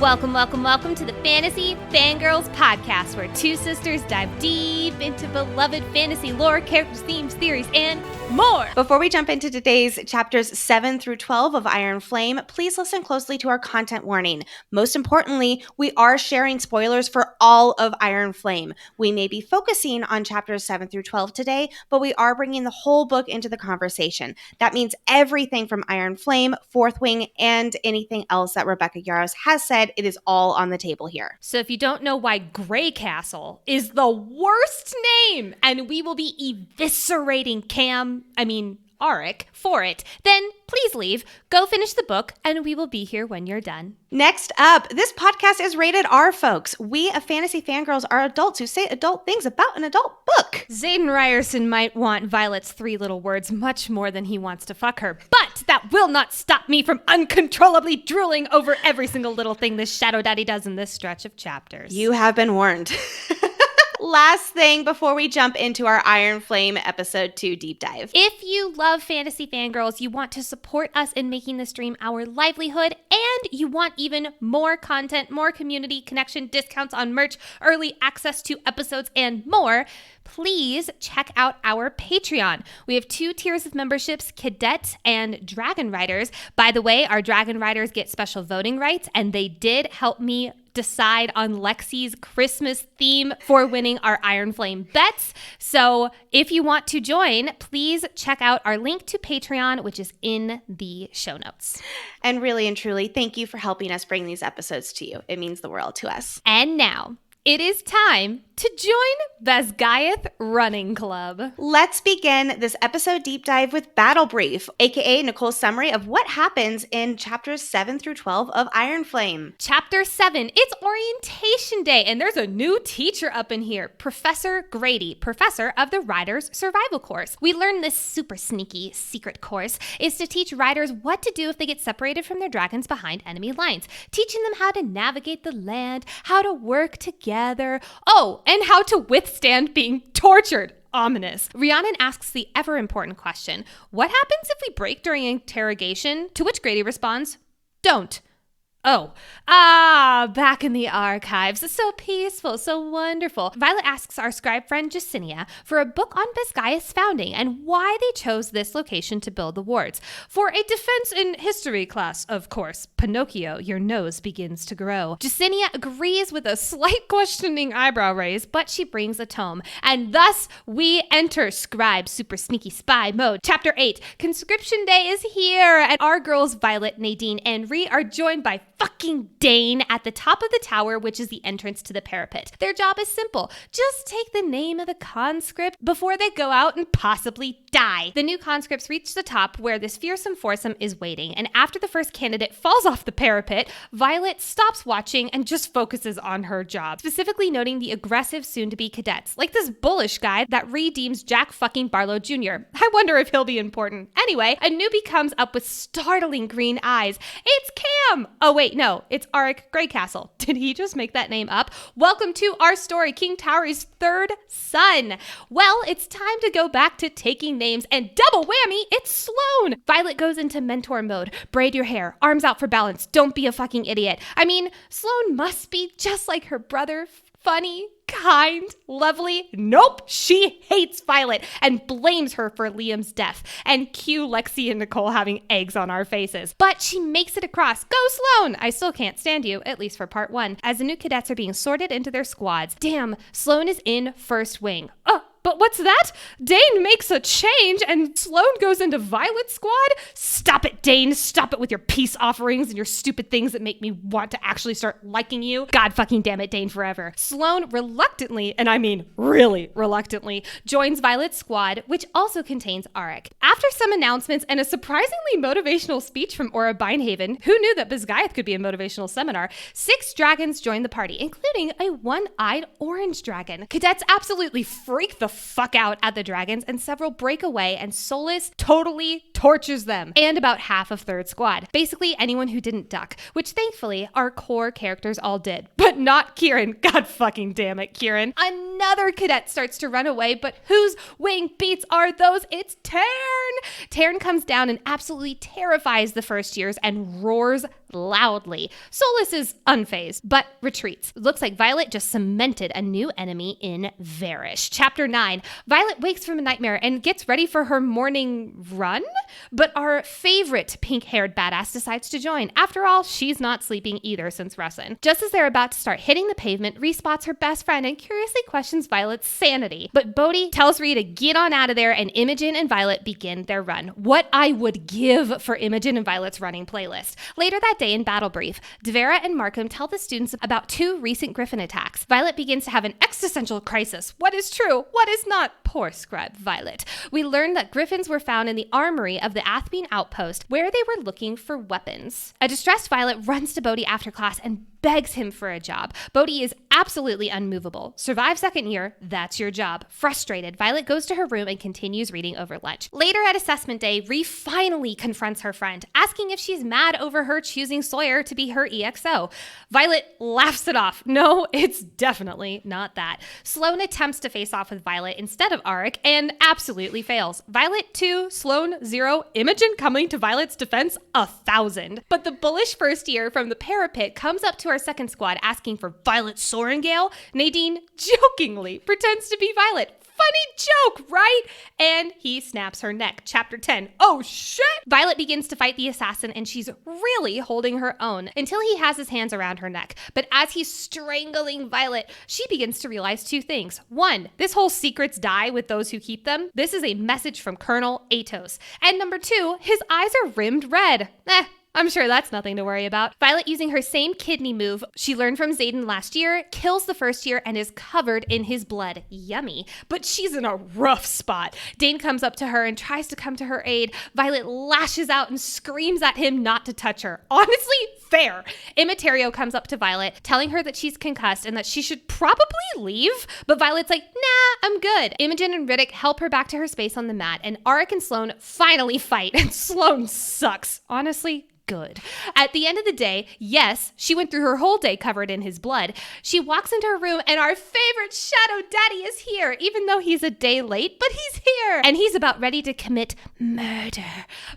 Welcome to the Fantasy Fangirls Podcast, where two sisters dive deep into beloved fantasy lore, characters, themes, theories, and more. Before we jump into today's chapters 7 through 12 of Iron Flame, please listen closely to our content warning. Most importantly, we are sharing spoilers for all of Iron Flame. We may be focusing on chapters 7 through 12 today, but we are bringing the whole book into the conversation. That means everything from Iron Flame, Fourth Wing, and anything else that Rebecca Yarros has said. It is all on the table here. So if you don't know why Grey Castle is the worst name, and we will be eviscerating Auric for it, then please leave, go finish the book, and we will be here when you're done. Next up, this podcast is rated R, folks. We of Fantasy Fangirls are adults who say adult things about an adult book. Zayden Ryerson might want Violet's three little words much more than he wants to fuck her, but that will not stop me from uncontrollably drooling over every single little thing this Shadow Daddy does in this stretch of chapters. You have been warned. Last thing before we jump into our Iron Flame episode 2 deep dive. If you love Fantasy Fangirls, you want to support us in making this stream our livelihood, and you want even more content, more community connection, discounts on merch, early access to episodes, and more, please check out our Patreon. We have 2 tiers of memberships, Cadet and Dragon Riders. By the way, our Dragon Riders get special voting rights, and they did help me decide on Lexi's Christmas theme for winning our Iron Flame bets. So if you want to join, please check out our link to Patreon, which is in the show notes. And really and truly, thank you for helping us bring these episodes to you. It means the world to us. And now, it is time to join Basgaeth Running Club. Let's begin this episode deep dive with Battle Brief, aka Nicole's summary of what happens in chapters 7 through 12 of Iron Flame. Chapter 7, it's orientation day, and there's a new teacher up in here, Professor Grady, professor of the Riders Survival Course. We learn this super sneaky secret course is to teach riders what to do if they get separated from their dragons behind enemy lines, teaching them how to navigate the land, how to work together, and how to withstand being tortured. Ominous. Rhiannon asks the ever-important question, what happens if we break during interrogation? To which Grady responds, don't. Back in the archives. So peaceful, so wonderful. Violet asks our scribe friend Jacinia for a book on Basgaeth's founding and why they chose this location to build the wards. For a defense in history class, of course. Pinocchio, your nose begins to grow. Jacinia agrees with a slight questioning eyebrow raise, but she brings a tome. And thus, we enter Scribe Super Sneaky Spy mode. Chapter 8, Conscription Day is here, and our girls Violet, Nadine, and Rhea are joined by fucking Dane at the top of the tower, which is the entrance to the parapet. Their job is simple. Just take the name of the conscript before they go out and possibly die. The new conscripts reach the top where this fearsome foursome is waiting, and after the first candidate falls off the parapet, Violet stops watching and just focuses on her job, specifically noting the aggressive soon-to-be cadets, like this bullish guy that redeems Jack fucking Barlow Jr. I wonder if he'll be important. Anyway, a newbie comes up with startling green eyes. It's Cam! Oh wait, no, it's Auric Greycastle. Did he just make that name up? Welcome to our story, King Towery's third son. Well, it's time to go back to taking names, and double whammy, it's Sloane. Violet goes into mentor mode. Braid your hair, arms out for balance. Don't be a fucking idiot. Sloane must be just like her brother. Funny, kind, lovely. Nope, she hates Violet and blames her for Liam's death. And cue Lexi and Nicole having eggs on our faces. But she makes it across. Go Sloane! I still can't stand you, at least for part 1, as the new cadets are being sorted into their squads. Damn, Sloane is in First Wing. But what's that? Dane makes a change and Sloane goes into Violet's squad? Stop it, Dane. Stop it with your peace offerings and your stupid things that make me want to actually start liking you. God fucking damn it, Dane forever. Sloane reluctantly, and I mean really reluctantly, joins Violet's squad, which also contains Auric. After some announcements and a surprisingly motivational speech from Aura Bindhaven, who knew that Basgaeth could be a motivational seminar, 6 dragons join the party, including a one-eyed orange dragon. Cadets absolutely freak the fuck out at the dragons, and several break away, and Solus totally tortures them, and about half of third squad. Basically anyone who didn't duck, which thankfully our core characters all did, but not Kieran. God fucking damn it, Kieran. Another cadet starts to run away, but whose wing beats are those? It's Tern! Taryn comes down and absolutely terrifies the first years and roars loudly. Solus is unfazed, but retreats. It looks like Violet just cemented a new enemy in Varish. Chapter 9. Violet wakes from a nightmare and gets ready for her morning run, but our favorite pink-haired badass decides to join. After all, she's not sleeping either since Russin. Just as they're about to start hitting the pavement, Ree spots her best friend and curiously questions Violet's sanity. But Bodhi tells Ree to get on out of there, and Imogen and Violet begin their run. What I would give for Imogen and Violet's running playlist. Later that day in Battle Brief, Devera and Markham tell the students about 2 recent Griffin attacks. Violet begins to have an existential crisis. What is true? What is not? Poor scribe Violet. We learn that Griffins were found in the armory of the Athbine outpost, where they were looking for weapons. A distressed Violet runs to Bodhi after class and begs him for a job. Bodhi is absolutely unmovable. Survive second year, that's your job. Frustrated, Violet goes to her room and continues reading over lunch. Later at assessment day, Ree finally confronts her friend, asking if she's mad over her choosing Sawyer to be her EXO. Violet laughs it off. No, it's definitely not that. Sloane attempts to face off with Violet instead of Arik and absolutely fails. Violet 2, Sloane 0, Imogen coming to Violet's defense 1,000. But the bullish first year from the parapet comes up to our second squad asking for Violet Sorengale. Nadine jokingly pretends to be Violet. Funny joke, right? And he snaps her neck. Chapter 10. Oh shit! Violet begins to fight the assassin and she's really holding her own until he has his hands around her neck. But as he's strangling Violet, she begins to realize 2 things. 1, this whole secrets die with those who keep them. This is a message from Colonel Atos. And number 2, his eyes are rimmed red. I'm sure that's nothing to worry about. Violet, using her same kidney move she learned from Xaden last year, kills the first year and is covered in his blood. Yummy. But she's in a rough spot. Dane comes up to her and tries to come to her aid. Violet lashes out and screams at him not to touch her. Honestly, fair. Immaterio comes up to Violet, telling her that she's concussed and that she should probably leave. But Violet's like, nah, I'm good. Imogen and Riddick help her back to her space on the mat, and Arik and Sloane finally fight, and Sloane sucks. Honestly, good. At the end of the day, yes, she went through her whole day covered in his blood. She walks into her room and our favorite Shadow Daddy is here, even though he's a day late, but he's here. And he's about ready to commit murder.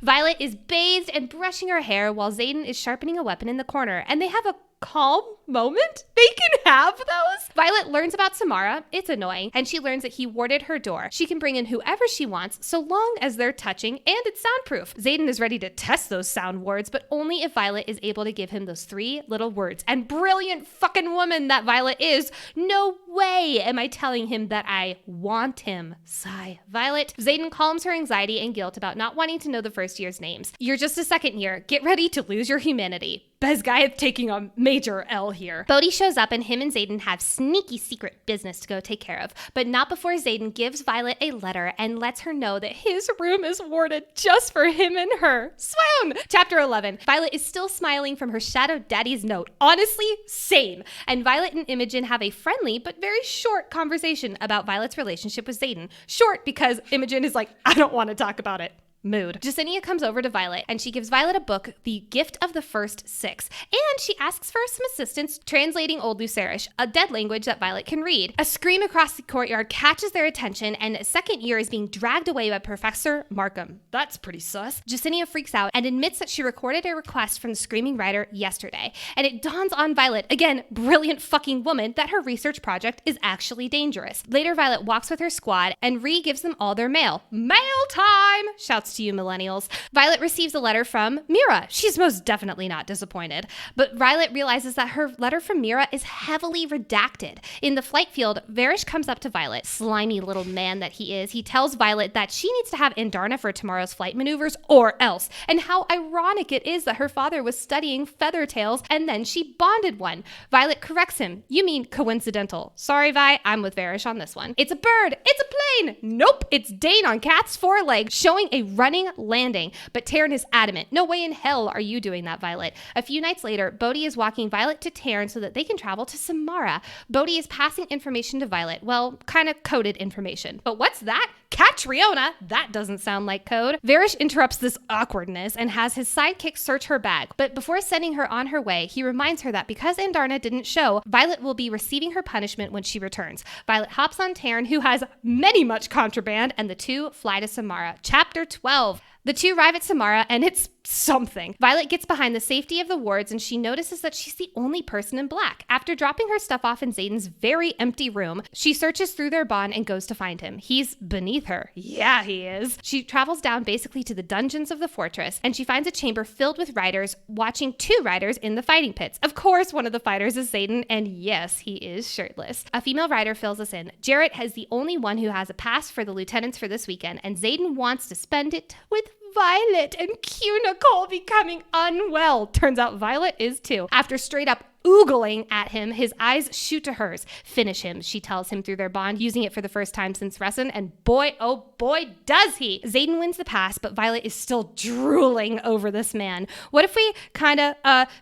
Violet is bathed and brushing her hair while Xaden is sharpening a weapon in the corner, and they have a calm moment. They can have those. Violet learns about Samara. It's annoying. And she learns that he warded her door. She can bring in whoever she wants so long as they're touching and it's soundproof. Xaden is ready to test those sound wards, but only if Violet is able to give him those 3 little words. And brilliant fucking woman that Violet is, no way am I telling him that I want him. Sigh. Violet. Xaden calms her anxiety and guilt about not wanting to know the first year's names. You're just a second year. Get ready to lose your humanity. Bezgaiath taking a major L here. Bodhi shows up and him and Xaden have sneaky secret business to go take care of, but not before Xaden gives Violet a letter and lets her know that his room is warded just for him and her. Swoon! Chapter 11. Violet is still smiling from her Shadow Daddy's note. Honestly, same. And Violet and Imogen have a friendly but very short conversation about Violet's relationship with Xaden. Short because Imogen is like, I don't want to talk about it. Mood. Jacinia comes over to Violet and she gives Violet a book, The Gift of the First Six, and she asks for some assistance translating Old Lucerish, a dead language that Violet can read. A scream across the courtyard catches their attention and second year is being dragged away by Professor Markham. That's pretty sus. Jacinia freaks out and admits that she recorded a request from the screaming writer yesterday, and it dawns on Violet, again, brilliant fucking woman, that her research project is actually dangerous. Later, Violet walks with her squad and Ree gives them all their mail. Mail time! Shouts to you millennials. Violet receives a letter from Mira. She's most definitely not disappointed. But Violet realizes that her letter from Mira is heavily redacted. In the flight field, Varish comes up to Violet. Slimy little man that he is. He tells Violet that she needs to have Andarna for tomorrow's flight maneuvers or else. And how ironic it is that her father was studying feather tails and then she bonded one. Violet corrects him. You mean coincidental. Sorry, Vi, I'm with Varish on this one. It's a bird. It's a plane. Nope, it's Dane on Cat's 4 legs showing a running landing. But Taryn is adamant. No way in hell are you doing that, Violet. A few nights later, Bodhi is walking Violet to Taryn so that they can travel to Samara. Bodhi is passing information to Violet. Well, kind of coded information. But what's that? Catriona? That doesn't sound like code. Varish interrupts this awkwardness and has his sidekick search her bag. But before sending her on her way, he reminds her that because Andarna didn't show, Violet will be receiving her punishment when she returns. Violet hops on Taryn, who has much contraband, and the two fly to Samara. Chapter 12. 12. The two arrive at Samara, and it's something. Violet gets behind the safety of the wards, and she notices that she's the only person in black. After dropping her stuff off in Xaden's very empty room, she searches through their bond and goes to find him. He's beneath her. Yeah, he is. She travels down basically to the dungeons of the fortress, and she finds a chamber filled with riders, watching two riders in the fighting pits. Of course, one of the fighters is Xaden, and yes, he is shirtless. A female rider fills us in. Jarrett is the only one who has a pass for the lieutenants for this weekend, and Xaden wants to spend it with Violet, and cue Nicole becoming unwell. Turns out Violet is too. After straight up oogling at him, his eyes shoot to hers. Finish him, she tells him through their bond, using it for the first time since Resson, and boy, oh boy, does he! Xaden wins the pass, but Violet is still drooling over this man. What if we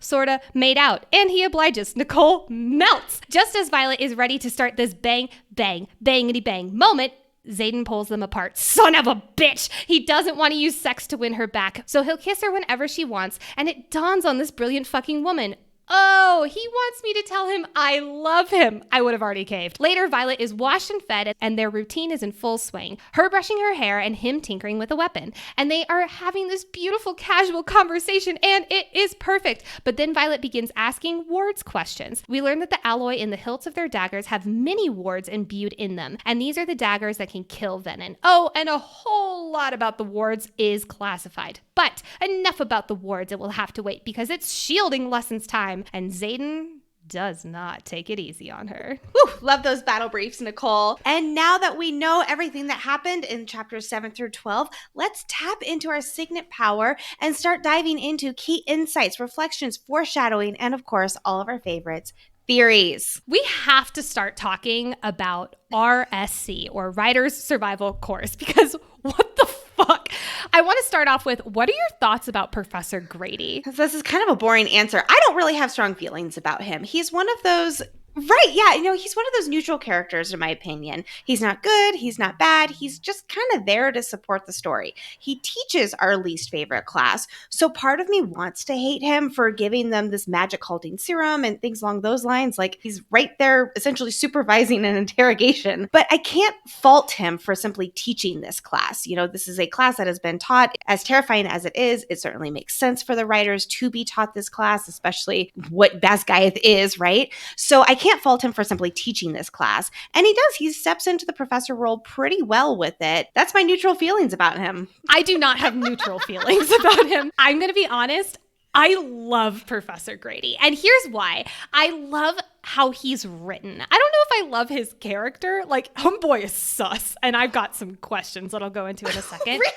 sorta made out? And he obliges. Nicole melts. Just as Violet is ready to start this bang, bang, bangity bang moment, Xaden pulls them apart. Son of a bitch! He doesn't want to use sex to win her back, so he'll kiss her whenever she wants, and it dawns on this brilliant fucking woman. Oh, he wants me to tell him I love him. I would have already caved. Later, Violet is washed and fed, and their routine is in full swing. Her brushing her hair and him tinkering with a weapon. And they are having this beautiful casual conversation, and it is perfect. But then Violet begins asking wards questions. We learn that the alloy in the hilts of their daggers have many wards imbued in them, and these are the daggers that can kill venom. Oh, and a whole lot about the wards is classified. But enough about the wards, it will have to wait because it's shielding lessons time, and Xaden does not take it easy on her. Whew, love those battle briefs, Nicole. And now that we know everything that happened in chapters 7 through 12, let's tap into our Signet power and start diving into key insights, reflections, foreshadowing, and of course, all of our favorites, theories. We have to start talking about RSC, or Writer's Survival Course, because what the fuck? I want to start off with, what are your thoughts about Professor Grady? This is kind of a boring answer. I don't really have strong feelings about him. He's one of those... Right, yeah, he's one of those neutral characters, in my opinion. He's not good, he's not bad, he's just kind of there to support the story. He teaches our least favorite class, so part of me wants to hate him for giving them this magic halting serum and things along those lines. Like, he's right there essentially supervising an interrogation. But I can't fault him for simply teaching this class. This is a class that has been taught. As terrifying as it is, it certainly makes sense for the writers to be taught this class, especially what Basgiath is, right? So I can't fault him for simply teaching this class. And he does. He steps into the professor role pretty well with it. That's my neutral feelings about him. I do not have neutral feelings about him. I'm going to be honest. I love Professor Grady. And here's why. I love how he's written. I don't know if I love his character. Like, homeboy is sus. And I've got some questions that I'll go into in a second. Really?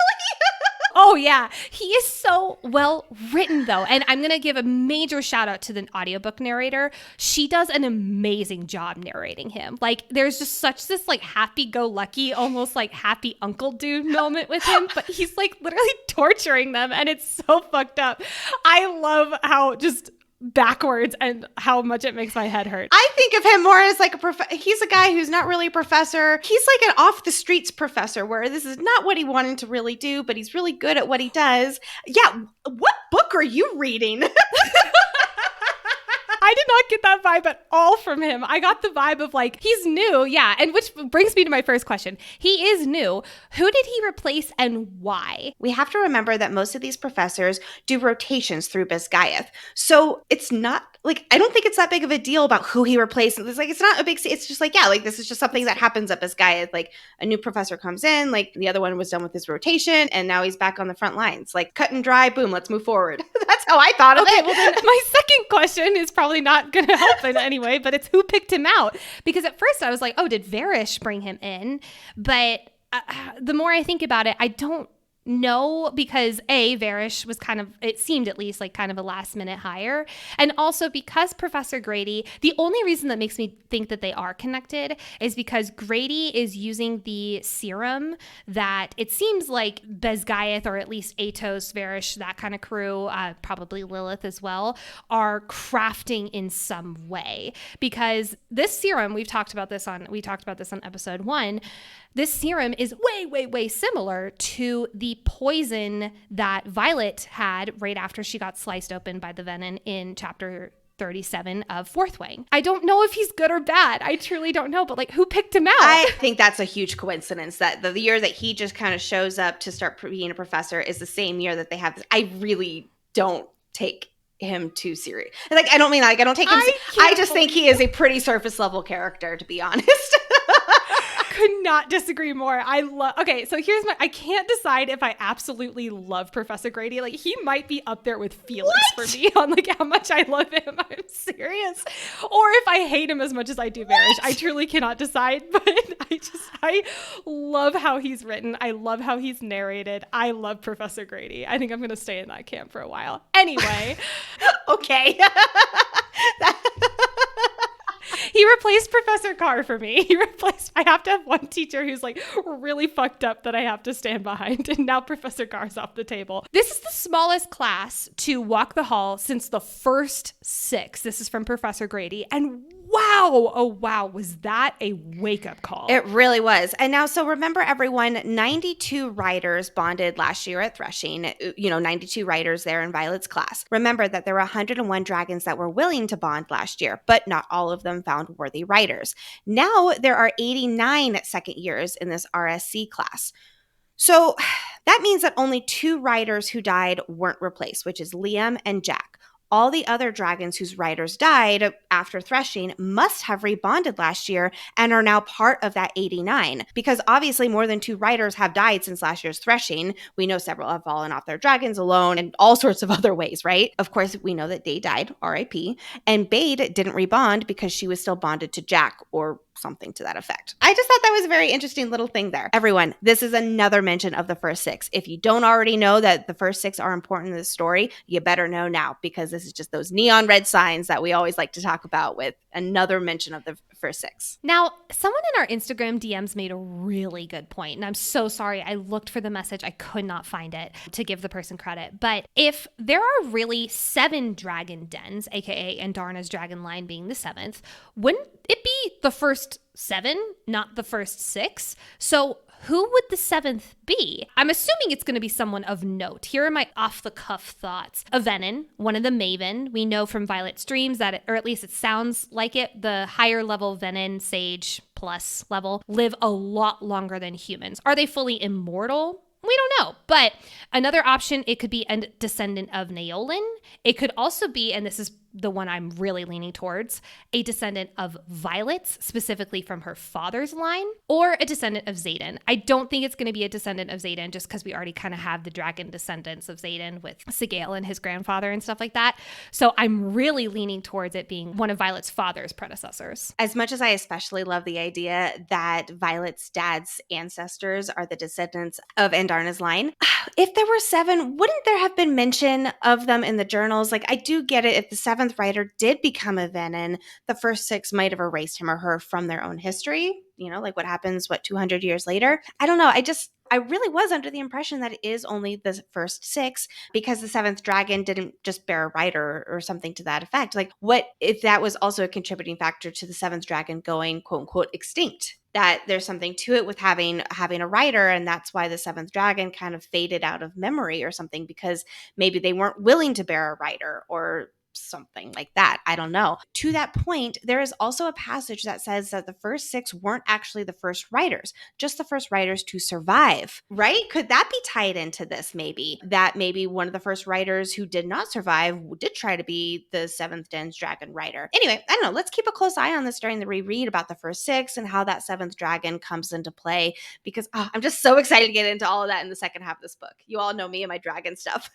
Oh, yeah. He is so well written, though. And I'm going to give a major shout out to the audiobook narrator. She does an amazing job narrating him. Like, there's just such this, like, happy-go-lucky, almost, like, happy uncle dude moment with him. But he's, like, literally torturing them. And it's so fucked up. I love how just backwards and how much it makes my head hurt. I think of him more as like he's a guy who's not really a professor. He's like an off the streets professor where this is not what he wanted to really do, but he's really good at what he does. Yeah, what book are you reading? I did not get that vibe at all from him. I got the vibe of like, he's new. Yeah. And which brings me to my first question. He is new. Who did he replace and why? We have to remember that most of these professors do rotations through Basgiath. So it's not like, I don't think it's that big of a deal about who he replaced. It's like, it's not a big, it's just like, yeah, like this is just something that happens at Basgiath. Like a new professor comes in, like the other one was done with his rotation and now he's back on the front lines. Like cut and dry, boom, let's move forward. That's how I thought of it. Well, then my second question is probably not going to help in any way, but it's who picked him out? Because at first I was like, oh, did Varish bring him in? But the more I think about it, I don't know, because Varish was kind of, it seemed at least like kind of a last minute hire. And also because Professor Grady, the only reason that makes me think that they are connected is because Grady is using the serum that it seems like Basgiath, or at least Atos, Varish, that kind of crew, probably Lilith as well, are crafting in some way. Because this serum, we talked about this on episode 1. This serum is way, way, way similar to the poison that Violet had right after she got sliced open by the venom in chapter 37 of Fourth Wing. I don't know if he's good or bad. I truly don't know, but like, who picked him out? I think that's a huge coincidence that the year that he just kind of shows up to start being a professor is the same year that they have this. I really don't take him too serious. Like, I don't mean like I don't take him. I just think he is a pretty surface level character, to be honest. Could not disagree more. Okay, so I can't decide if I absolutely love Professor Grady. Like, he might be up there with Felix for me on like how much I love him. I'm serious. Or if I hate him as much as I do Varys. I truly cannot decide, but I love how he's written. I love how he's narrated. I love Professor Grady. I think I'm going to stay in that camp for a while. Anyway. Okay. He replaced Professor Carr for me. I have to have one teacher who's like really fucked up that I have to stand behind. And now Professor Carr's off the table. This is the smallest class to walk the hall since the first 6. This is from Professor Grady. And wow, oh wow, was that a wake-up call? It really was. And now, so remember everyone, 92 writers bonded last year at Threshing, 92 writers there in Violet's class. Remember that there were 101 dragons that were willing to bond last year, but not all of them found worthy writers. Now there are 89 second years in this RSC class. So that means that only 2 writers who died weren't replaced, which is Liam and Jack. All the other dragons whose writers died after Threshing must have rebonded last year and are now part of that 89. Because obviously more than 2 writers have died since last year's Threshing. We know several have fallen off their dragons alone and all sorts of other ways, right? Of course, we know that Day died, R.I.P. And Bade didn't rebond because she was still bonded to Jack or something to that effect. I just thought that was a very interesting little thing there. Everyone, this is another mention of the first 6. If you don't already know that the first 6 are important in this story, you better know now, because this is just those neon red signs that we always like to talk about with another mention of the first 6. Now, someone in our Instagram DMs made a really good point, and I'm so sorry. I looked for the message. I could not find it to give the person credit. But if there are really 7 dragon dens, aka Andarna's dragon line being the 7th, wouldn't it be the first 7, not the first 6? So who would the 7th be? I'm assuming it's going to be someone of note. Here are my off-the-cuff thoughts. A Venin, one of the Maven. We know from Violet's dreams that, or at least it sounds like it, the higher level Venin, Sage plus level, live a lot longer than humans. Are they fully immortal? We don't know. But another option, it could be a descendant of Naolin. It could also be, and this is the one I'm really leaning towards, a descendant of Violet's, specifically from her father's line, or a descendant of Xaden. I don't think it's going to be a descendant of Xaden just because we already kind of have the dragon descendants of Xaden with Sigale and his grandfather and stuff like that. So I'm really leaning towards it being one of Violet's father's predecessors. As much as I especially love the idea that Violet's dad's ancestors are the descendants of Andarna's line, if there were 7, wouldn't there have been mention of them in the journals? Like, I do get it. If the 7th writer did become a Venin, the first 6 might have erased him or her from their own history. Like what happens, 200 years later? I don't know. I really was under the impression that it is only the first 6 because the 7th dragon didn't just bear a rider or something to that effect. Like, what if that was also a contributing factor to the 7th dragon going, quote unquote, extinct? That there's something to it with having a rider, and that's why the 7th dragon kind of faded out of memory or something, because maybe they weren't willing to bear a rider or something like that. I don't know. To that point, there is also a passage that says that the first 6 weren't actually the first writers, just the first writers to survive, right? Could that be tied into this maybe? That maybe one of the first writers who did not survive did try to be the 7th Den's dragon writer. Anyway, I don't know. Let's keep a close eye on this during the reread about the first 6 and how that 7th dragon comes into play, because I'm just so excited to get into all of that in the second half of this book. You all know me and my dragon stuff.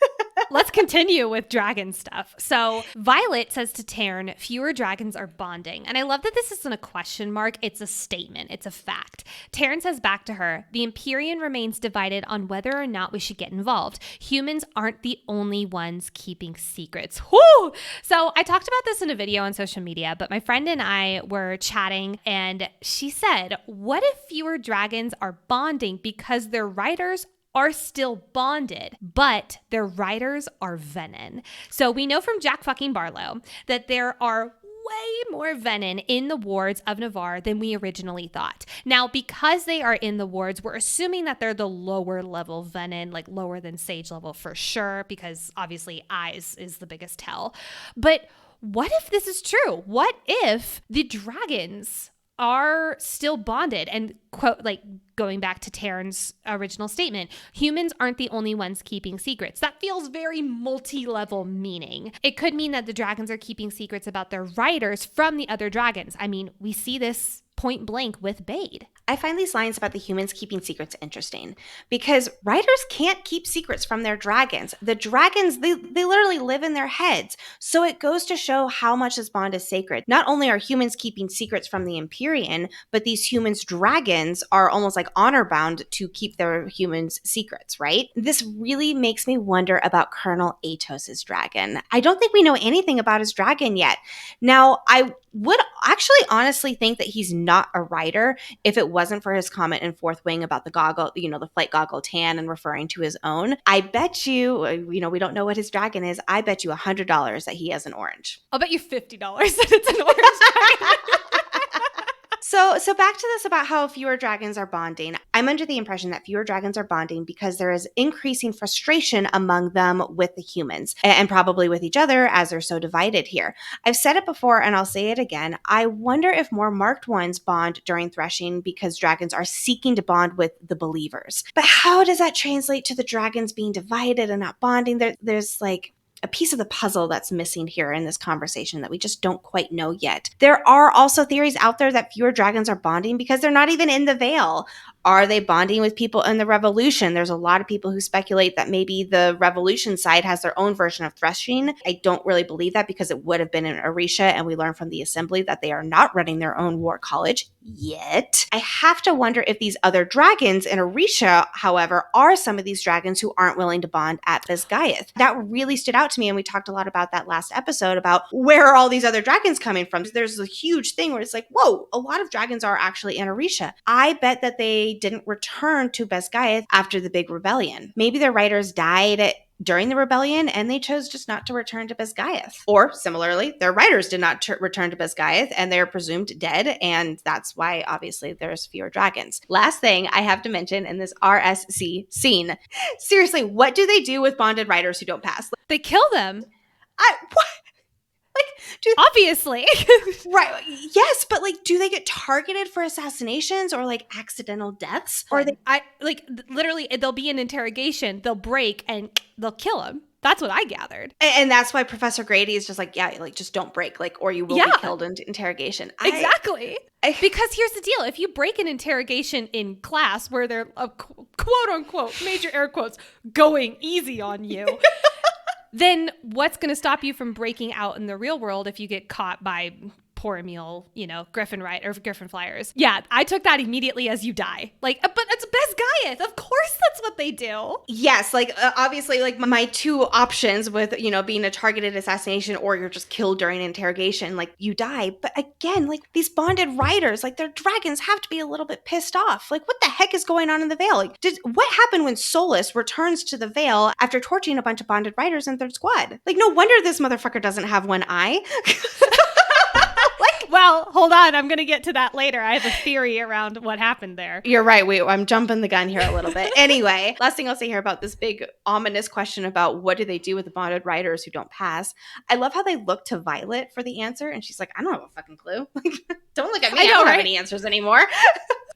Let's continue with dragon stuff. So Violet says to Taryn, fewer dragons are bonding. And I love that this isn't a question mark. It's a statement. It's a fact. Taryn says back to her, the Empyrean remains divided on whether or not we should get involved. Humans aren't the only ones keeping secrets. Whoo! So I talked about this in a video on social media, but my friend and I were chatting and she said, what if fewer dragons are bonding because their riders are still bonded, but their riders are Venin? So we know from Jack fucking Barlow that there are way more Venin in the wards of Navarre than we originally thought. Now, because they are in the wards, we're assuming that they're the lower level Venin, like lower than Sage level for sure, because obviously eyes is the biggest tell. But what if this is true? What if the dragons are still bonded? And quote, like going back to Taryn's original statement, humans aren't the only ones keeping secrets. That feels very multi-level meaning. It could mean that the dragons are keeping secrets about their riders from the other dragons. I mean, we see this point blank with Bade. I find these lines about the humans keeping secrets interesting because riders can't keep secrets from their dragons. The dragons, they literally live in their heads. So it goes to show how much this bond is sacred. Not only are humans keeping secrets from the Empyrean, but these humans' dragons are almost like honor bound to keep their humans' secrets, right? This really makes me wonder about Colonel Athos's dragon. I don't think we know anything about his dragon yet. Now, I would actually honestly think that he's not a rider if it wasn't for his comment in Fourth Wing about the goggle, the flight goggle tan and referring to his own. I bet you, we don't know what his dragon is. I bet you $100 that he has an orange. I'll bet you $50 that it's an orange dragon. So back to this about how fewer dragons are bonding. I'm under the impression that fewer dragons are bonding because there is increasing frustration among them with the humans and probably with each other as they're so divided here. I've said it before and I'll say it again. I wonder if more marked ones bond during threshing because dragons are seeking to bond with the believers. But how does that translate to the dragons being divided and not bonding? There's like a piece of the puzzle that's missing here in this conversation that we just don't quite know yet. There are also theories out there that fewer dragons are bonding because they're not even in the Veil. Are they bonding with people in the Revolution? There's a lot of people who speculate that maybe the Revolution side has their own version of threshing. I don't really believe that because it would have been in Orisha, and we learned from the Assembly that they are not running their own war college yet. I have to wonder if these other dragons in Orisha, however, are some of these dragons who aren't willing to bond at Bisgayeth. That really stood out to me, and we talked a lot about that last episode about where are all these other dragons coming from. There's a huge thing where it's like, whoa, a lot of dragons are actually in Orisha. I bet that they didn't return to Bisgayeth after the big rebellion. Maybe their riders died during the rebellion and they chose just not to return to Bisgayeth. Or similarly, their riders did not return to Bisgayeth and they're presumed dead, and that's why obviously there's fewer dragons. Last thing I have to mention in this RSC scene. Seriously, what do they do with bonded riders who don't pass? They kill them. What? Obviously. Right. Yes, but do they get targeted for assassinations or accidental deaths? Or literally they'll be in interrogation, they'll break and they'll kill them. That's what I gathered. And that's why Professor Grady is just just don't break, or you will be killed in interrogation. Exactly. Because here's the deal. If you break an interrogation in class where they're, quote unquote, major air quotes, going easy on you, then what's going to stop you from breaking out in the real world if you get caught by poor Emil, Griffin Griffin Flyers? Yeah, I took that immediately as you die. But it's Bisgayeth. Of course that's what they do. Yes, obviously, my two options with, being a targeted assassination or you're just killed during interrogation, you die. But again, these bonded riders, their dragons have to be a little bit pissed off. What the heck is going on in the Veil? What happened when Solus returns to the Veil after torching a bunch of bonded riders in Third Squad? No wonder this motherfucker doesn't have one eye. Well, hold on. I'm going to get to that later. I have a theory around what happened there. You're right. Wait, I'm jumping the gun here a little bit. Anyway, last thing I'll say here about this big ominous question about what do they do with the bonded riders who don't pass. I love how they look to Violet for the answer. And she's like, I don't have a fucking clue. Don't look at me. I don't have any answers anymore.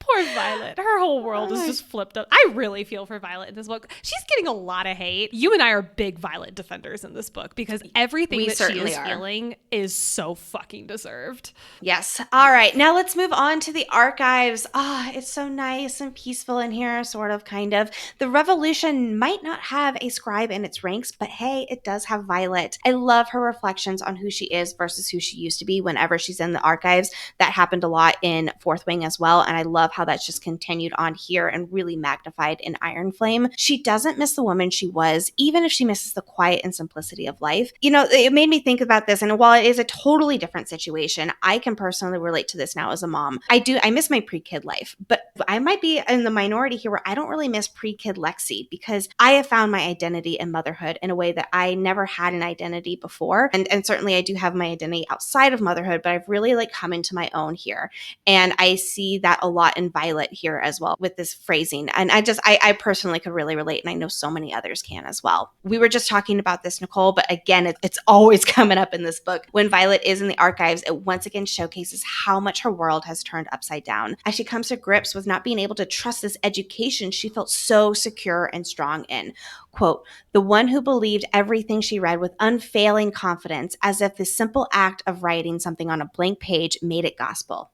Poor Violet. Her whole world is just flipped up. I really feel for Violet in this book. She's getting a lot of hate. You and I are big Violet defenders in this book because everything that she is feeling is so fucking deserved. Yes. All right. Now let's move on to the archives. It's so nice and peaceful in here, sort of, kind of. The Revolution might not have a scribe in its ranks, but hey, it does have Violet. I love her reflections on who she is versus who she used to be whenever she's in the archives. That happened a lot in Fourth Wing as well, and I love how that's just continued on here and really magnified in Iron Flame. She doesn't miss the woman she was, even if she misses the quiet and simplicity of life. It made me think about this, and while it is a totally different situation, I can personally relate to this now as a mom. I miss my pre-kid life, but I might be in the minority here where I don't really miss pre-kid Lexi because I have found my identity in motherhood in a way that I never had an identity before. And certainly I do have my identity outside of motherhood, but I've really come into my own here. And I see that a lot in Violet here as well with this phrasing. And I personally could really relate, and I know so many others can as well. We were just talking about this, Nicole, but again, it's always coming up in this book. When Violet is in the archives, it once again showcases how much her world has turned upside down. As she comes to grips with not being able to trust this education she felt so secure and strong in. Quote, the one who believed everything she read with unfailing confidence, as if the simple act of writing something on a blank page made it gospel.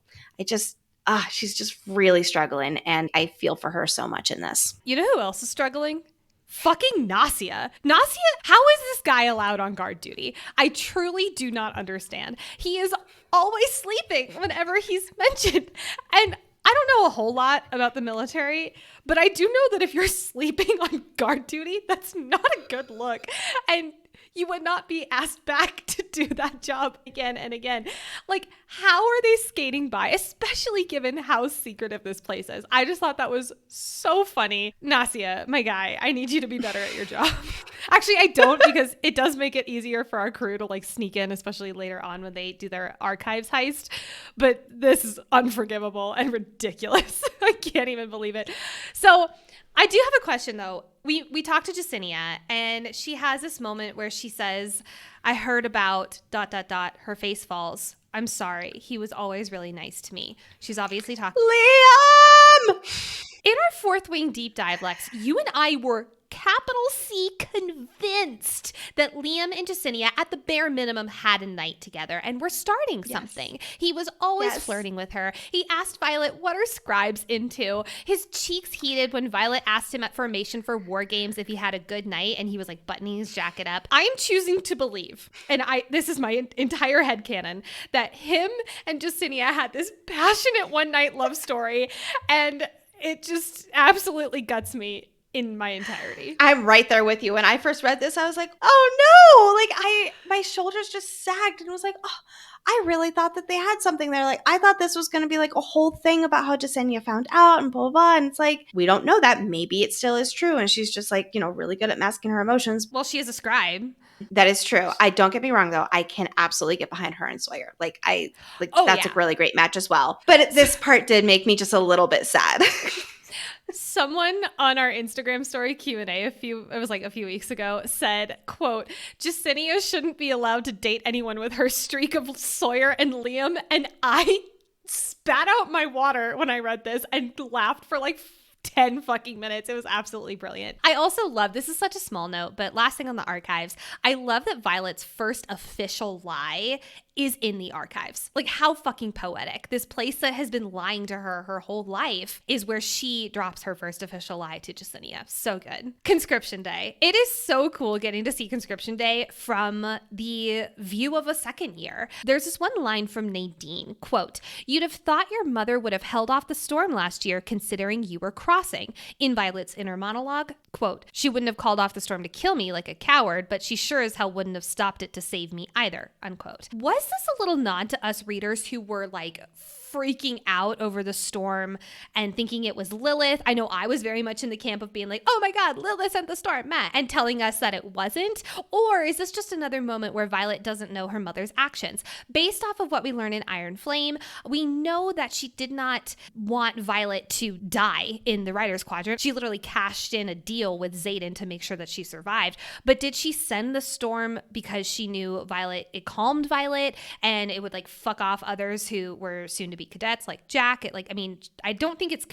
She's just really struggling, and I feel for her so much in this. You know who else is struggling? Fucking Nasia. Nasia, how is this guy allowed on guard duty? I truly do not understand. He is always sleeping whenever he's mentioned. And I don't know a whole lot about the military, but I do know that if you're sleeping on guard duty, that's not a good look. And you would not be asked back to do that job again and again. Like, how are they skating by, especially given how secretive this place is? I just thought that was so funny. Nasia, my guy, I need you to be better at your job. Actually, I don't, because it does make it easier for our crew to like sneak in, especially later on when they do their archives heist. But this is unforgivable and ridiculous. I can't even believe it. So I do have a question, though. We talked to Jacinia, and she has this moment where she says, I heard about ... her face falls. I'm sorry. He was always really nice to me. She's obviously talking. Liam! In our Fourth Wing deep dive, Lex, you and I were capital C convinced that Liam and Jacinia at the bare minimum had a night together and were starting something. He was always flirting with her. He asked Violet what are scribes into. His cheeks heated when Violet asked him at formation for war games if he had a good night, and he was like buttoning his jacket up. I am choosing to believe, and this is my entire headcanon, that him and Jacinia had this passionate one night love story, and it just absolutely guts me in my entirety. I'm right there with you. When I first read this, I was like, oh no, my shoulders just sagged and was like, oh, I really thought that they had something there. Like, I thought this was going to be like a whole thing about how Jacinia found out and blah, blah, blah. And it's like, we don't know that. Maybe it still is true. And she's just like, really good at masking her emotions. Well, she is a scribe. That is true. Don't get me wrong, though. I can absolutely get behind her and Sawyer. That's a really great match as well. But this part did make me just a little bit sad. Someone on our Instagram story Q&A a few weeks ago said, quote, Jacinia shouldn't be allowed to date anyone with her streak of Sawyer and Liam. And I spat out my water when I read this and laughed for like 10 fucking minutes. It was absolutely brilliant. I also love, this is such a small note, but last thing on the archives, I love that Violet's first official lie is in the archives. Like, how fucking poetic. This place that has been lying to her whole life is where she drops her first official lie to Jacinia. So good. Conscription Day. It is so cool getting to see Conscription Day from the view of a second year. There's this one line from Nadine, quote, you'd have thought your mother would have held off the storm last year considering you were crossing. In Violet's inner monologue, quote, she wouldn't have called off the storm to kill me like a coward, but she sure as hell wouldn't have stopped it to save me either, unquote. Was this a little nod to us readers who were like freaking out over the storm and thinking it was Lilith? I know I was very much in the camp of being like, oh my God, Lilith sent the storm, Matt, and telling us that it wasn't. Or is this just another moment where Violet doesn't know her mother's actions? Based off of what we learn in Iron Flame, we know that she did not want Violet to die in the Writer's Quadrant. She literally cashed in a deal with Xaden to make sure that she survived. But did she send the storm because she knew Violet, it calmed Violet and it would like fuck off others who were soon to be cadets like Jack? I don't think it's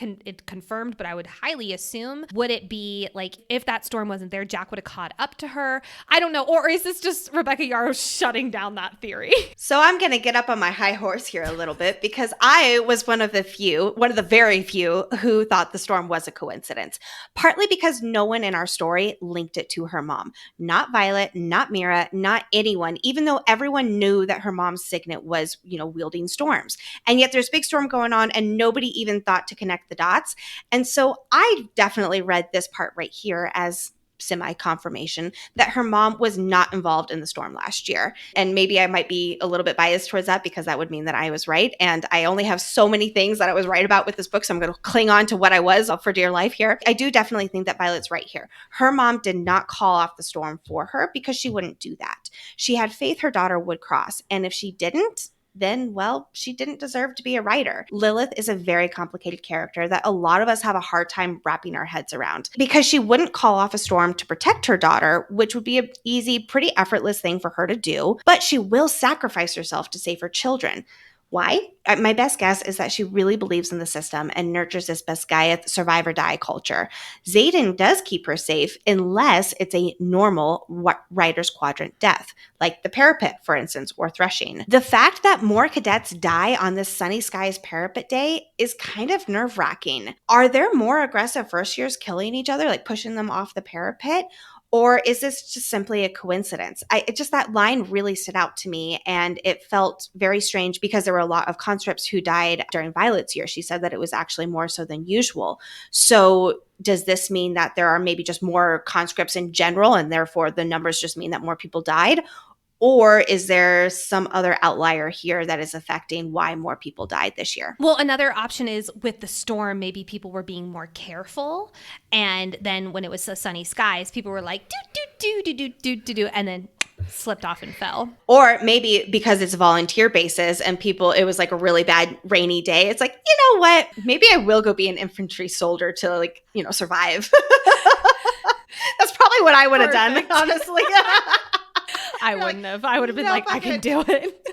confirmed, but I would highly assume, would it be like if that storm wasn't there, Jack would have caught up to her? I don't know. Or is this just Rebecca Yarros shutting down that theory? So I'm going to get up on my high horse here a little bit because I was one of the very few who thought the storm was a coincidence. Partly because no one in our story linked it to her mom. Not Violet, not Mira, not anyone, even though everyone knew that her mom's signet was, wielding storms. And yet there's a big storm going on and nobody even thought to connect the dots. And so I definitely read this part right here as semi-confirmation that her mom was not involved in the storm last year. And maybe I might be a little bit biased towards that because that would mean that I was right. And I only have so many things that I was right about with this book, so I'm going to cling on to what I was for dear life here. I do definitely think that Violet's right here. Her mom did not call off the storm for her because she wouldn't do that. She had faith her daughter would cross. And if she didn't, then, well, she didn't deserve to be a writer. Lilith is a very complicated character that a lot of us have a hard time wrapping our heads around because she wouldn't call off a storm to protect her daughter, which would be an easy, pretty effortless thing for her to do, but she will sacrifice herself to save her children. Why? My best guess is that she really believes in the system and nurtures this Beskayeth survive or die culture. Xaden does keep her safe unless it's a normal Writer's Quadrant death, like the parapet, for instance, or threshing. The fact that more cadets die on this Sunny Skies Parapet Day is kind of nerve-wracking. Are there more aggressive first years killing each other, like pushing them off the parapet? Or is this just simply a coincidence? That line really stood out to me, and it felt very strange because there were a lot of conscripts who died during Violet's year. She said that it was actually more so than usual. So does this mean that there are maybe just more conscripts in general, and therefore the numbers just mean that more people died? Or is there some other outlier here that is affecting why more people died this year? Well, another option is with the storm, maybe people were being more careful. And then when it was so sunny skies, people were like, do, and then slipped off and fell. Or maybe because it's volunteer basis and it was like a really bad rainy day. It's like, you know what? Maybe I will go be an infantry soldier to survive. That's probably what I would have done, honestly. I wouldn't have. I would have been I can do it.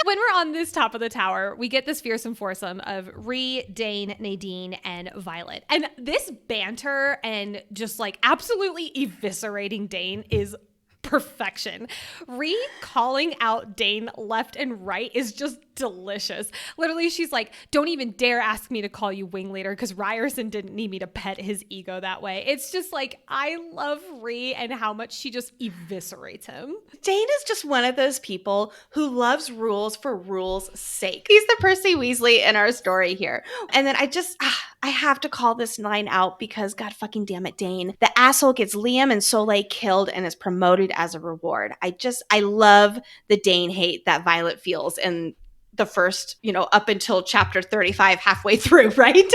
When we're on this top of the tower, we get this fearsome foursome of Rhee, Dane, Nadine, and Violet. And this banter and just absolutely eviscerating Dane is perfection. Rhee calling out Dane left and right is just delicious. Literally, she's like, don't even dare ask me to call you wing leader because Ryerson didn't need me to pet his ego that way. It's just I love Rhee and how much she just eviscerates him. Dane is just one of those people who loves rules for rules' sake. He's the Percy Weasley in our story here. And then I have to call this line out because god fucking damn it, Dane. The asshole gets Liam and Soleil killed and is promoted as a reward. I love the Dane hate that Violet feels in the first, up until chapter 35, halfway through, right?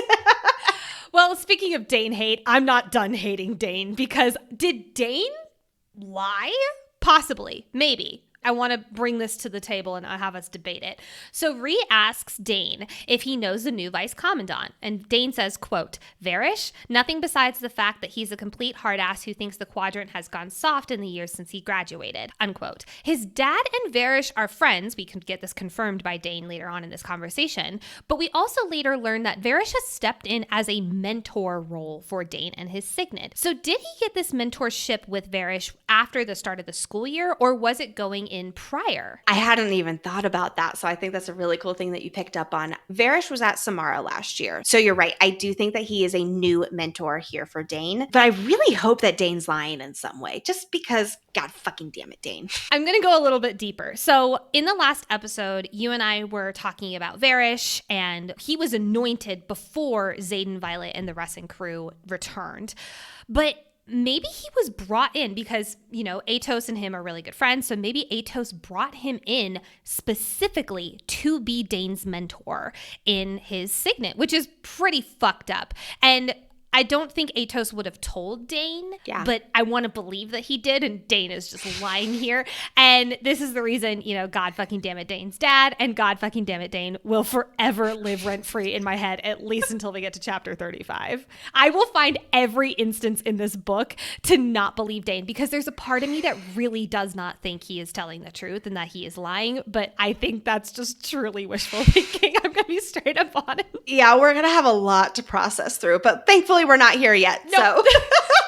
Well, speaking of Dane hate, I'm not done hating Dane because did Dane lie? Possibly. Maybe. I want to bring this to the table and have us debate it. So Rhee asks Dane if he knows the new vice commandant. And Dane says, quote, Varish, nothing besides the fact that he's a complete hard ass who thinks the quadrant has gone soft in the years since he graduated, unquote. His dad and Varish are friends. We can get this confirmed by Dane later on in this conversation. But we also later learn that Varish has stepped in as a mentor role for Dane and his Signet. So did he get this mentorship with Varish after the start of the school year, or was it going in prior? I hadn't even thought about that, so I think that's a really cool thing that you picked up on. Varish was at Samara last year, so you're right. I do think that he is a new mentor here for Dane, but I really hope that Dane's lying in some way, just because, god fucking damn it, Dane. I'm going to go a little bit deeper. So in the last episode, you and I were talking about Varish, and he was anointed before Xaden, Violet, and the Ressin crew returned. But maybe he was brought in because, Atos and him are really good friends. So maybe Atos brought him in specifically to be Dane's mentor in his Signet, which is pretty fucked up. And I don't think Atos would have told Dane, but I want to believe that he did, and Dane is just lying here. And this is the reason, God fucking damn it, Dane's dad, and God fucking damn it, Dane will forever live rent-free in my head, at least until we get to chapter 35. I will find every instance in this book to not believe Dane, because there's a part of me that really does not think he is telling the truth and that he is lying, but I think that's just truly wishful thinking. I'm going to be straight up on it. Yeah, we're going to have a lot to process through, but thankfully we're not here yet. Nope. So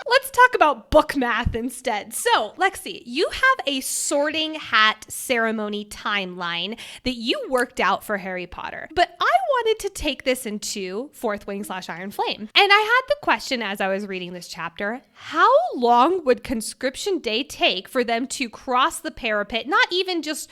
let's talk about book math instead. So, Lexi, you have a sorting hat ceremony timeline that you worked out for Harry Potter. But I wanted to take this into Fourth Wing / Iron Flame. And I had the question as I was reading this chapter, how long would conscription day take for them to cross the parapet? Not even just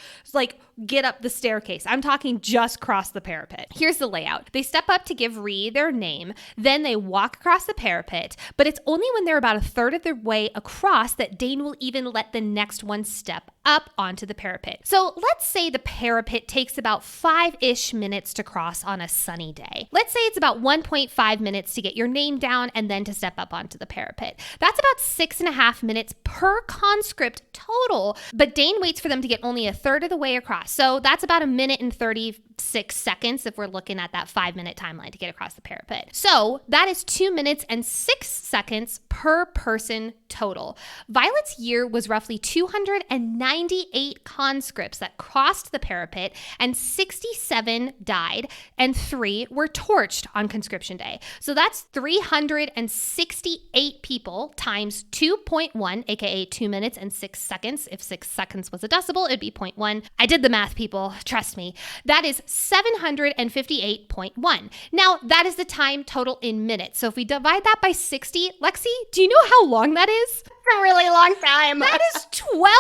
get up the staircase. I'm talking just cross the parapet. Here's the layout. They step up to give Rhee their name, then they walk across the parapet, but it's only when they're about a third of their way across that Dane will even let the next one step up onto the parapet. So let's say the parapet takes about 5-ish minutes to cross on a sunny day. Let's say it's about 1.5 minutes to get your name down and then to step up onto the parapet. That's about 6.5 minutes per conscript total, but Dane waits for them to get only a third of the way across. So that's about 1:36 seconds if we're looking at that 5-minute timeline to get across the parapet. So that is 2 minutes and 6 seconds per person total. Violet's year was roughly 298 conscripts that crossed the parapet, and 67 died, and 3 were torched on conscription day. So that's 368 people times 2.1, aka 2 minutes and 6 seconds. If 6 seconds was a decibel, it'd be 0.1. I did the math, people. Trust me. That is 758.1. Now, that is the time total in minutes. So if we divide that by 60, Lexi, do you know how long that is? A really long time. That is 12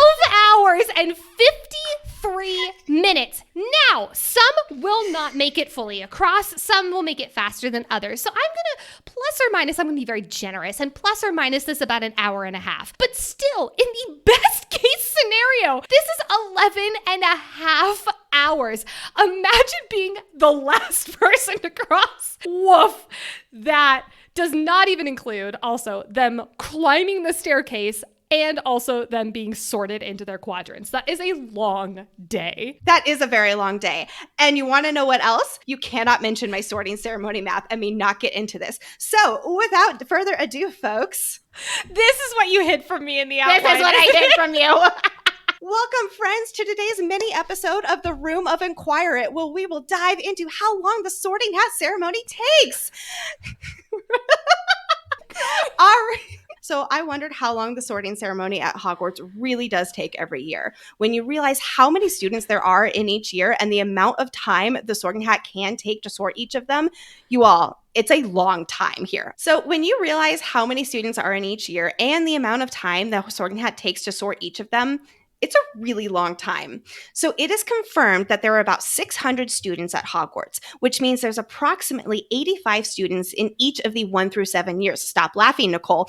hours and 53 minutes. Now, some will not make it fully across. Some will make it faster than others. So I'm going to I'm going to be very generous and plus or minus this about an hour and a half. But still, in the best case scenario, this is 11 and a half hours. Imagine being the last person to cross. Woof. That does not even include also them climbing the staircase and also them being sorted into their quadrants. That is a long day. That is a very long day. And you want to know what else? You cannot mention my sorting ceremony math and me not get into this. So without further ado, folks. This is what you hid from me in the outline. This is what I hid from you. Welcome, friends, to today's mini episode of The Room of Inquirit, where we will dive into how long the sorting hat ceremony takes. All right. So I wondered how long the sorting ceremony at Hogwarts really does take every year. When you realize how many students there are in each year and the amount of time the sorting hat can take to sort each of them, it's a long time here. So when you realize how many students are in each year and the amount of time the sorting hat takes to sort each of them, it's a really long time. So it is confirmed that there are about 600 students at Hogwarts, which means there's approximately 85 students in each of the 1 through 7 years. Stop laughing, Nicole.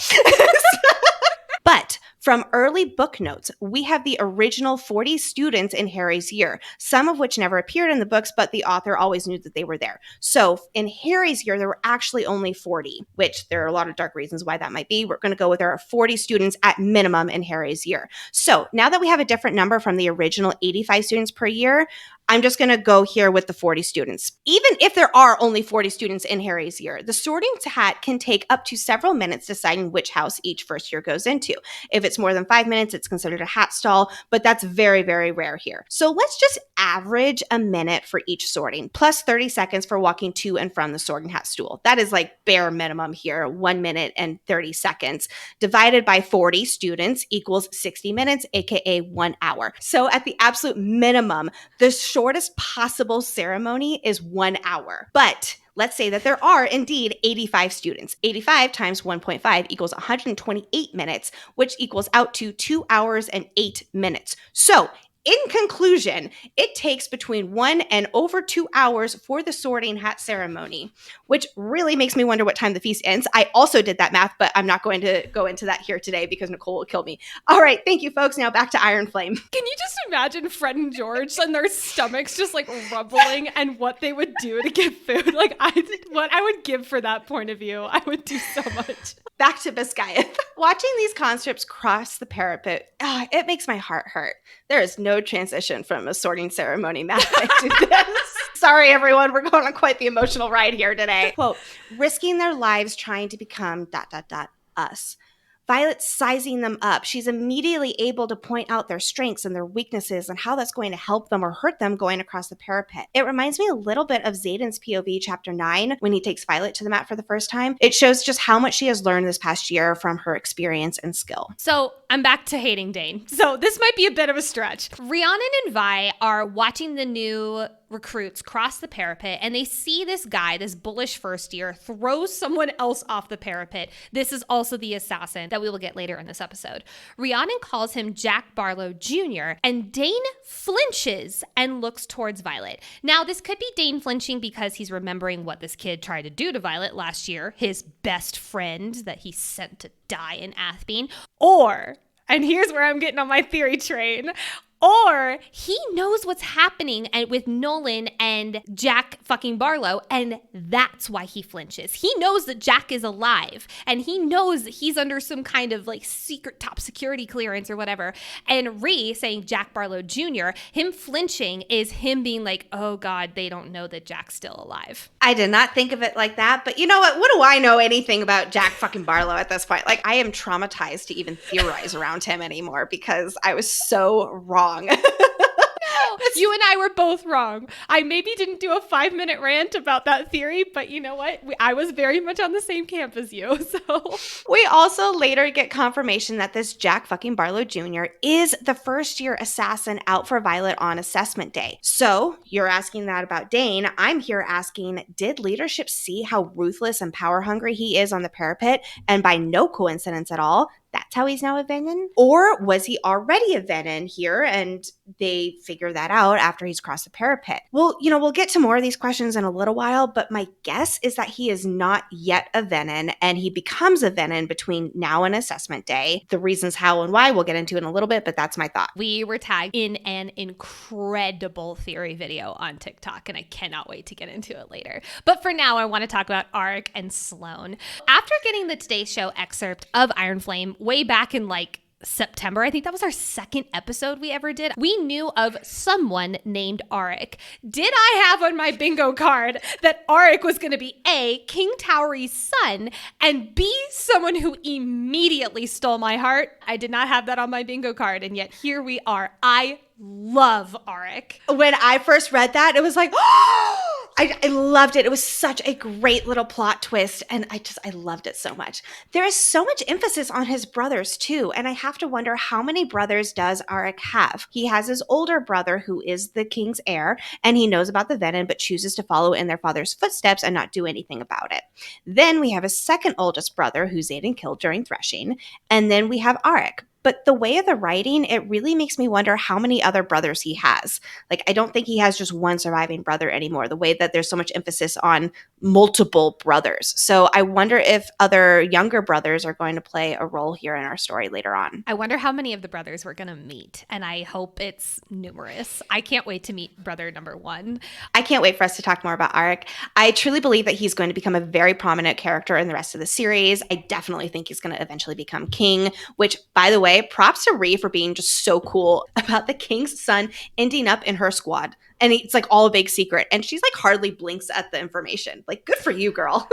But from early book notes, we have the original 40 students in Harry's year, some of which never appeared in the books, but the author always knew that they were there. So in Harry's year, there were actually only 40, which there are a lot of dark reasons why that might be. We're going to go with there are 40 students at minimum in Harry's year. So now that we have a different number from the original 85 students per year, I'm just going to go here with the 40 students. Even if there are only 40 students in Harry's year, the sorting hat can take up to several minutes deciding which house each first year goes into. If it's more than 5 minutes, it's considered a hat stall, but that's very, very rare here. So let's just average a minute for each sorting, plus 30 seconds for walking to and from the sorting hat stool. That is like bare minimum here, 1 minute and 30 seconds. Divided by 40 students equals 60 minutes, aka 1 hour. So at the absolute minimum, the shortest possible ceremony is 1 hour. But let's say that there are indeed 85 students. 85 times 1.5 equals 128 minutes, which equals out to 2 hours and 8 minutes. So in conclusion, it takes between 1 and over 2 hours for the sorting hat ceremony, which really makes me wonder what time the feast ends. I also did that math, but I'm not going to go into that here today because Nicole will kill me. All right, thank you, folks. Now back to Iron Flame. Can you just imagine Fred and George and their stomachs just like rumbling and what they would do to get food? Like what I would give for that point of view. I would do so much. Back to Biscayeth. Watching these conscripts cross the parapet, it makes my heart hurt. There is no transition from a sorting ceremony math to this. Sorry, everyone. We're going on quite the emotional ride here today. Quote, risking their lives trying to become ... us. Violet's sizing them up. She's immediately able to point out their strengths and their weaknesses and how that's going to help them or hurt them going across the parapet. It reminds me a little bit of Xaden's POV chapter 9 when he takes Violet to the mat for the first time. It shows just how much she has learned this past year from her experience and skill. So I'm back to hating Dane. So this might be a bit of a stretch. Rhiannon and Vi are watching the new recruits cross the parapet and they see this guy, this bullish first year, throw someone else off the parapet. This is also the assassin that we will get later in this episode. Rhiannon calls him Jack Barlow Jr. and Dane flinches and looks towards Violet. Now, this could be Dane flinching because he's remembering what this kid tried to do to Violet last year, his best friend that he sent to die in Athbean, or and here's where I'm getting on my theory train. Or he knows what's happening with Nolan and Jack fucking Barlow, and that's why he flinches. He knows that Jack is alive, and he knows he's under some kind of like secret top security clearance or whatever. And Rhee saying Jack Barlow Jr., him flinching is him being like, oh God, they don't know that Jack's still alive. I did not think of it like that, but you know what? What do I know anything about Jack fucking Barlow at this point? Like, I am traumatized to even theorize around him anymore because I was so wrong. You and I were both wrong. I maybe didn't do a 5-minute rant about that theory, but you know what? I was very much on the same camp as you. So we also later get confirmation that this Jack fucking Barlow Jr. is the first-year assassin out for Violet on assessment day. So you're asking that about Dane. I'm here asking, did leadership see how ruthless and power-hungry he is on the parapet? And by no coincidence at all, that's how he's now a Venin? Or was he already a Venin here and they figure that out after he's crossed the parapet? Well, we'll get to more of these questions in a little while, but my guess is that he is not yet a Venin and he becomes a Venin between now and assessment day. The reasons how and why we'll get into in a little bit, but that's my thought. We were tagged in an incredible theory video on TikTok, and I cannot wait to get into it later. But for now, I want to talk about Arik and Sloane. After getting the Today Show excerpt of Iron Flame way back in like September, I think that was our second episode we ever did, we knew of someone named Arik. Did I have on my bingo card that Arik was going to be A, King Towery's son, and B, someone who immediately stole my heart? I did not have that on my bingo card, and yet here we are. I love Arik. When I first read that, it was like, oh! I loved it. It was such a great little plot twist, and I loved it so much. There is so much emphasis on his brothers, too, and I have to wonder how many brothers does Arik have? He has his older brother, who is the king's heir, and he knows about the Venin, but chooses to follow in their father's footsteps and not do anything about it. Then we have his second oldest brother, who Xaden killed during threshing, and then we have Arik. But the way of the writing, it really makes me wonder how many other brothers he has. Like, I don't think he has just one surviving brother anymore, the way that there's so much emphasis on multiple brothers. So I wonder if other younger brothers are going to play a role here in our story later on. I wonder how many of the brothers we're going to meet, and I hope it's numerous. I can't wait to meet brother number 1. I can't wait for us to talk more about Arik. I truly believe that he's going to become a very prominent character in the rest of the series. I definitely think he's going to eventually become king, which, by the way, props to Rhee for being just so cool about the king's son ending up in her squad. And it's like all a big secret. And she's like hardly blinks at the information. Like, good for you, girl.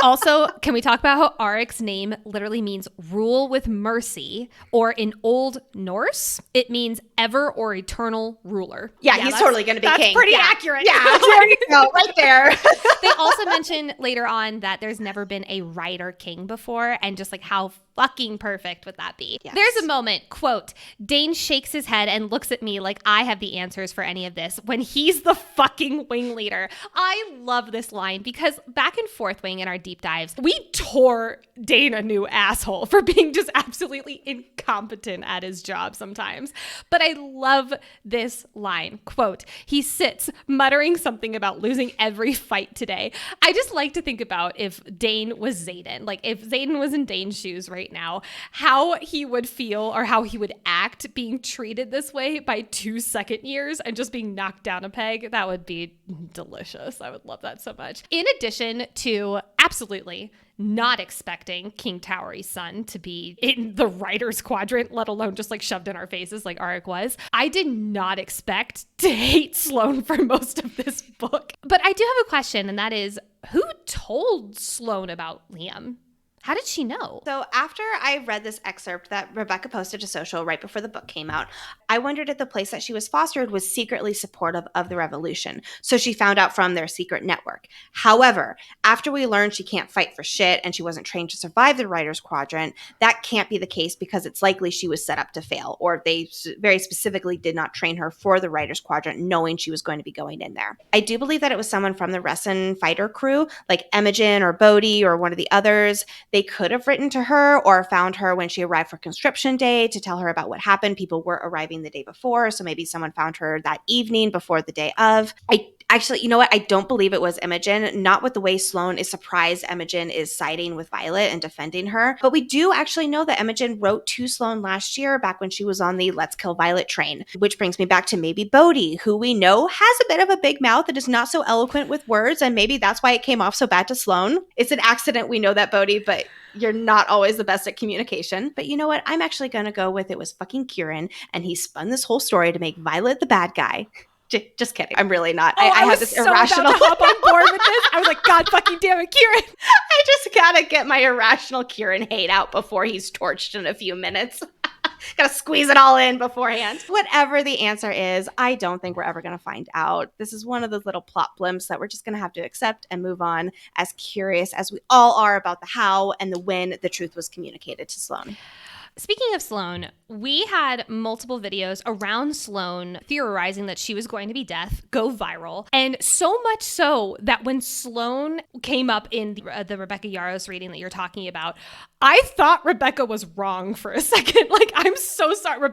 Also, can we talk about how Arik's name literally means rule with mercy, or in Old Norse, it means ever or eternal ruler. Yeah, he's totally going to be king. That's pretty accurate. Yeah, there you go, right there. They also mention later on that there's never been a rider king before, and just like how fucking perfect would that be? Yes. There's a moment, quote, Dane shakes his head and looks at me like I have the answers for any of this when he's the fucking wing leader. I love this line because back in Fourth Wing in our deep dives, we tore Dane a new asshole for being just absolutely incompetent at his job sometimes. But I love this line, quote, he sits muttering something about losing every fight today. I just like to think about if Dane was Xaden, like if Xaden was in Dane's shoes right now, how he would feel or how he would act being treated this way by 2 second years and just being knocked down a peg. That would be delicious. I would love that so much. In addition to absolutely not expecting King Towery's son to be in the writer's quadrant, let alone just like shoved in our faces like Arik was, I did not expect to hate Sloane for most of this book. But I do have a question, and that is, who told Sloane about Liam? How did she know? So after I read this excerpt that Rebecca posted to social right before the book came out, I wondered if the place that she was fostered was secretly supportive of the revolution. So she found out from their secret network. However, after we learned she can't fight for shit and she wasn't trained to survive the writer's quadrant, that can't be the case because it's likely she was set up to fail, or they very specifically did not train her for the writer's quadrant knowing she was going to be going in there. I do believe that it was someone from the Resin fighter crew, like Imogen or Bodhi or one of the others. They could have written to her or found her when she arrived for conscription day to tell her about what happened. People were arriving the day before, so maybe someone found her that evening before the day of. Actually, you know what? I don't believe it was Imogen, not with the way Sloane is surprised Imogen is siding with Violet and defending her. But we do actually know that Imogen wrote to Sloane last year back when she was on the Let's Kill Violet train, which brings me back to maybe Bodhi, who we know has a bit of a big mouth and is not so eloquent with words, and maybe that's why it came off so bad to Sloane. It's an accident, we know that, Bodhi, but you're not always the best at communication. But you know what? I'm actually going to go with it was fucking Kieran, and he spun this whole story to make Violet the bad guy. Just kidding. I'm really not. Oh, I have this so irrational. About to hop on board with this. I was like, God fucking damn it, Kieran. I just gotta get my irrational Kieran hate out before he's torched in a few minutes. Gotta squeeze it all in beforehand. Whatever the answer is, I don't think we're ever gonna find out. This is one of those little plot blimps that we're just gonna have to accept and move on, as curious as we all are about the how and the when the truth was communicated to Sloane. Speaking of Sloane, we had multiple videos around Sloane theorizing that she was going to be deaf go viral. And so much so that when Sloane came up in the Rebecca Yarros reading that you're talking about, I thought Rebecca was wrong for a second. Like, I'm so sorry.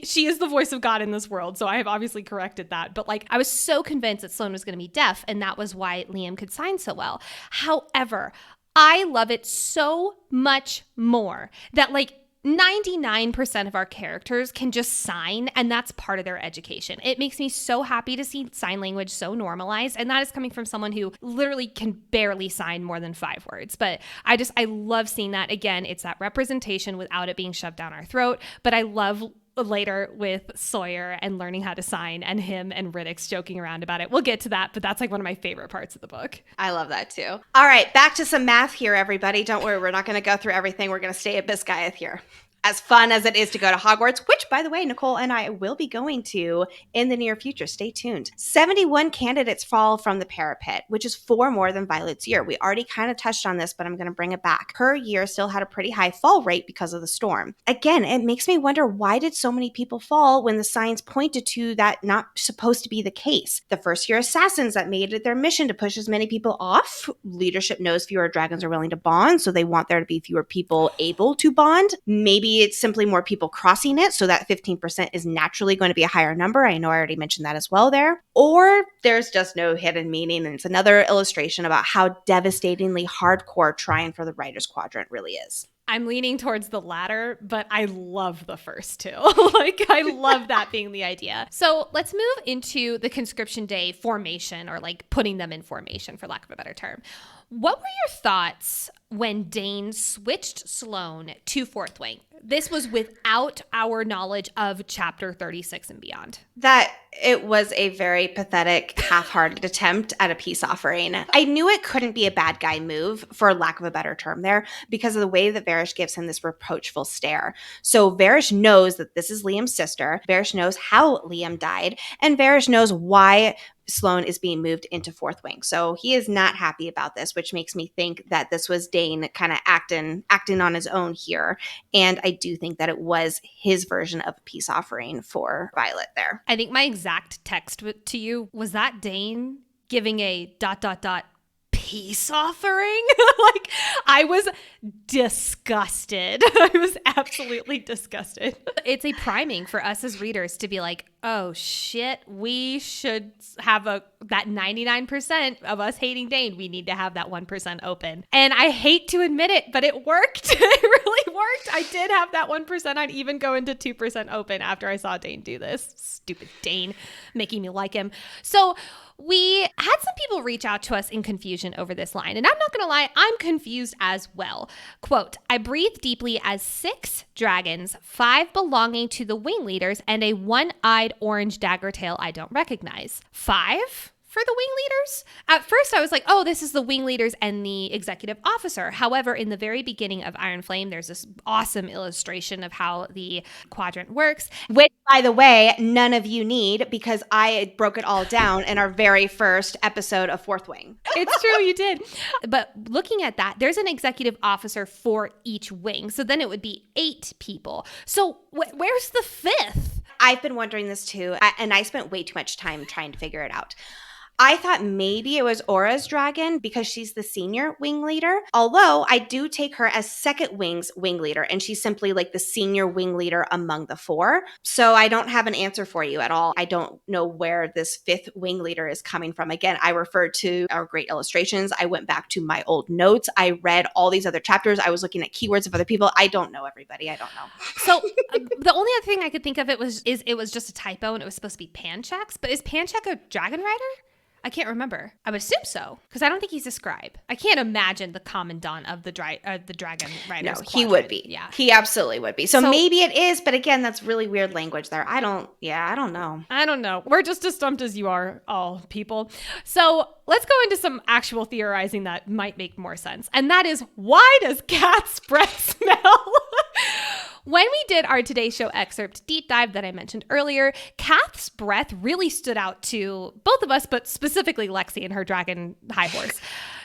She is the voice of God in this world. So I have obviously corrected that. But like, I was so convinced that Sloane was going to be deaf, and that was why Liam could sign so well. However, I love it so much more that like 99% of our characters can just sign, and that's part of their education. It makes me so happy to see sign language so normalized, and that is coming from someone who literally can barely sign more than 5 words. But I love seeing that. Again, it's that representation without it being shoved down our throat. But I love later with Sawyer and learning how to sign, and him and Riddick's joking around about it. We'll get to that, but that's like one of my favorite parts of the book. I love that too. All right, back to some math here, everybody. Don't worry, we're not going to go through everything. We're going to stay at Biscayeth here. As fun as it is to go to Hogwarts, which, by the way, Nicole and I will be going to in the near future. Stay tuned. 71 candidates fall from the parapet, which is 4 more than Violet's year. We already kind of touched on this, but I'm going to bring it back. Her year still had a pretty high fall rate because of the storm. Again, it makes me wonder, why did so many people fall when the signs pointed to that not supposed to be the case? The first-year assassins that made it their mission to push as many people off. Leadership knows fewer dragons are willing to bond, so they want there to be fewer people able to bond. Maybe it's simply more people crossing it, so that 15% is naturally going to be a higher number. I know I already mentioned that as well there. Or there's just no hidden meaning, and it's another illustration about how devastatingly hardcore trying for the writer's quadrant really is. I'm leaning towards the latter, but I love the first two. Like, I love that being the idea. So let's move into the conscription day formation, or like putting them in formation, for lack of a better term. What were your thoughts when Dane switched Sloane to Fourth Wing? This was without our knowledge of chapter 36 and beyond. That it was a very pathetic, half-hearted attempt at a peace offering. I knew it couldn't be a bad guy move, for lack of a better term there, because of the way that Varys gives him this reproachful stare. So Varys knows that this is Liam's sister. Varys knows how Liam died, and Varys knows why Sloane is being moved into Fourth Wing. So he is not happy about this, which makes me think that this was Dane kind of acting on his own here. And I do think that it was his version of a peace offering for Violet there. I think my exact text to you was that Dane giving a ... peace offering. Like, I was disgusted. I was absolutely disgusted. It's a priming for us as readers to be like, oh shit, we should have that 99% of us hating Dane. We need to have that 1% open. And I hate to admit it, but it worked. It really worked. I did have that 1%. I'd even go into 2% open after I saw Dane do this. Stupid Dane, making me like him. So we had some people reach out to us in confusion over this line, and I'm not going to lie, I'm confused as well. Quote, I breathe deeply as 6 dragons, 5 belonging to the wing leaders, and a one-eyed orange dagger tail I don't recognize. 5? For the wing leaders? At first I was like, oh, this is the wing leaders and the executive officer. However, in the very beginning of Iron Flame, there's this awesome illustration of how the quadrant works. Which, by the way, none of you need, because I broke it all down in our very first episode of Fourth Wing. It's true, you did. But looking at that, there's an executive officer for each wing. So then it would be 8 people. So where's the 5th? I've been wondering this too, and I spent way too much time trying to figure it out. I thought maybe it was Aura's dragon because she's the senior wing leader. Although I do take her as second wing's wing leader, and she's simply like the senior wing leader among the four. So I don't have an answer for you at all. I don't know where this fifth wing leader is coming from. Again, I referred to our great illustrations. I went back to my old notes. I read all these other chapters. I was looking at keywords of other people. I don't know everybody. I don't know. So the only other thing I could think of it was just a typo and it was supposed to be Panchax. But is Panchax a dragon rider? I can't remember. I would assume so, because I don't think he's a scribe. I can't imagine the commandant of the dragon riders. No, he would be. Yeah, he absolutely would be. So maybe it is, but again, that's really weird language there. I don't know. I don't know. We're just as stumped as you are, all people. So let's go into some actual theorizing that might make more sense. And that is, why does cat's breath smell? When we did our Today Show excerpt deep dive that I mentioned earlier, Kath's breath really stood out to both of us, but specifically Lexi and her dragon high horse.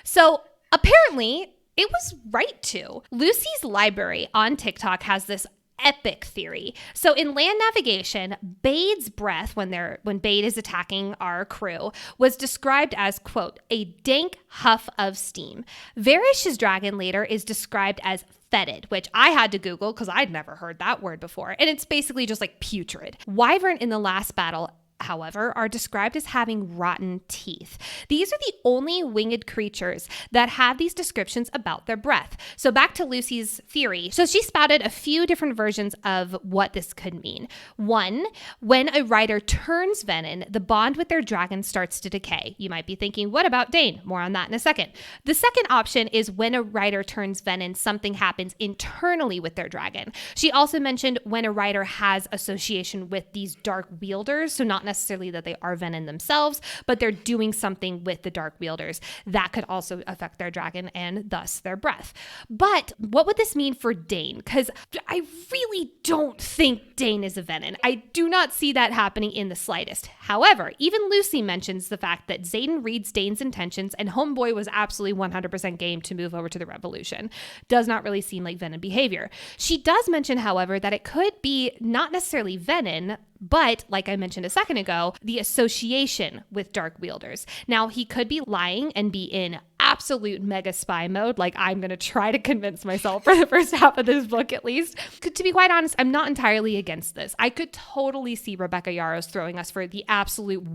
So apparently it was right to. Lucy's Library on TikTok has this epic theory. So in land navigation, Bade's breath, when Bade is attacking our crew, was described as, quote, a dank huff of steam. Varish's dragon later is described as fetid, which I had to Google because I'd never heard that word before. And it's basically just like putrid. Wyvern in the last battle, however, are described as having rotten teeth. These are the only winged creatures that have these descriptions about their breath. So back to Lucy's theory. So she spouted a few different versions of what this could mean. One, when a rider turns venom, the bond with their dragon starts to decay. You might be thinking, what about Dane? More on that in a second. The second option is when a rider turns venom, something happens internally with their dragon. She also mentioned when a rider has association with these dark wielders, so not necessarily that they are venom themselves, but they're doing something with the dark wielders that could also affect their dragon and thus their breath. But what would this mean for Dane? Because I really don't think Dane is a venom. I do not see that happening in the slightest. However, even Lucy mentions the fact that Xaden reads Dane's intentions and Homeboy was absolutely 100% game to move over to the Revolution. Does not really seem like venom behavior. She does mention, however, that it could be not necessarily venom, but like I mentioned a second ago, the association with dark wielders. Now, he could be lying and be in absolute mega spy mode, like I'm going to try to convince myself for the first half of this book at least. To be quite honest, I'm not entirely against this. I could totally see Rebecca Yarros throwing us for the absolute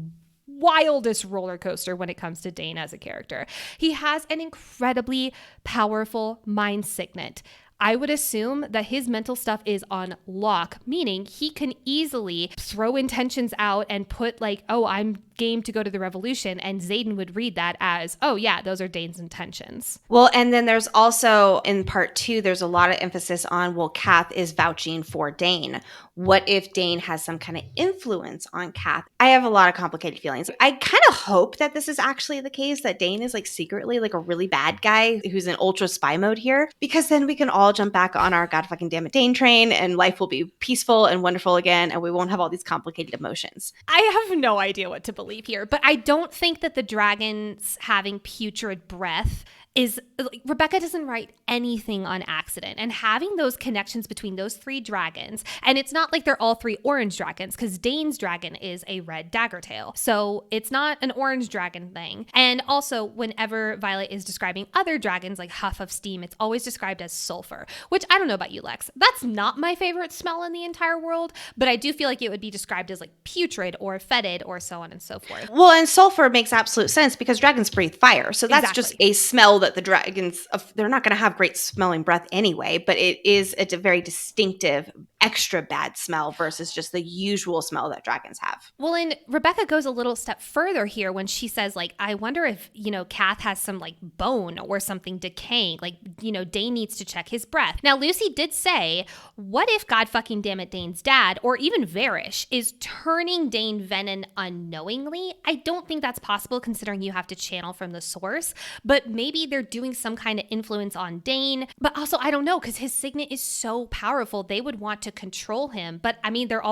wildest roller coaster when it comes to Dane as a character. He has an incredibly powerful mind signet. I would assume that his mental stuff is on lock, meaning he can easily throw intentions out and put like, oh, I'm game to go to the Revolution. And Xaden would read that as, oh yeah, those are Dane's intentions. Well, and then there's also in part 2, there's a lot of emphasis on, well, Kath is vouching for Dane. What if Dane has some kind of influence on Kath? I have a lot of complicated feelings. I kind of hope that this is actually the case, that Dane is like secretly like a really bad guy who's in ultra spy mode here, because then we can all jump back on our god fucking damn it Dane train and life will be peaceful and wonderful again and we won't have all these complicated emotions. I have no idea what to believe here, but I don't think that the dragons having putrid breath is like, Rebecca doesn't write anything on accident, and having those connections between those 3 dragons, and it's not like they're all 3 orange dragons because Dane's dragon is a red daggertail, so it's not an orange dragon thing. And also whenever Violet is describing other dragons like huff of steam, it's always described as sulfur, which I don't know about you, Lex, that's not my favorite smell in the entire world, but I do feel like it would be described as like putrid or fetid or so on and so forth. Well, and sulfur makes absolute sense because dragons breathe fire, so that's Exactly. just a smell that the dragons, they're not going to have great smelling breath anyway, but it is a very distinctive, extra bad smell versus just the usual smell that dragons have. Well, and Rebecca goes a little step further here when she says, like, I wonder if, Kath has some like bone or something decaying, like, Dane needs to check his breath. Now, Lucy did say, what if God fucking damn it Dane's dad, or even Varish, is turning Dane venom unknowingly? I don't think that's possible considering you have to channel from the source, but maybe they're doing some kind of influence on Dane. But also, I don't know, because his signet is so powerful, they would want to control him. But I mean, there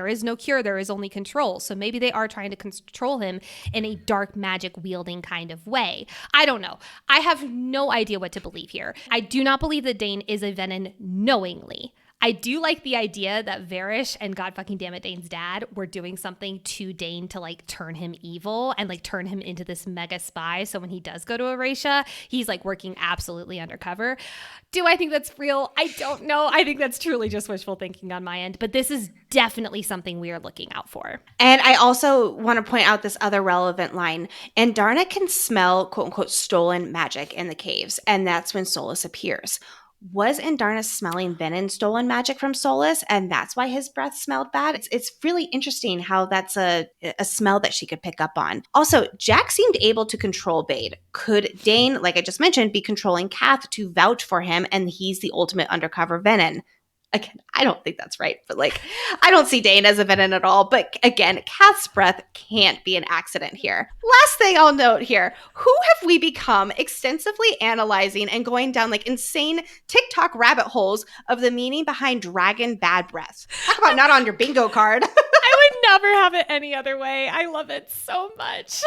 is no cure, there is only control. So maybe they are trying to control him in a dark magic wielding kind of way. I don't know. I have no idea what to believe here. I do not believe that Dane is a venom knowingly. I do like the idea that Varys and God fucking damn it, Dane's dad were doing something to Dane to like turn him evil and like turn him into this mega spy. So when he does go to Eurasia, he's like working absolutely undercover. Do I think that's real? I don't know. I think that's truly just wishful thinking on my end, but this is definitely something we are looking out for. And I also want to point out this other relevant line. Andarna can smell quote unquote stolen magic in the caves, and that's when Solas appears. Was Andarna smelling Venin stolen magic from Solas, and that's why his breath smelled bad? It's really interesting how that's a smell that she could pick up on. Also, Jack seemed able to control Bade. Could Dane, like I just mentioned, be controlling Kath to vouch for him, and he's the ultimate undercover Venin? Again, I don't think that's right, but like, I don't see Dane as a Venin at all. But again, Kath's breath can't be an accident here. Last thing I'll note here, who have we become extensively analyzing and going down like insane TikTok rabbit holes of the meaning behind dragon bad breath? Talk about not on your bingo card. I would never have it any other way. I love it so much.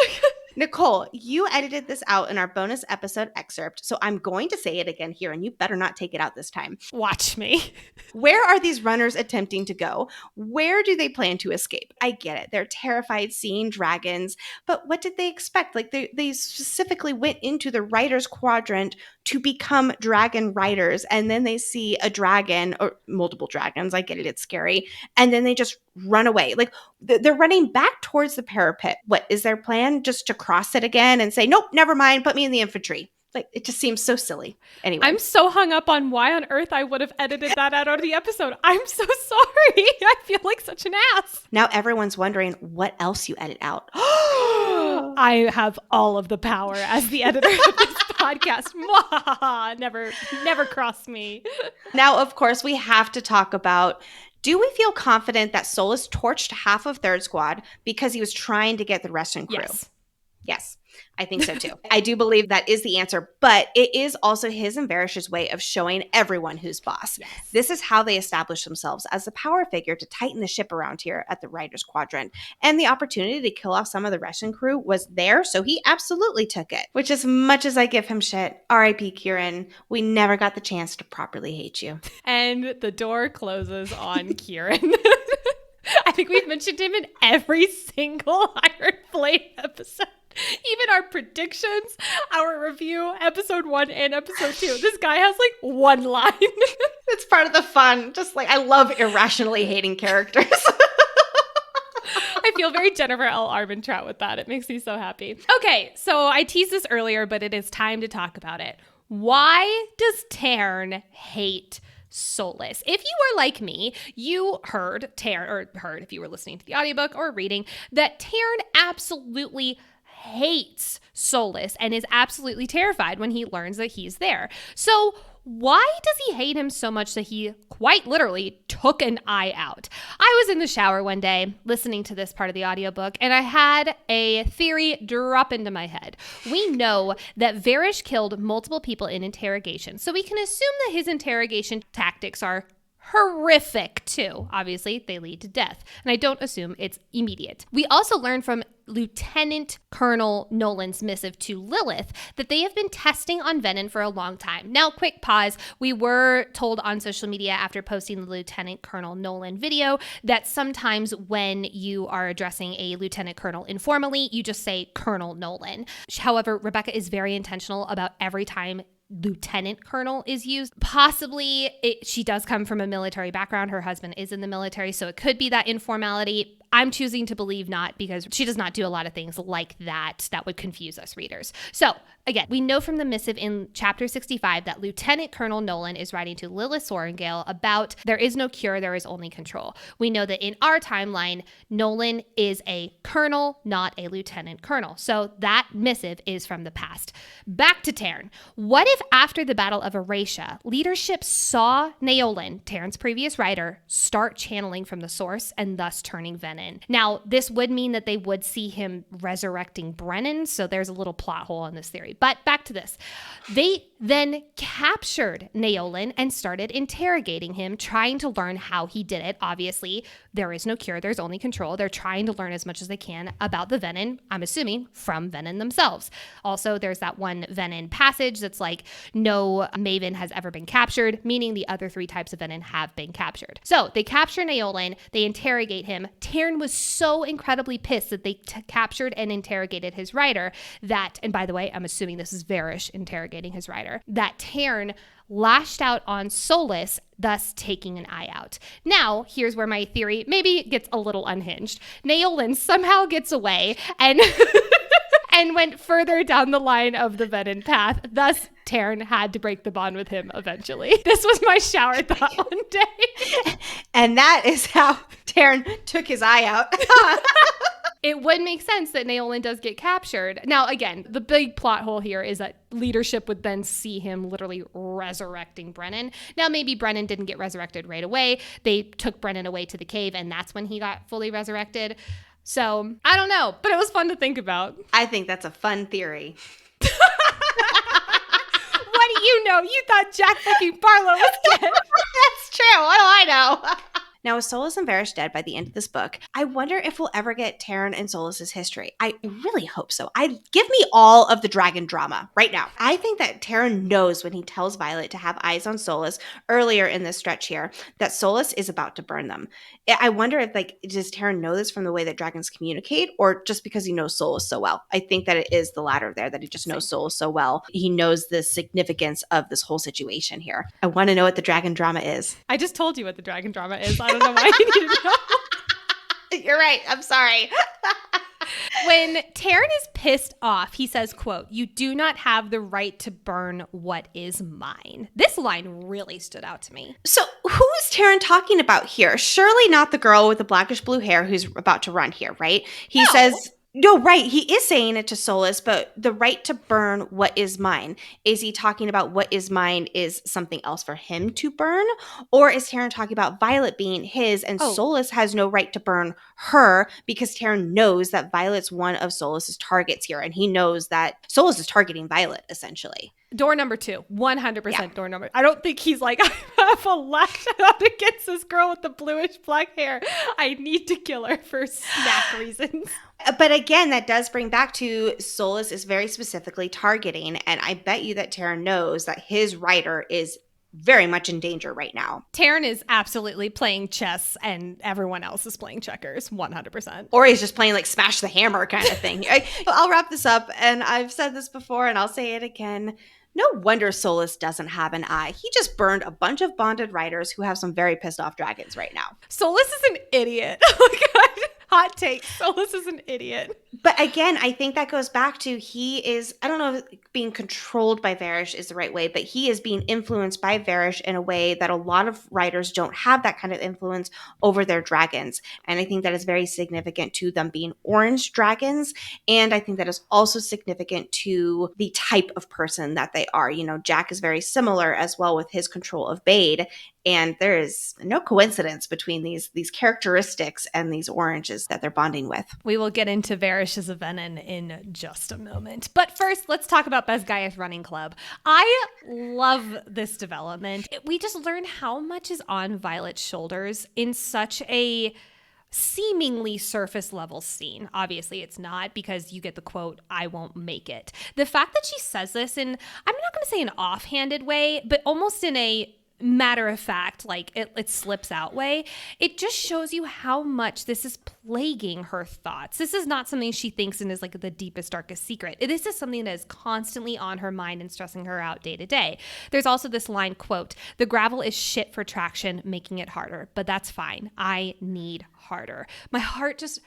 Nicole, you edited this out in our bonus episode excerpt, so I'm going to say it again here, and you better not take it out this time. Watch me. Where are these runners attempting to go? Where do they plan to escape? I get it. They're terrified seeing dragons, but what did they expect? Like they specifically went into the Riders Quadrant to become dragon riders, and then they see a dragon or multiple dragons. I get it. It's scary. And then they just run away. Like they're running back towards the parapet. What is their plan? Just to cross it again and say, nope, never mind. Put me in the infantry. Like, it just seems so silly. Anyway. I'm so hung up on why on earth I would have edited that out of the episode. I'm so sorry. I feel like such an ass. Now everyone's wondering what else you edit out. I have all of the power as the editor of this podcast. Never cross me. Now, of course, we have to talk about, do we feel confident that Solas torched half of Third Squad because he was trying to get the Russian crew? Yes, I think so too. I do believe that is the answer, but it is also his and Varish's way of showing everyone who's boss. Yes. This is how they establish themselves as the power figure to tighten the ship around here at the Riders Quadrant. And the opportunity to kill off some of the Russian crew was there, so he absolutely took it. Which, as much as I give him shit, R.I.P. Kieran, we never got the chance to properly hate you. And the door closes on Kieran. I think we've mentioned him in every single Iron Flame episode. Even our predictions, our review, episode 1 and episode 2. This guy has like one line. It's part of the fun. Just like, I love irrationally hating characters. I feel very Jennifer L. Armentrout with that. It makes me so happy. Okay, so I teased this earlier, but it is time to talk about it. Why does Tairn hate Solas? If you were like me, you heard if you were listening to the audiobook or reading, that Tairn absolutely hates Solas and is absolutely terrified when he learns that he's there. So why does he hate him so much that he quite literally took an eye out? I was in the shower one day listening to this part of the audiobook, and I had a theory drop into my head. We know that Varys killed multiple people in interrogation, so we can assume that his interrogation tactics are horrific too. Obviously, they lead to death, and I don't assume it's immediate. We also learn from Lieutenant Colonel Nolan's missive to Lilith that they have been testing on Venin for a long time. Now, quick pause. We were told on social media after posting the Lieutenant Colonel Nolan video that sometimes when you are addressing a Lieutenant Colonel informally, you just say Colonel Nolan. However, Rebecca is very intentional about every time Lieutenant Colonel is used. Possibly she does come from a military background. Her husband is in the military, so it could be that informality. I'm choosing to believe not, because she does not do a lot of things like that would confuse us readers. So again, we know from the missive in chapter 65 that Lieutenant Colonel Nolan is writing to Lilith Sorrengail about there is no cure, there is only control. We know that in our timeline, Nolan is a colonel, not a lieutenant colonel. So that missive is from the past. Back to Tairn. What if after the Battle of Eurasia, leadership saw Naolan, Tairn's previous writer, start channeling from the source and thus turning Venin? Now, this would mean that they would see him resurrecting Brennan, so there's a little plot hole in this theory. But back to this. They then captured Naolin and started interrogating him, trying to learn how he did it. Obviously, there is no cure. There's only control. They're trying to learn as much as they can about the Venin, I'm assuming, from Venin themselves. Also, there's that one Venin passage that's like, no Maven has ever been captured, meaning the other 3 types of Venin have been captured. So they capture Naolin. They interrogate him. Taryn was so incredibly pissed that they captured and interrogated his rider that, and by the way, I'm assuming this is Varish interrogating his rider, that Taryn lashed out on Solus, thus taking an eye out. Now, here's where my theory maybe gets a little unhinged. Naolin somehow gets away and and went further down the line of the Venin path. Thus, Taryn had to break the bond with him eventually. This was my shower thought one day. And that is how Taryn took his eye out. It would make sense that Naolin does get captured. Now, again, the big plot hole here is that leadership would then see him literally resurrecting Brennan. Now, maybe Brennan didn't get resurrected right away. They took Brennan away to the cave, and that's when he got fully resurrected. So, I don't know, but it was fun to think about. I think that's a fun theory. What do you know? You thought Jack fucking Barlow was dead. That's true. What do I know? Now, with Solus and Varish dead by the end of this book, I wonder if we'll ever get Taryn and Solus's history. I really hope so. Give me all of the dragon drama right now. I think that Taryn knows when he tells Violet to have eyes on Solus earlier in this stretch here, that Solus is about to burn them. I wonder if, does Taryn know this from the way that dragons communicate, or just because he knows Solus so well? I think that it is the latter there, that he just knows Solus so well. He knows the significance of this whole situation here. I want to know what the dragon drama is. I just told you what the dragon drama is. I don't know why you need to know. You're right. I'm sorry. When Taryn is pissed off, he says, quote, "You do not have the right to burn what is mine." This line really stood out to me. So who is Taryn talking about here? Surely not the girl with the blackish blue hair who's about to run here, right? He says... No, right. He is saying it to Solus, but the right to burn what is mine. Is he talking about what is mine is something else for him to burn? Or is Taryn talking about Violet being his and Solus has no right to burn her because Taryn knows that Violet's one of Solus's targets here, and he knows that Solus is targeting Violet, essentially. Door number 2, 100% door number. I don't think he's like, I have a lash out against this girl with the bluish black hair. I need to kill her for snack reasons. But again, that does bring back to Solus is very specifically targeting, and I bet you that Taryn knows that his rider is very much in danger right now. Taryn is absolutely playing chess and everyone else is playing checkers, 100%. Or he's just playing like smash the hammer kind of thing. I'll wrap this up, and I've said this before and I'll say it again. No wonder Solus doesn't have an eye. He just burned a bunch of bonded riders who have some very pissed off dragons right now. Solus is an idiot. Oh my God. Hot take. Solus is an idiot. But again, I think that goes back to he is, I don't know if being controlled by Varish is the right way, but he is being influenced by Varish in a way that a lot of writers don't have that kind of influence over their dragons. And I think that is very significant to them being orange dragons. And I think that is also significant to the type of person that they are. You know, Jack is very similar as well with his control of Bade. And there is no coincidence between these characteristics and these oranges that they're bonding with. We will get into Varish's Venin in just a moment. But first, let's talk about Besgaia's Running Club. I love this development. We just learn how much is on Violet's shoulders in such a seemingly surface level scene. Obviously it's not, because you get the quote, "I won't make it." The fact that she says this in, I'm not going to say an offhanded way, but almost in a matter of fact, like it slips out way, it just shows you how much this is plaguing her thoughts. This is not something she thinks and is like the deepest, darkest secret. This is something that is constantly on her mind and stressing her out day to day. There's also this line, quote, "The gravel is shit for traction, making it harder, but that's fine. I need harder." My heart just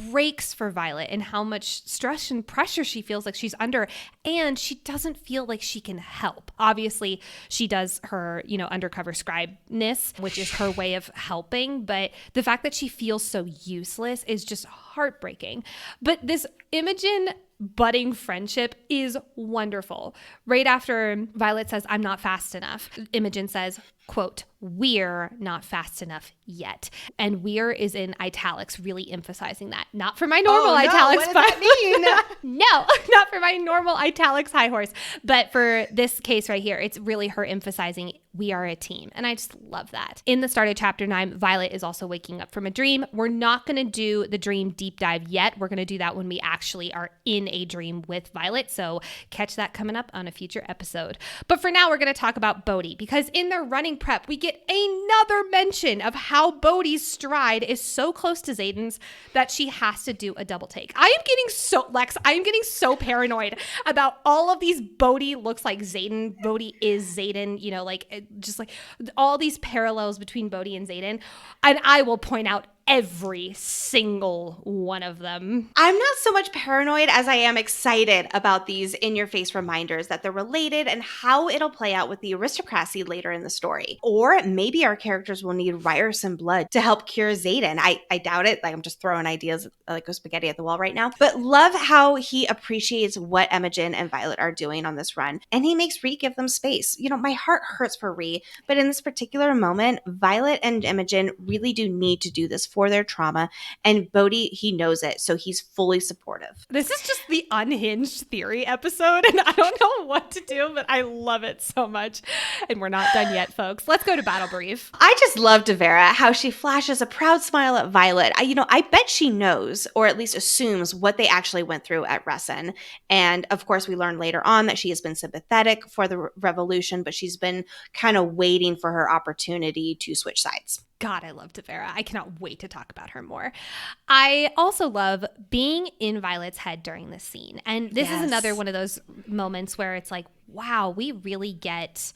breaks for Violet and how much stress and pressure she feels like she's under, and she doesn't feel like she can help. Obviously, she does her, undercover scribe-ness, which is her way of helping, but the fact that she feels so useless is just heartbreaking. But this Imogen budding friendship is wonderful. Right after Violet says, I'm not fast enough, Imogen says, quote, we're not fast enough yet. And we're is in italics, really emphasizing that. Not for my normal italics. What does that mean? No, not for my normal italics high horse. But for this case right here, it's really her emphasizing we are a team. And I just love that. In the start of chapter 9, Violet is also waking up from a dream. We're not going to do the dream deep dive yet. We're going to do that when we actually are in a dream with Violet. So catch that coming up on a future episode. But for now, we're going to talk about Bodhi, because in their running prep, we get another mention of how Bodhi's stride is so close to Xaden's that she has to do a double take. I am getting so paranoid about all of these Bodhi looks like Xaden, Bodhi is Xaden, you know, like just like all these parallels between Bodhi and Xaden. And I will point out every single one of them. I'm not so much paranoid as I am excited about these in-your-face reminders that they're related and how it'll play out with the aristocracy later in the story. Or maybe our characters will need Ryerson blood to help cure Xaden. I doubt it. Like, I'm just throwing ideas like a spaghetti at the wall right now. But love how he appreciates what Imogen and Violet are doing on this run. And he makes Rhee give them space. You know, my heart hurts for Rhee, but in this particular moment, Violet and Imogen really do need to do this for their trauma, and Bodhi, he knows it, so he's fully supportive. This is just the unhinged theory episode, and I don't know what to do, but I love it so much. And we're not done yet, folks. Let's go to battle brief. I just love Devera, how she flashes a proud smile at Violet. I bet she knows, or at least assumes, what they actually went through at Ressen. And of course, we learn later on that she has been sympathetic for the revolution, but she's been kind of waiting for her opportunity to switch sides. God, I love Devera. I cannot wait to talk about her more. I also love being in Violet's head during this scene. And this is another one of those moments where it's like, wow, we really get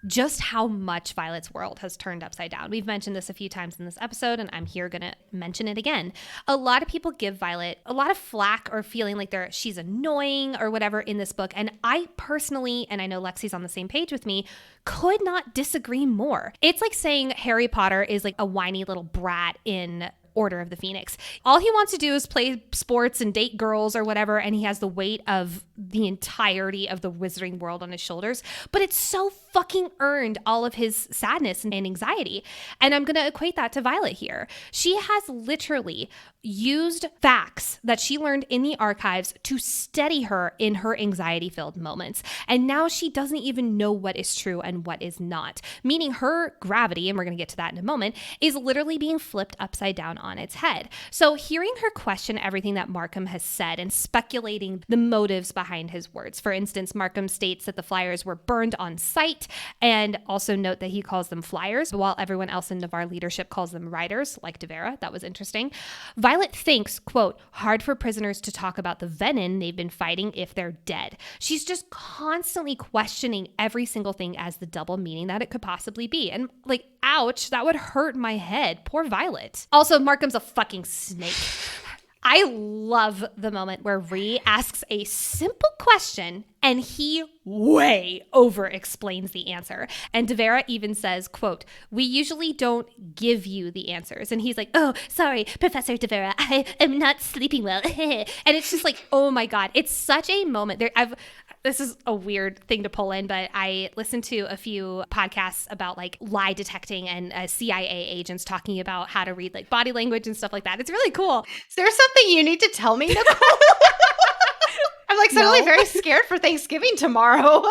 just how much Violet's world has turned upside down. We've mentioned this a few times in this episode, and I'm here going to mention it again. A lot of people give Violet a lot of flack or feeling like she's annoying or whatever in this book. And I personally, and I know Lexi's on the same page with me, could not disagree more. It's like saying Harry Potter is like a whiny little brat in Order of the Phoenix. All he wants to do is play sports and date girls or whatever, and he has the weight of the entirety of the wizarding world on his shoulders. But it's so fucking earned all of his sadness and anxiety. And I'm going to equate that to Violet here. She has literally used facts that she learned in the archives to steady her in her anxiety-filled moments. And now she doesn't even know what is true and what is not, meaning her gravity, and we're going to get to that in a moment, is literally being flipped upside down on its head. So hearing her question everything that Markham has said and speculating the motives behind his words. For instance, Markham states that the flyers were burned on sight, and also note that he calls them flyers, while everyone else in Navarre leadership calls them riders, like Devera. That was interesting. Violet thinks, quote, hard for prisoners to talk about the venom they've been fighting if they're dead. She's just constantly questioning every single thing as the double meaning that it could possibly be. And like, ouch, that would hurt my head. Poor Violet. Also, Markham's a fucking snake. I love the moment where Rhee asks a simple question and he way over explains the answer. And Devera even says, quote, we usually don't give you the answers. And he's like, oh, sorry, Professor Devera, I am not sleeping well. And it's just like, oh my God, it's such a moment. This is a weird thing to pull in, but I listened to a few podcasts about like lie detecting and CIA agents talking about how to read like body language and stuff like that. It's really cool. Is there something you need to tell me, Nicole? I'm like suddenly very scared for Thanksgiving tomorrow.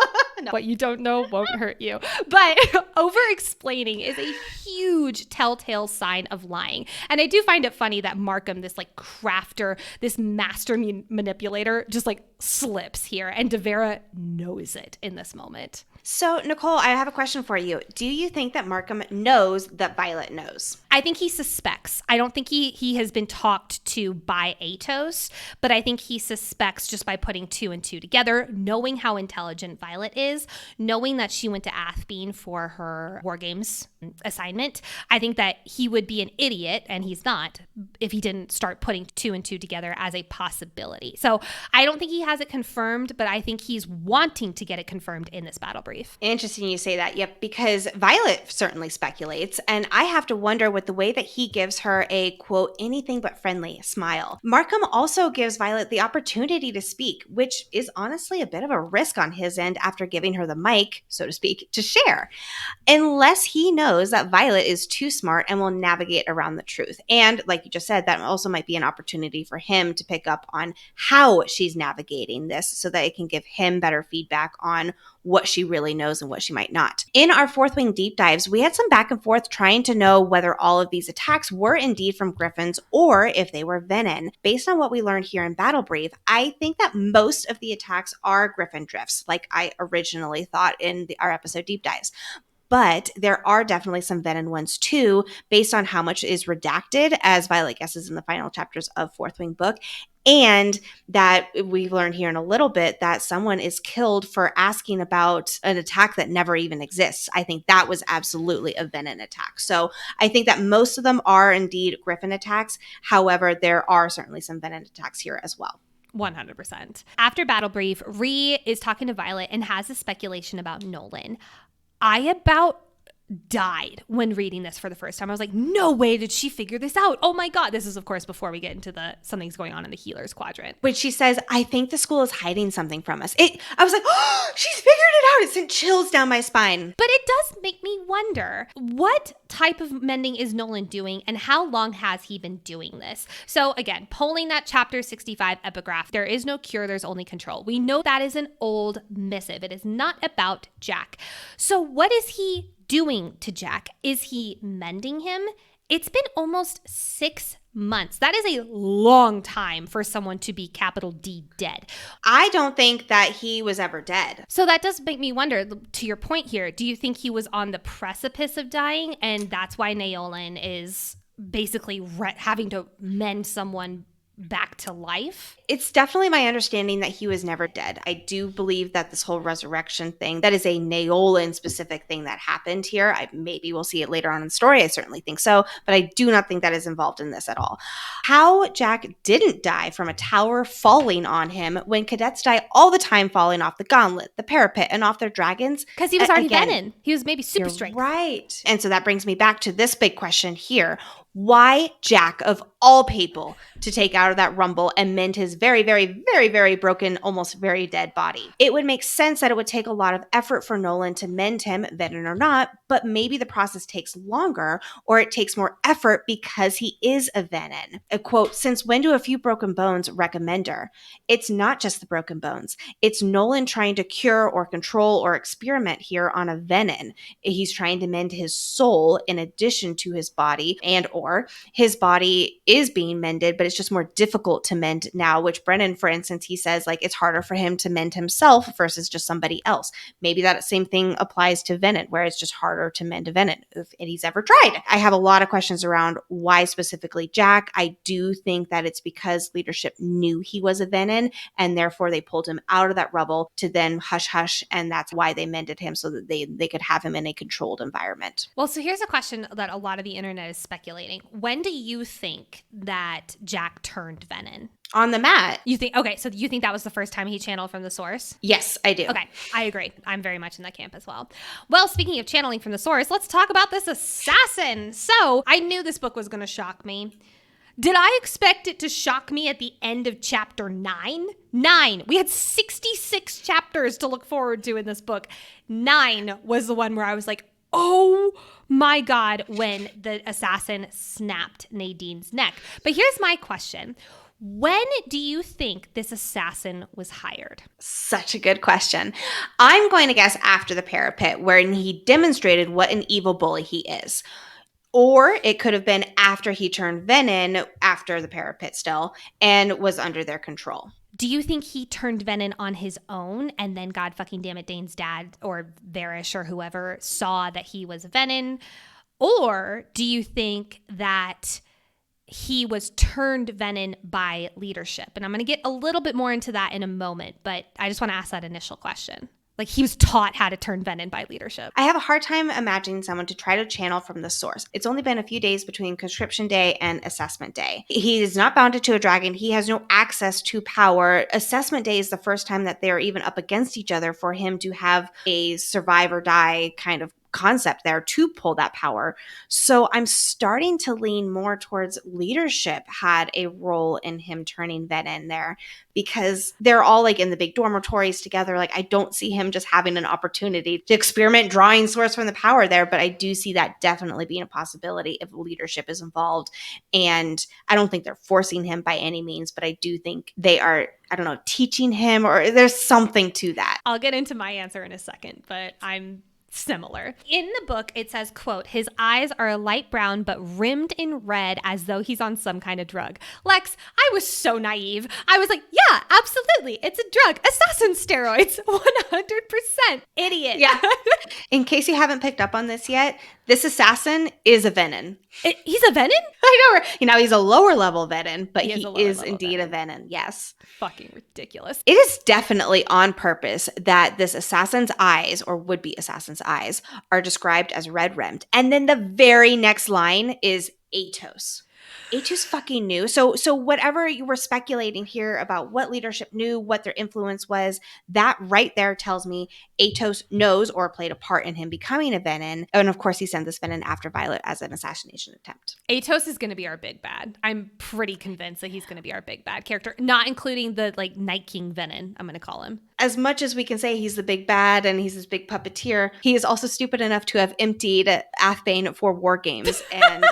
No. What you don't know won't hurt you. But over-explaining is a huge telltale sign of lying. And I do find it funny that Markham, this like crafter, this master manipulator, just like slips here. And Devera knows it in this moment. So, Nicole, I have a question for you. Do you think that Markham knows that Violet knows? I think he suspects. I don't think he has been talked to by Atos, but I think he suspects just by putting two and two together, knowing how intelligent Violet is, knowing that she went to Athbean for her War Games assignment. I think that he would be an idiot, and he's not, if he didn't start putting two and two together as a possibility. So I don't think he has it confirmed, but I think he's wanting to get it confirmed in this battle brief. Interesting you say that. Yep, because Violet certainly speculates, and I have to wonder what with the way that he gives her a, quote, anything but friendly smile. Markham also gives Violet the opportunity to speak, which is honestly a bit of a risk on his end after giving her the mic, so to speak, to share, unless he knows that Violet is too smart and will navigate around the truth. And like you just said, that also might be an opportunity for him to pick up on how she's navigating this so that it can give him better feedback on what she really knows and what she might not. In our Fourth Wing deep dives, we had some back and forth trying to know whether all of these attacks were indeed from griffins or if they were venom. Based on what we learned here in Battle Brief, I think that most of the attacks are griffin drifts, like I originally thought in our episode deep dives. But there are definitely some venom ones too, based on how much is redacted, as Violet guesses in the final chapters of Fourth Wing book. And that we learned here in a little bit that someone is killed for asking about an attack that never even exists. I think that was absolutely a venom attack. So I think that most of them are indeed griffin attacks. However, there are certainly some venom attacks here as well. 100%. After Battle Brief, Rhee is talking to Violet and has a speculation about Nolan. I about died when reading this for the first time. I was like, no way did she figure this out. Oh my God. This is, of course, before we get into the something's going on in the healer's quadrant. When she says, I think the school is hiding something from us. I was like, oh, she's figured it out. It sent chills down my spine. But it does make me wonder, what type of mending is Nolan doing and how long has he been doing this? So again, pulling that chapter 65 epigraph, there is no cure, there's only control. We know that is an old missive. It is not about Jack. So what is he doing to Jack? Is he mending him? It's been almost 6 months. That is a long time for someone to be capital D dead. I don't think that he was ever dead. So that does make me wonder, to your point here, do you think he was on the precipice of dying and that's why Nolan is basically having to mend someone back to life? It's definitely my understanding that he was never dead. I do believe that this whole resurrection thing, that is a Nolan specific thing that happened here. Maybe we'll see it later on in the story. I certainly think so, but I do not think that is involved in this at all. How Jack didn't die from a tower falling on him when cadets die all the time falling off the gauntlet, the parapet, and off their dragons. Because he was already venom. He was maybe super strength. Right. And so that brings me back to this big question here. Why Jack, of all people, to take out of that rumble and mend his very, very, very, very broken, almost very dead body? It would make sense that it would take a lot of effort for Nolan to mend him, venom or not, but maybe the process takes longer or it takes more effort because he is a venom. A quote, since when do a few broken bones wreck a mender? It's not just the broken bones. It's Nolan trying to cure or control or experiment here on a venom. He's trying to mend his soul in addition to his body, and or his body is being mended, but it's just more difficult to mend now, which Brennan, for instance, he says like it's harder for him to mend himself versus just somebody else. Maybe that same thing applies to venom, where it's just harder to mend a venom if he's ever tried. I have a lot of questions around why specifically Jack. I do think that it's because leadership knew he was a venom and therefore they pulled him out of that rubble to then hush hush, and that's why they mended him so that they could have him in a controlled environment. Well, so here's a question that a lot of the internet is speculating. When do you think that Jack turned venom? On the mat. You think, okay, so you think that was the first time he channeled from the source? Yes, I do. Okay, I agree. I'm very much in that camp as well. Well, speaking of channeling from the source, let's talk about this assassin. So I knew this book was going to shock me. Did I expect it to shock me at the end of chapter 9? 9. We had 66 chapters to look forward to in this book. 9 was the one where I was like, oh my God, when the assassin snapped Nadine's neck. But here's my question. When do you think this assassin was hired? Such a good question. I'm going to guess after the parapet, wherein he demonstrated what an evil bully he is. Or it could have been after he turned venom, after the parapet still, and was under their control. Do you think he turned venom on his own and then God fucking damn it, Dane's dad or Varish or whoever saw that he was venom? Or do you think that he was turned venom by leadership? And I'm going to get a little bit more into that in a moment, but I just want to ask that initial question. Like he was taught how to turn venom by leadership. I have a hard time imagining someone to try to channel from the source. It's only been a few days between conscription day and assessment day. He is not bounded to a dragon. He has no access to power. Assessment day is the first time that they're even up against each other for him to have a survive or die kind of concept there to pull that power. So I'm starting to lean more towards leadership had a role in him turning venin there, because they're all like in the big dormitories together. Like, I don't see him just having an opportunity to experiment drawing source from the power there, but I do see that definitely being a possibility if leadership is involved. And I don't think they're forcing him by any means, but I do think they are, I don't know, teaching him, or there's something to that. I'll get into my answer in a second, but I'm similar. In the book, it says, quote, his eyes are a light brown but rimmed in red as though he's on some kind of drug. Lex, I was so naive. I was like, yeah, absolutely. It's a drug. Assassin steroids. 100%. Idiot. Yeah. In case you haven't picked up on this yet, this assassin is a venin. He's a venin? I know. You know, he's a lower level venin, but he is indeed venin. A venin. Yes. Fucking ridiculous. It is definitely on purpose that this assassin's eyes, or would-be assassin's eyes, are described as red rimmed. And then the very next line is Atos. Atos fucking knew. So whatever you were speculating here about what leadership knew, what their influence was, that right there tells me Atos knows or played a part in him becoming a venin. And of course, he sent this venin after Violet as an assassination attempt. Atos is going to be our big bad. I'm pretty convinced that he's going to be our big bad character, not including the like Night King venin, I'm going to call him. As much as we can say he's the big bad and he's this big puppeteer, he is also stupid enough to have emptied Athbane for war games. And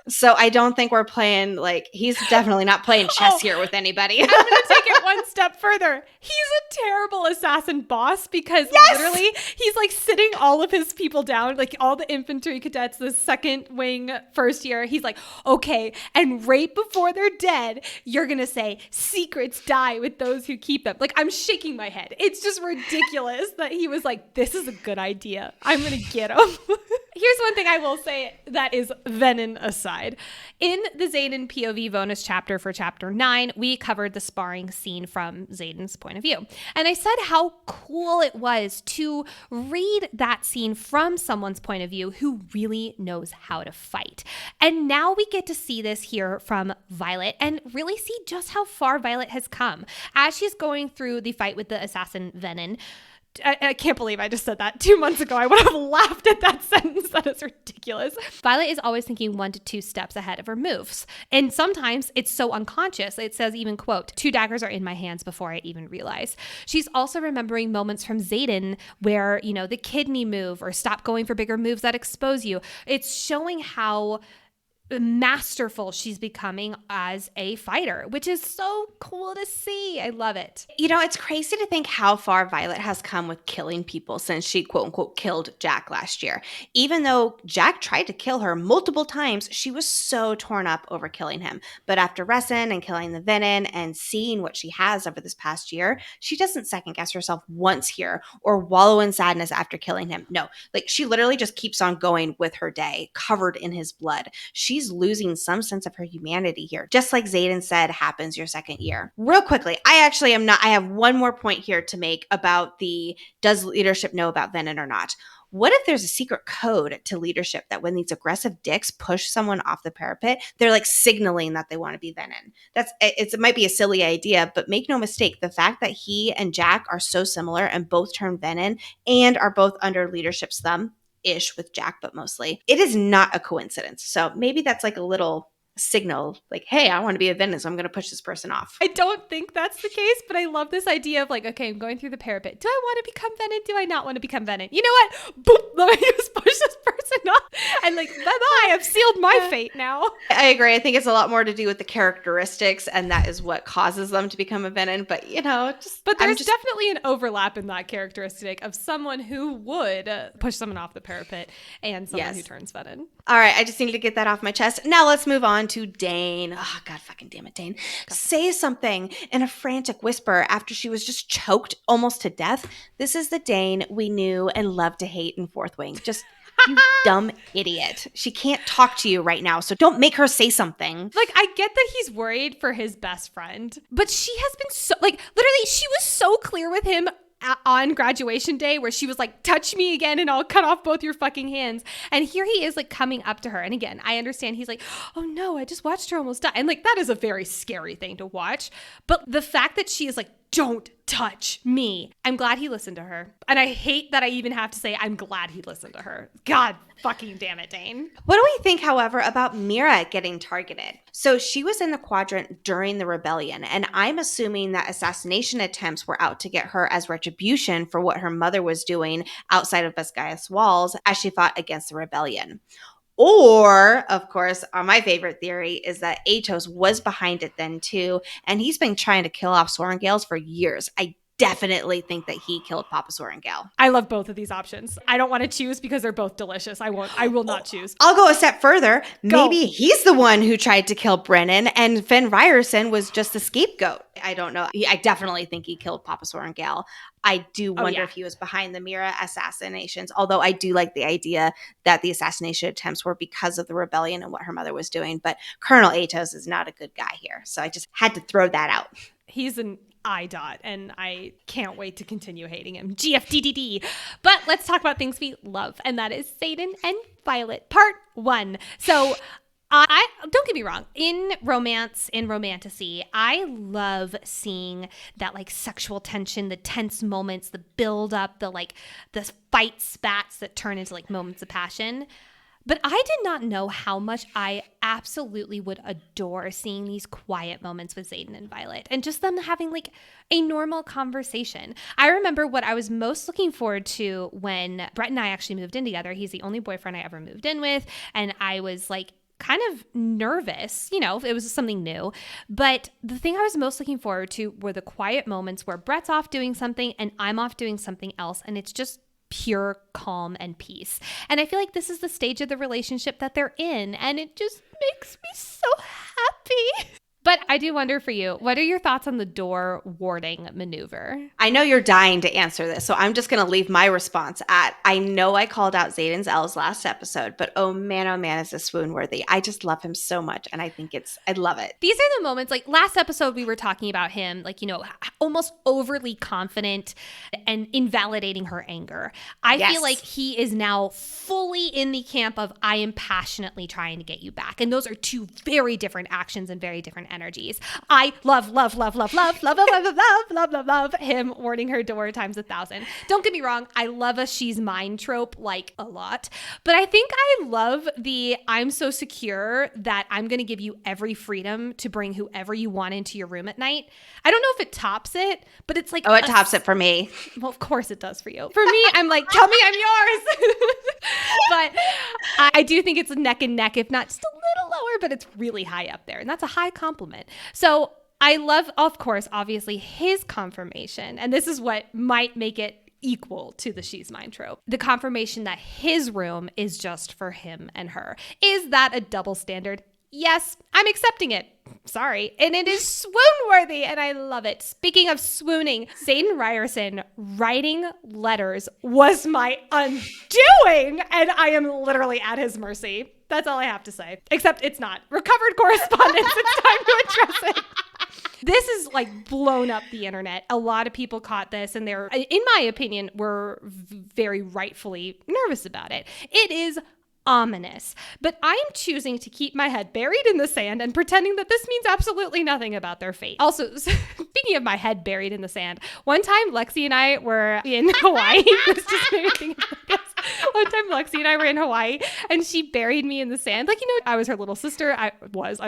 so I don't think we're playing, like, he's definitely not playing chess here with anybody. I'm going to take it one step further. He's a terrible assassin boss because literally he's like sitting all of his people down, like all the infantry cadets, the second wing first year. He's like, okay, and right before they're dead, you're going to say secrets die with those who keep them. Like, I'm shaking my head. It's just ridiculous that he was like, this is a good idea. I'm going to get him. Here's one thing I will say that is venin aside. In the Xaden POV bonus chapter for chapter 9, we covered the sparring scene from Xaden's point of view. And I said how cool it was to read that scene from someone's point of view who really knows how to fight. And now we get to see this here from Violet and really see just how far Violet has come. As she's going through the fight with the assassin venin, I can't believe I just said that. 2 months ago, I would have laughed at that sentence. That is ridiculous. Violet is always thinking 1 to 2 steps ahead of her moves. And sometimes it's so unconscious. It says even, quote, 2 daggers are in my hands before I even realize. She's also remembering moments from Xaden where, you know, the kidney move or stop going for bigger moves that expose you. It's showing how masterful she's becoming as a fighter, which is so cool to see. I love it. You know, it's crazy to think how far Violet has come with killing people since she quote unquote killed Jack last year. Even though Jack tried to kill her multiple times, she was so torn up over killing him. But after Resin and killing the venin and seeing what she has over this past year, she doesn't second guess herself once here or wallow in sadness after killing him. No, like she literally just keeps on going with her day, covered in his blood. She's losing some sense of her humanity here. Just like Xaden said happens your second year. Real quickly, I have one more point here to make about does leadership know about venin or not? What if there's a secret code to leadership that when these aggressive dicks push someone off the parapet, they're like signaling that they want to be venin? It might be a silly idea, but make no mistake, the fact that he and Jack are so similar and both turn venin and are both under leadership's thumb, ish with Jack, but mostly, it is not a coincidence. So maybe that's like a little signal, like, hey, I want to be a venin, so I'm going to push this person off. I don't think that's the case, but I love this idea of like, okay, I'm going through the parapet. Do I want to become venin? Do I not want to become venin? You know what? Boop, let me just push this person off. And like, bye-bye, I've sealed my fate now. I agree. I think it's a lot more to do with the characteristics, and that is what causes them to become a venin. But, you know, But there's definitely an overlap in that characteristic of someone who would push someone off the parapet and someone who turns venin. All right, I just needed to get that off my chest. Now let's move on to Dane. Oh, God fucking damn it, Dane. Say something in a frantic whisper after she was just choked almost to death. This is the Dane we knew and loved to hate in Fourth Wing. Just, you dumb idiot. She can't talk to you right now, so don't make her say something. Like, I get that he's worried for his best friend, but she has been so, like, literally, she was so clear with him on graduation day where she was like, touch me again and I'll cut off both your fucking hands. And here he is like coming up to her. And again, I understand he's like, oh no, I just watched her almost die. And like, that is a very scary thing to watch. But the fact that she is like don't touch me. I'm glad he listened to her. And I hate that I even have to say I'm glad he listened to her. God fucking damn it, Dane. What do we think, however, about Mira getting targeted? So she was in the quadrant during the rebellion, and I'm assuming that assassination attempts were out to get her as retribution for what her mother was doing outside of Biscayas walls as she fought against the rebellion. Or, of course, my favorite theory is that Atos was behind it then too, and he's been trying to kill off Sorengales for years. I definitely think that he killed Papa Sorengale. I love both of these options. I don't want to choose because they're both delicious. I will not choose. I'll go a step further. Maybe he's the one who tried to kill Brennan and Finn Ryerson was just the scapegoat. I don't know. I definitely think he killed Papa Sorengale. I do wonder if he was behind the Mira assassinations, although I do like the idea that the assassination attempts were because of the rebellion and what her mother was doing. But Colonel Atos is not a good guy here. So I just had to throw that out. He's an IDOT, and I can't wait to continue hating him. GFDDD. But let's talk about things we love, and that is Xaden and Violet, part 1. So I don't get me wrong, in romance, in romantasy, I love seeing that like sexual tension, the tense moments, the build up, the fight spats that turn into like moments of passion. But I did not know how much I absolutely would adore seeing these quiet moments with Xaden and Violet and just them having like a normal conversation. I remember what I was most looking forward to when Brett and I actually moved in together. He's the only boyfriend I ever moved in with. And I was like kind of nervous, you know, it was something new. But the thing I was most looking forward to were the quiet moments where Brett's off doing something and I'm off doing something else. And it's just pure calm and peace. And I feel like this is the stage of the relationship that they're in. And it just makes me so happy. But I do wonder for you, what are your thoughts on the door warding maneuver? I know you're dying to answer this, so I'm just going to leave my response at, I know I called out Xaden's L's last episode, but oh man, is this swoon worthy. I just love him so much, and I love it. These are the moments, like last episode we were talking about him, like, you know, almost overly confident and invalidating her anger. I feel like he is now fully in the camp of, I am passionately trying to get you back. And those are two very different actions and very different energies. I love him warding her door times 1,000. Don't get me wrong. I love a she's mine trope like a lot, but I think I love the I'm so secure that I'm going to give you every freedom to bring whoever you want into your room at night. I don't know if it tops it, but it's like, oh, it tops it for me. Well, of course it does for you. For me, I'm like, tell me I'm yours. But I do think it's neck and neck, if not just a little lower, but it's really high up there. And that's a high compliment. So I love, of course, obviously his confirmation. And this is what might make it equal to the she's mine trope. The confirmation that his room is just for him and her. Is that a double standard? Yes, I'm accepting it. Sorry. And it is swoon worthy and I love it. Speaking of swooning, Xaden Ryerson writing letters was my undoing and I am literally at his mercy. That's all I have to say. Except it's not. Recovered correspondence. It's time to address it. This is like blown up the internet. A lot of people caught this and they're, in my opinion, were very rightfully nervous about it. It is ominous, but I'm choosing to keep my head buried in the sand and pretending that this means absolutely nothing about their fate. Also, speaking of my head buried in the sand, one time Lexi and I were in Hawaii. One time Lexi and I were in Hawaii and she buried me in the sand. Like, you know, I was her little sister. I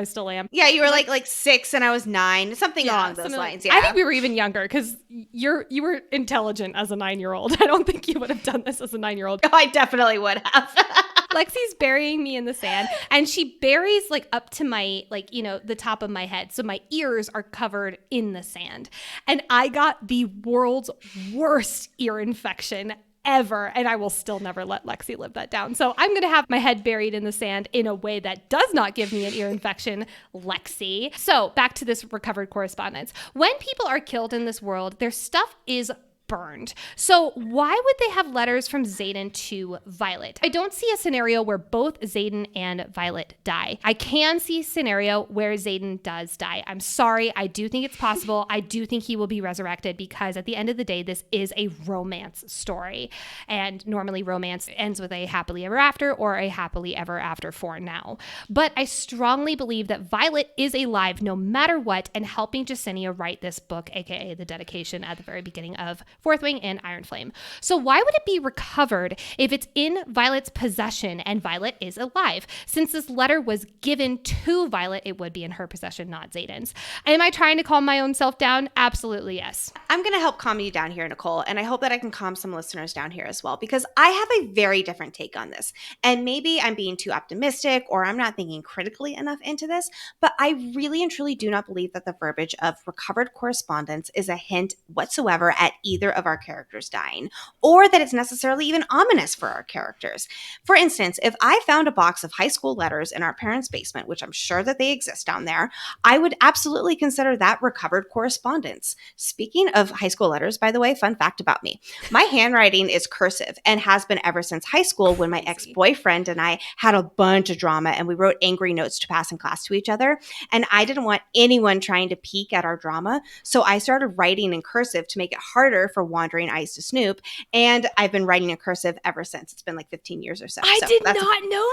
still am. Yeah, you were like 6 and I was 9, something along those lines. Yeah. I think we were even younger because you were intelligent as a 9-year-old. I don't think you would have done this as a 9-year-old. Oh, I definitely would have. Lexi's burying me in the sand and she buries like up to my, like, you know, the top of my head. So my ears are covered in the sand. And I got the world's worst ear infection ever. And I will still never let Lexi live that down. So I'm going to have my head buried in the sand in a way that does not give me an ear infection, Lexi. So back to this recovered correspondence. When people are killed in this world, their stuff is burned. So why would they have letters from Xaden to Violet? I don't see a scenario where both Xaden and Violet die. I can see a scenario where Xaden does die. I'm sorry. I do think it's possible. I do think he will be resurrected because at the end of the day, this is a romance story. And normally romance ends with a happily ever after or a happily ever after for now. But I strongly believe that Violet is alive no matter what and helping Jasenia write this book, aka the dedication at the very beginning of Fourth Wing and Iron Flame. So why would it be recovered if it's in Violet's possession and Violet is alive? Since this letter was given to Violet, it would be in her possession, not Xaden's. Am I trying to calm my own self down? Absolutely yes. I'm going to help calm you down here, Nicole, and I hope that I can calm some listeners down here as well, because I have a very different take on this. And maybe I'm being too optimistic or I'm not thinking critically enough into this, but I really and truly do not believe that the verbiage of recovered correspondence is a hint whatsoever at either of our characters dying, or that it's necessarily even ominous for our characters. For instance, if I found a box of high school letters in our parents' basement, which I'm sure that they exist down there, I would absolutely consider that recovered correspondence. Speaking of high school letters, by the way, fun fact about me, my handwriting is cursive and has been ever since high school when my ex-boyfriend and I had a bunch of drama and we wrote angry notes to pass in class to each other. And I didn't want anyone trying to peek at our drama. So I started writing in cursive to make it harder for wandering eyes to snoop. And I've been writing in cursive ever since. It's been like 15 years or so. I did not know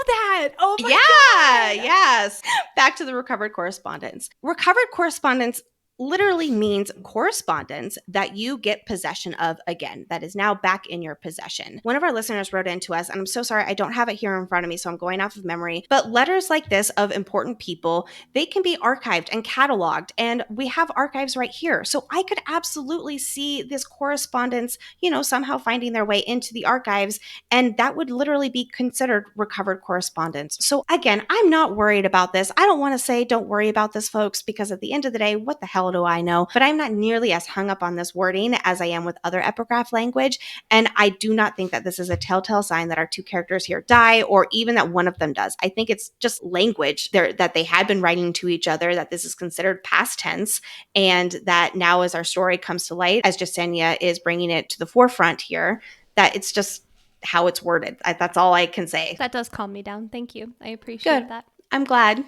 that. Oh my God. Yes. Back to the recovered correspondence. Recovered correspondence literally means correspondence that you get possession of again, that is now back in your possession. One of our listeners wrote into us, and I'm so sorry, I don't have it here in front of me, so I'm going off of memory, but letters like this of important people, they can be archived and cataloged, and we have archives right here. So I could absolutely see this correspondence, somehow finding their way into the archives, and that would literally be considered recovered correspondence. So again, I'm not worried about this. I don't want to say don't worry about this, folks, because at the end of the day, what the hell do I know? But I'm not nearly as hung up on this wording as I am with other epigraph language. And I do not think that this is a telltale sign that our two characters here die, or even that one of them does. I think it's just language that they had been writing to each other, that this is considered past tense, and that now as our story comes to light, as Jasenia is bringing it to the forefront here, that it's just how it's worded. That's all I can say. That does calm me down. Thank you. I appreciate that. I'm glad.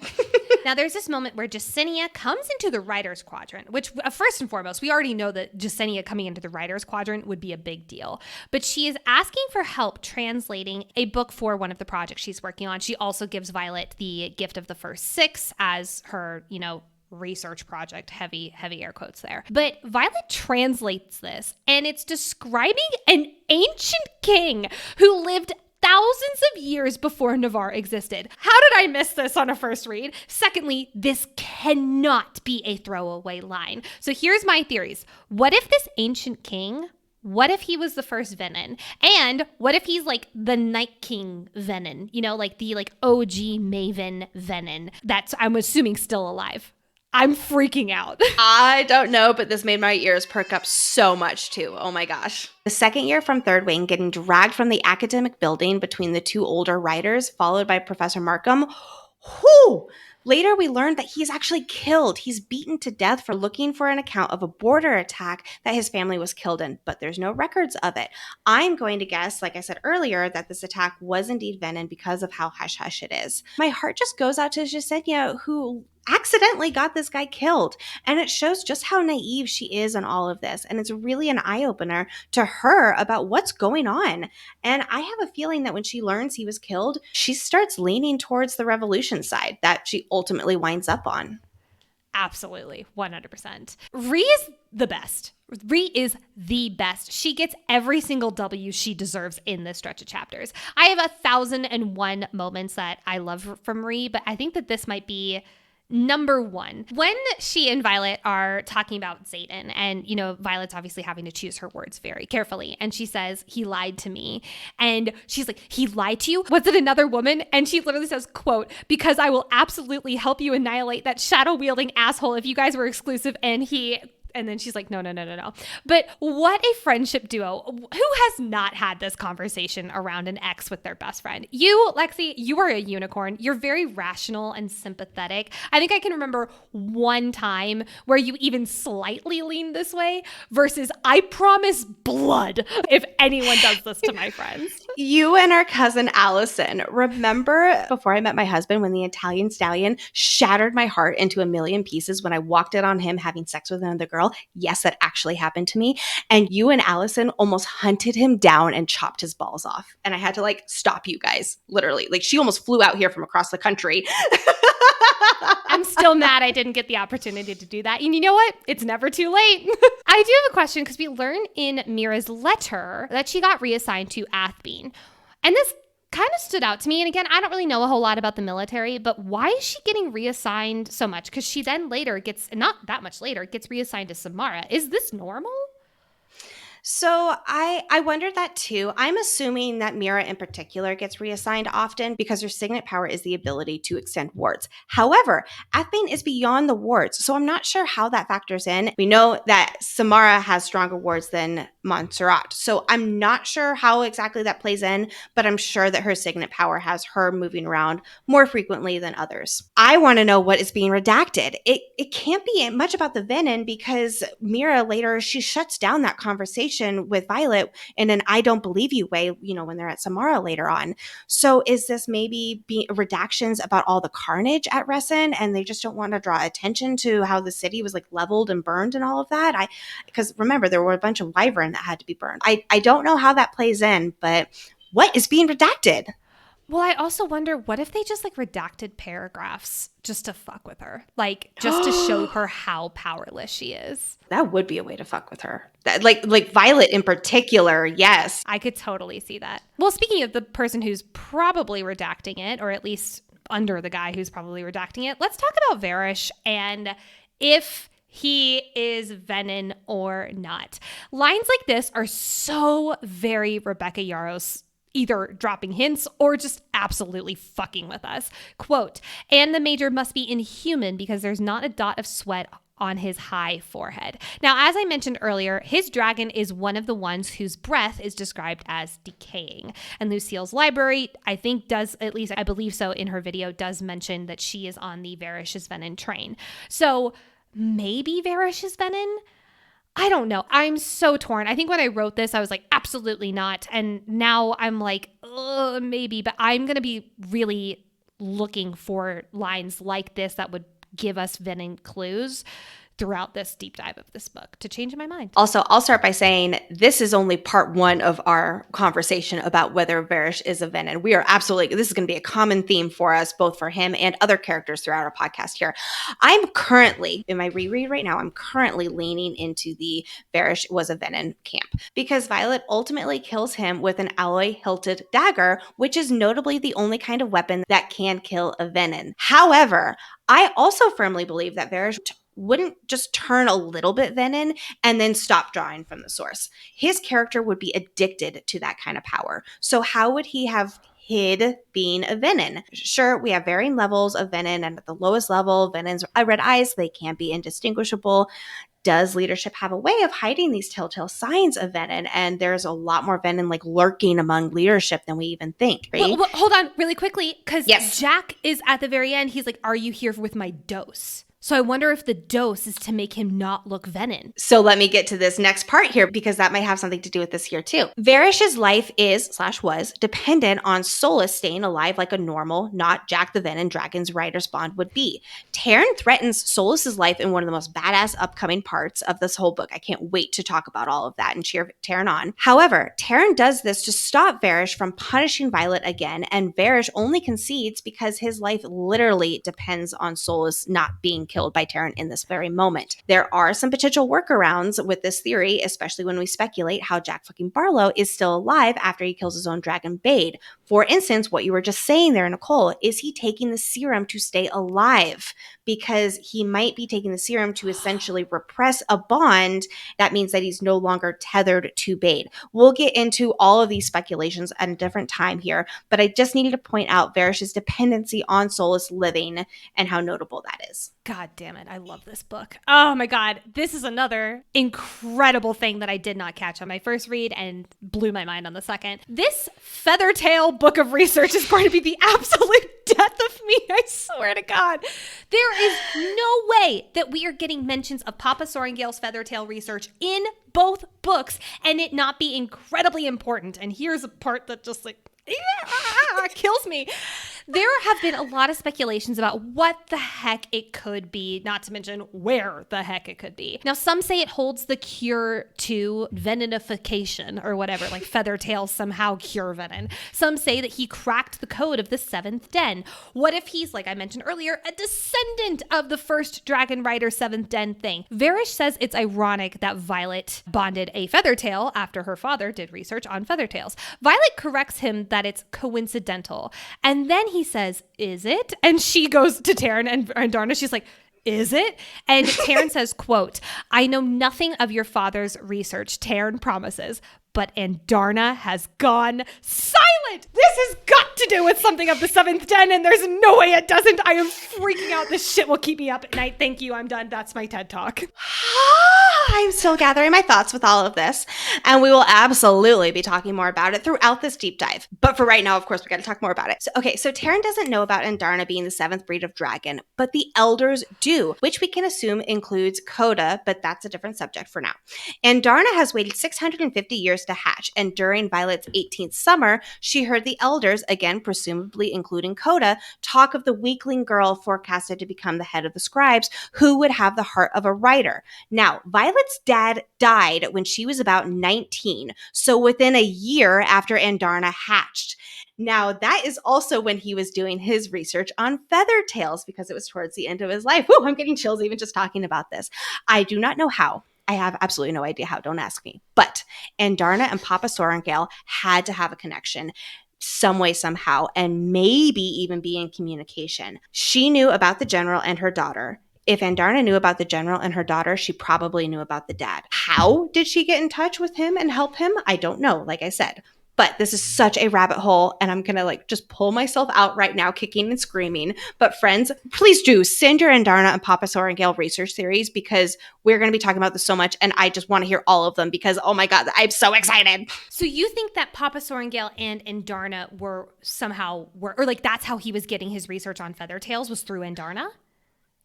Now, there's this moment where Jasenia comes into the writer's quadrant, which first and foremost, we already know that Jasenia coming into the writer's quadrant would be a big deal. But she is asking for help translating a book for one of the projects she's working on. She also gives Violet the gift of the first 6 as her, research project, heavy air quotes there. But Violet translates this, and it's describing an ancient king who lived thousands of years before Navarre existed. How did I miss this on a first read? Secondly, this cannot be a throwaway line. So here's my theories. What if this ancient king, what if he was the first Venin? And what if he's like the Night King Venin? Like the OG Maven Venin that's, I'm assuming, still alive. I'm freaking out. I don't know, but this made my ears perk up so much too. Oh my gosh. The second year from Third Wing, getting dragged from the academic building between the two older writers, followed by Professor Markham. Whew! Later, we learned that he's actually killed. He's beaten to death for looking for an account of a border attack that his family was killed in, but there's no records of it. I'm going to guess, like I said earlier, that this attack was indeed Venin because of how hush-hush it is. My heart just goes out to Jasenia, who accidentally got this guy killed. And it shows just how naive she is in all of this. And it's really an eye-opener to her about what's going on. And I have a feeling that when she learns he was killed, she starts leaning towards the revolution side that she ultimately winds up on. Absolutely, 100%. Rhee is the best. Rhee is the best. She gets every single W she deserves in this stretch of chapters. I have 1,001 moments that I love from Rhee, but I think that this might be number one. When she and Violet are talking about Xaden, and, Violet's obviously having to choose her words very carefully, and she says, he lied to me. And she's like, he lied to you? Was it another woman? And she literally says, quote, because I will absolutely help you annihilate that shadow-wielding asshole if you guys were exclusive. And he And then she's like, no. But what a friendship duo. Who has not had this conversation around an ex with their best friend? You, Lexi, you are a unicorn. You're very rational and sympathetic. I think I can remember one time where you even slightly leaned this way versus I promise blood if anyone does this to my friends. You and our cousin Allison, remember before I met my husband when the Italian stallion shattered my heart into a million pieces when I walked in on him having sex with another girl? Yes, that actually happened to me. And you and Allison almost hunted him down and chopped his balls off. And I had to stop you guys, literally. She almost flew out here from across the country. I'm still mad I didn't get the opportunity to do that. And you know what? It's never too late. I do have a question because we learn in Mira's letter that she got reassigned to Athbean. And this kind of stood out to me. And again, I don't really know a whole lot about the military, but why is she getting reassigned so much? Because she then later gets, not that much later, gets reassigned to Samara. Is this normal? So I wondered that too. I'm assuming that Mira in particular gets reassigned often because her signet power is the ability to extend wards. However, Athbean is beyond the wards, so I'm not sure how that factors in. We know that Samara has stronger wards than Montserrat, so I'm not sure how exactly that plays in, but I'm sure that her signet power has her moving around more frequently than others. I want to know what is being redacted. It can't be much about the Venin because Mira later, she shuts down that conversation with Violet in an I don't believe you way, when they're at Samara later on. So is this maybe redactions about all the carnage at Resin and they just don't want to draw attention to how the city was leveled and burned and all of that? Because remember, there were a bunch of wyvern that had to be burned. I don't know how that plays in, but what is being redacted? Well, I also wonder, what if they just redacted paragraphs just to fuck with her? Just to show her how powerless she is. That would be a way to fuck with her. Like Violet in particular, yes. I could totally see that. Well, speaking of the person who's probably redacting it, or at least under the guy who's probably redacting it, let's talk about Varish and if he is Venin or not. Lines like this are so very Rebecca Yarros, either dropping hints or just absolutely fucking with us. Quote, and the major must be inhuman because there's not a dot of sweat on his high forehead. Now, as I mentioned earlier, his dragon is one of the ones whose breath is described as decaying. And Lucille's library, I think does, at least I believe so in her video, does mention that she is on the Varish is Venin train. So maybe Varish is Venin? I don't know. I'm so torn. I think when I wrote this, I was like, absolutely not. And now I'm like, maybe. But I'm going to be really looking for lines like this that would give us Venin clues throughout this deep dive of this book to change my mind. Also, I'll start by saying this is only part one of our conversation about whether Varish is a Venin. We are absolutely, this is going to be a common theme for us, both for him and other characters throughout our podcast here. I'm currently, in my reread right now, I'm currently leaning into the Varish was a Venin camp because Violet ultimately kills him with an alloy hilted dagger, which is notably the only kind of weapon that can kill a Venin. However, I also firmly believe that Varish wouldn't just turn a little bit Venin and then stop drawing from the source. His character would be addicted to that kind of power. So how would he have hid being a Venin? Sure, we have varying levels of Venin, and at the lowest level, Venin's red eyes, they can't be indistinguishable. Does leadership have a way of hiding these telltale signs of Venin? And there's a lot more Venin lurking among leadership than we even think. Right? Well, hold on really quickly, because yes. Jack is at the very end. He's like, are you here with my dose? So I wonder if the dose is to make him not look Venin. So let me get to this next part here because that might have something to do with this here too. Varish's life is/was dependent on Solus staying alive like a normal, not Jack the Venin dragon's writer's bond would be. Taryn threatens Solus's life in one of the most badass upcoming parts of this whole book. I can't wait to talk about all of that and cheer Taryn on. However, Taryn does this to stop Varish from punishing Violet again, and Varish only concedes because his life literally depends on Solus not being killed by Taryn in this very moment. There are some potential workarounds with this theory, especially when we speculate how Jack fucking Barlow is still alive after he kills his own dragon Bade. For instance, what you were just saying there, Nicole, is he taking the serum to stay alive? Because he might be taking the serum to essentially repress a bond. That means that he's no longer tethered to Bade. We'll get into all of these speculations at a different time here, but I just needed to point out Varish's dependency on Solus living and how notable that is. God, God damn it. I love this book. Oh my God. This is another incredible thing that I did not catch on my first read and blew my mind on the second. This Feathertail book of research is going to be the absolute death of me. I swear to God. There is no way that we are getting mentions of Papa Sorrengail's Feathertail research in both books and it not be incredibly important. And here's a part that just like, kills me. There have been a lot of speculations about what the heck it could be, not to mention where the heck it could be. Now, some say it holds the cure to venenification or whatever, like Feathertail somehow cure venom. Some say that he cracked the code of the seventh den. What if he's, like I mentioned earlier, a descendant of the first Dragon Rider seventh den thing? Varish says it's ironic that Violet bonded a Feathertail after her father did research on Feathertails. Violet corrects him that it's coincidental. And then he says, is it? And she goes to Taryn and Darna. She's like, is it? And Taryn says, quote, I know nothing of your father's research, Taryn promises, but Andarna has gone silent. This has got to do with something of the seventh den, and there's no way it doesn't. I am freaking out. This shit will keep me up at night. Thank you. I'm done. That's my TED Talk. I'm still gathering my thoughts with all of this, and we will absolutely be talking more about it throughout this deep dive. But for right now, of course, we got to talk more about it. So Taryn doesn't know about Andarna being the seventh breed of dragon, but the elders do, which we can assume includes Coda, but that's a different subject for now. Andarna has waited 650 years to hatch, and during Violet's 18th summer, she heard the elders, again presumably including Coda, talk of the weakling girl forecasted to become the head of the scribes, who would have the heart of a writer. Now, Violet's dad died when she was about 19, so within a year after Andarna hatched. Now, that is also when he was doing his research on Feathertails, because it was towards the end of his life. Woo, I'm getting chills even just talking about this. I do not know how. I have absolutely no idea how. Don't ask me. But Andarna and Papa Sorrengail had to have a connection some way, somehow, and maybe even be in communication. She knew about the general and her daughter. If Andarna knew about the general and her daughter, she probably knew about the dad. How did she get in touch with him and help him? I don't know, like I said. But this is such a rabbit hole, and I'm going to just pull myself out right now, kicking and screaming. But friends, please do send your Andarna and Papa Sorrengail research theories, because we're going to be talking about this so much, and I just want to hear all of them because, oh my God, I'm so excited. So you think that Papa Sorrengail and Andarna were that's how he was getting his research on Feathertails, was through Andarna?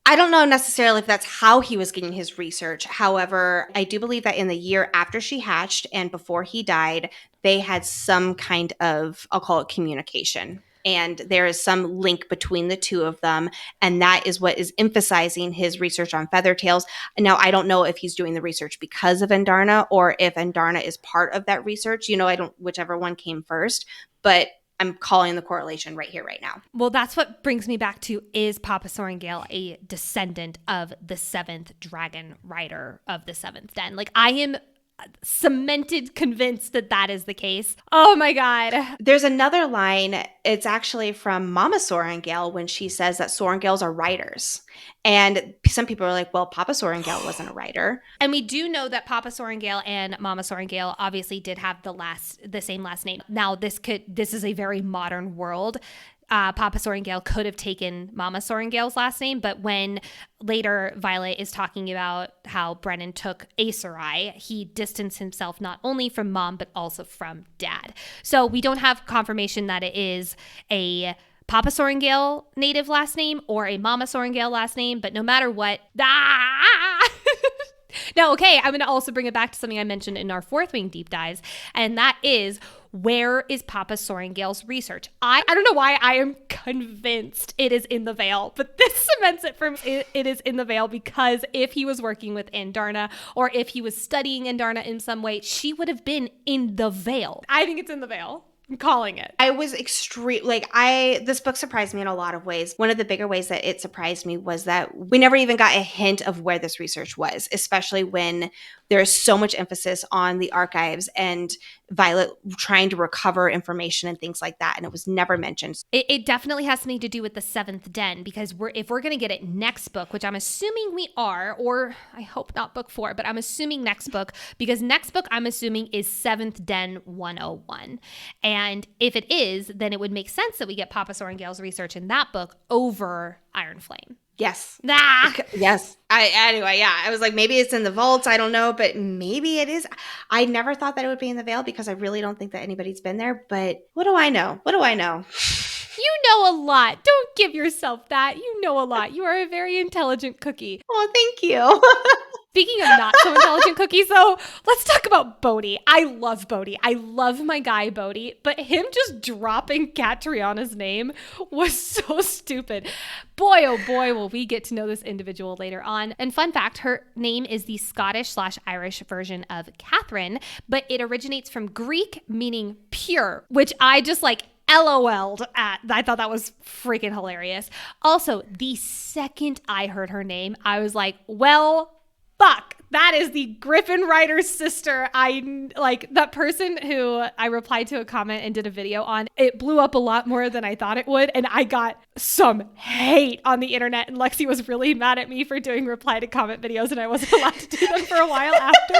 I don't know necessarily if that's how he was getting his research. However, I do believe that in the year after she hatched and before he died, they had some kind of, I'll call it communication. And there is some link between the two of them. And that is what is emphasizing his research on Feathertails. Now, I don't know if he's doing the research because of Andarna or if Andarna is part of that research. Whichever one came first. But I'm calling the correlation right here, right now. Well, that's what brings me back to, is Papa Sorrengail a descendant of the seventh dragon rider of the seventh den? I am cemented, convinced that is the case. Oh my God. There's another line. It's actually from Mama Sorrengail when she says that Sorrengails are writers. And some people are like, well, Papa Sorrengail wasn't a writer. And we do know that Papa Sorrengail and Mama Sorrengail obviously did have the same last name. Now, this is a very modern world. Papa Sorrengail could have taken Mama Sorrengail's last name, but when later Violet is talking about how Brennan took Aeserai, he distanced himself not only from Mom, but also from Dad. So we don't have confirmation that it is a Papa Sorrengail native last name or a Mama Sorrengail last name, but no matter what, Now, okay, I'm going to also bring it back to something I mentioned in our Fourth Wing deep dives, and that is, where is Papa Sorrengail's research? I don't know why I am convinced it is in the Vale, but this cements it for me. It is in the Vale, because if he was working with Andarna, or if he was studying Andarna in some way, she would have been in the Vale. I think it's in the Vale. I'm calling it. I was this book surprised me in a lot of ways. One of the bigger ways that it surprised me was that we never even got a hint of where this research was, especially when there's so much emphasis on the archives and Violet trying to recover information and things like that, and it was never mentioned. It definitely has something to do with the seventh den, because if we're going to get it next book, which I'm assuming we are, or I hope not book 4, but I'm assuming next book, because next book I'm assuming is 7th Den 101. And if it is, then it would make sense that we get Papa Sorrengail's research in that book over Iron Flame. Yes. Nah. Yes. Anyway, yeah. I was like, maybe it's in the vaults. I don't know, but maybe it is. I never thought that it would be in the Vale because I really don't think that anybody's been there. But what do I know? What do I know? You know a lot. Don't give yourself that. You know a lot. You are a very intelligent cookie. Oh, thank you. Speaking of not so intelligent cookies, though, let's talk about Bodhi. I love Bodhi. I love my guy, Bodhi. But him just dropping Catriana's name was so stupid. Boy, oh boy, will we get to know this individual later on. And fun fact, her name is the Scottish/Irish version of Catherine, but it originates from Greek, meaning pure, which I just LOL'd at. I thought that was freaking hilarious. Also, the second I heard her name, I was like, well, fuck, that is the Griffin writer's sister. That person who I replied to a comment and did a video on. It blew up a lot more than I thought it would. And I got some hate on the internet. And Lexi was really mad at me for doing reply to comment videos. And I wasn't allowed to do them for a while after.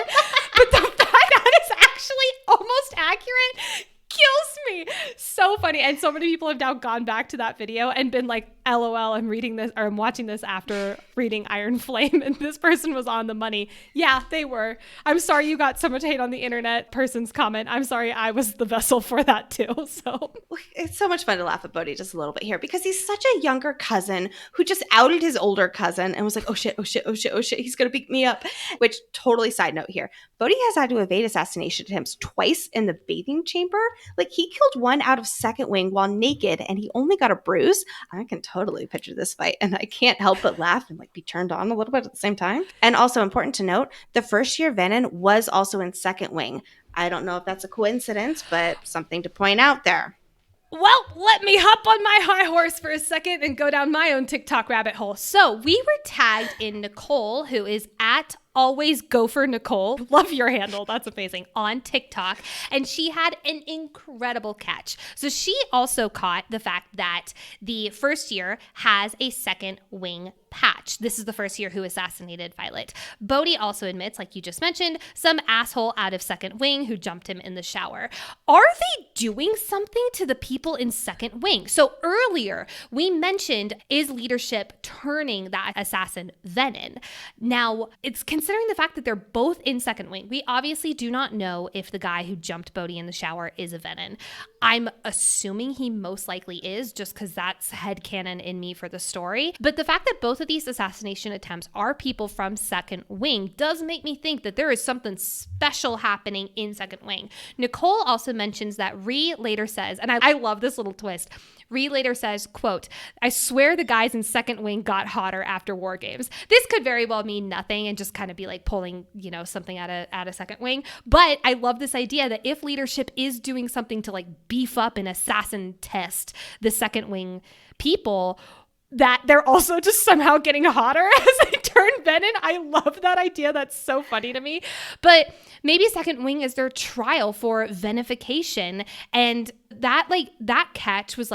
But the fact that is actually almost accurate kills me. So funny. And so many people have now gone back to that video and been like, LOL, I'm reading this, or I'm watching this after reading Iron Flame, and this person was on the money. Yeah, they were. I'm sorry you got so much hate on the internet person's comment. I'm sorry I was the vessel for that too. So it's so much fun to laugh at Bodhi just a little bit here because he's such a younger cousin who just outed his older cousin and was like, oh shit, he's gonna beat me up. Which, totally side note here, Bodhi has had to evade assassination attempts twice in the bathing chamber. Like, he killed one out of Second Wing while naked and he only got a bruise. I can totally picture this fight and I can't help but laugh and be turned on a little bit at the same time. And also important to note, the first year Venin was also in Second Wing. I don't know if that's a coincidence, but something to point out there. Well, let me hop on my high horse for a second and go down my own TikTok rabbit hole. So we were tagged in Nicole, who is at Always Gopher Nicole. Love your handle. That's amazing. On TikTok. And she had an incredible catch. So she also caught the fact that the first year has a Second Wing patch. This is the first year who assassinated Violet. Bodhi also admits, like you just mentioned, some asshole out of Second Wing who jumped him in the shower. Are they doing something to the people in Second Wing? So earlier we mentioned, is leadership turning that assassin Venin? Now, it's considering the fact that they're both in Second Wing. We obviously do not know if the guy who jumped Bodhi in the shower is a Venin. I'm assuming he most likely is, just because that's headcanon in me for the story. But the fact that both of these assassination attempts are people from Second Wing does make me think that there is something special happening in Second Wing. Nicole also mentions that Ree later says, and I love this little twist, Ree later says, quote, I swear the guys in Second Wing got hotter after War Games. This could very well mean nothing and just kind of be like pulling, something out of Second Wing. But I love this idea that if leadership is doing something to beef up and assassin test the Second Wing people, that they're also just somehow getting hotter as they turn Venin. I love that idea. That's so funny to me. But maybe Second Wing is their trial for venification. And that catch was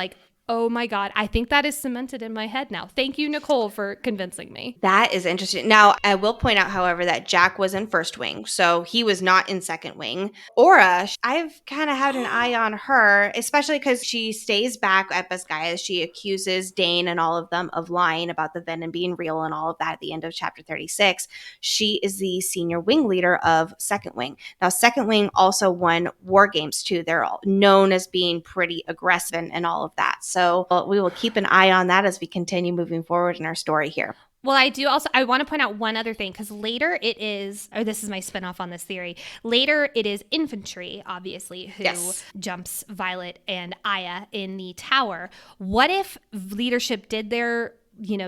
oh my God, I think that is cemented in my head now. Thank you, Nicole, for convincing me. That is interesting. Now, I will point out, however, that Jack was in First Wing, so he was not in Second Wing. Aura, I've kind of had an eye on her, especially because she stays back at Biscaya. She accuses Dane and all of them of lying about the Venin being real and all of that at the end of chapter 36. She is the senior wing leader of Second Wing. Now, Second Wing also won War Games, too. They're all known as being pretty aggressive and all of that. So we will keep an eye on that as we continue moving forward in our story here. Well, I want to point out one other thing, because later it is, or this is my spinoff on this theory, later it is infantry, obviously, who jumps Violet and Aya in the tower. What if leadership did their,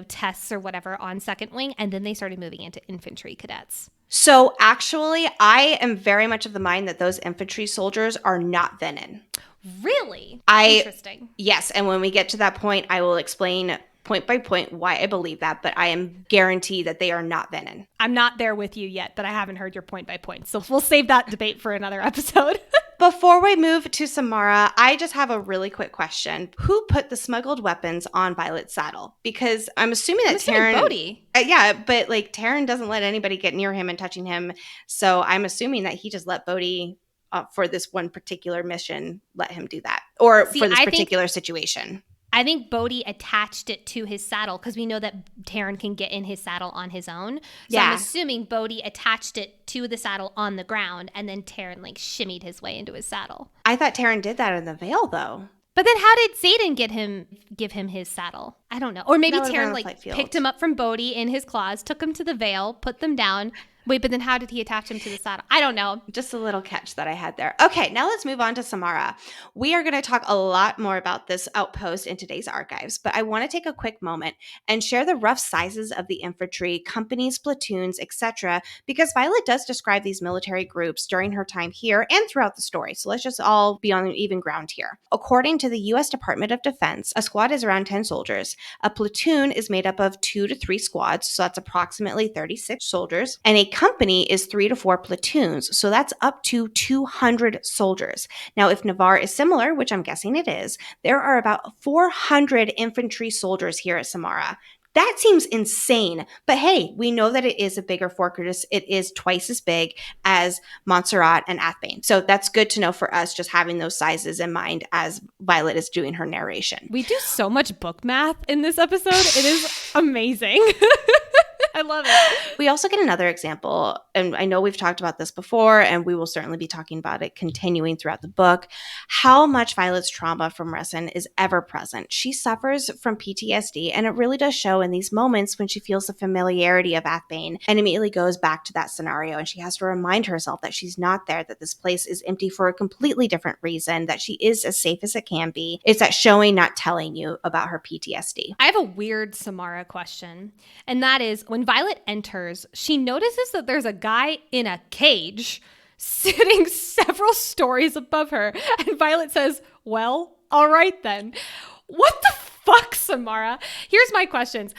tests or whatever on Second Wing, and then they started moving into infantry cadets? So actually, I am very much of the mind that those infantry soldiers are not Venin. Really? Interesting. Yes, and when we get to that point, I will explain point by point why I believe that, but I am guaranteed that they are not Venin. I'm not there with you yet, but I haven't heard your point by point, so we'll save that debate for another episode. Before we move to Samara, I just have a really quick question. Who put the smuggled weapons on Violet's saddle? Because I'm assuming that Taryn... Bodhi. Yeah, but Taryn doesn't let anybody get near him and touching him, so I'm assuming that he just let Bodhi for this one particular mission, let him do that. Or for this particular situation. I think Bodhi attached it to his saddle because we know that Taran can get in his saddle on his own. So I'm assuming Bodhi attached it to the saddle on the ground, and then Taran like shimmied his way into his saddle. I thought Taran did that in the Vale, though. But then how did Xaden give him his saddle? I don't know. Or maybe Taran like picked him up from Bodhi in his claws, took him to the Vale, put them down. Wait, but then how did he attach him to the saddle? I don't know. Just a little catch that I had there. Okay, now let's move on to Samara. We are going to talk a lot more about this outpost in today's archives, but I want to take a quick moment and share the rough sizes of the infantry, companies, platoons, etc., because Violet does describe these military groups during her time here and throughout the story. So let's just all be on even ground here. According to the U.S. Department of Defense, a squad is around 10 soldiers. A platoon is made up of 2 to 3 squads, so that's approximately 36 soldiers, and a company is 3 to 4 platoons, so that's up to 200 soldiers. Now, if Navarre is similar, which I'm guessing it is, there are about 400 infantry soldiers here at Samara. That seems insane, but hey, we know that it is a bigger fortress. It is twice as big as Montserrat and Athbane. So that's good to know for us, just having those sizes in mind as Violet is doing her narration. We do so much book math in this episode. It is amazing. I love it. We also get another example, and I know we've talked about this before, and we will certainly be talking about it continuing throughout the book, how much Violet's trauma from Resin is ever present. She suffers from PTSD, and it really does show in these moments when she feels the familiarity of Athbane and immediately goes back to that scenario, and she has to remind herself that she's not there, that this place is empty for a completely different reason, that she is as safe as it can be. It's that showing, not telling you about her PTSD. I have a weird Samara question, and that is, when Violet enters, she notices that there's a guy in a cage sitting several stories above her. And Violet says, well, all right then. What the fuck, Samara? Here's my questions.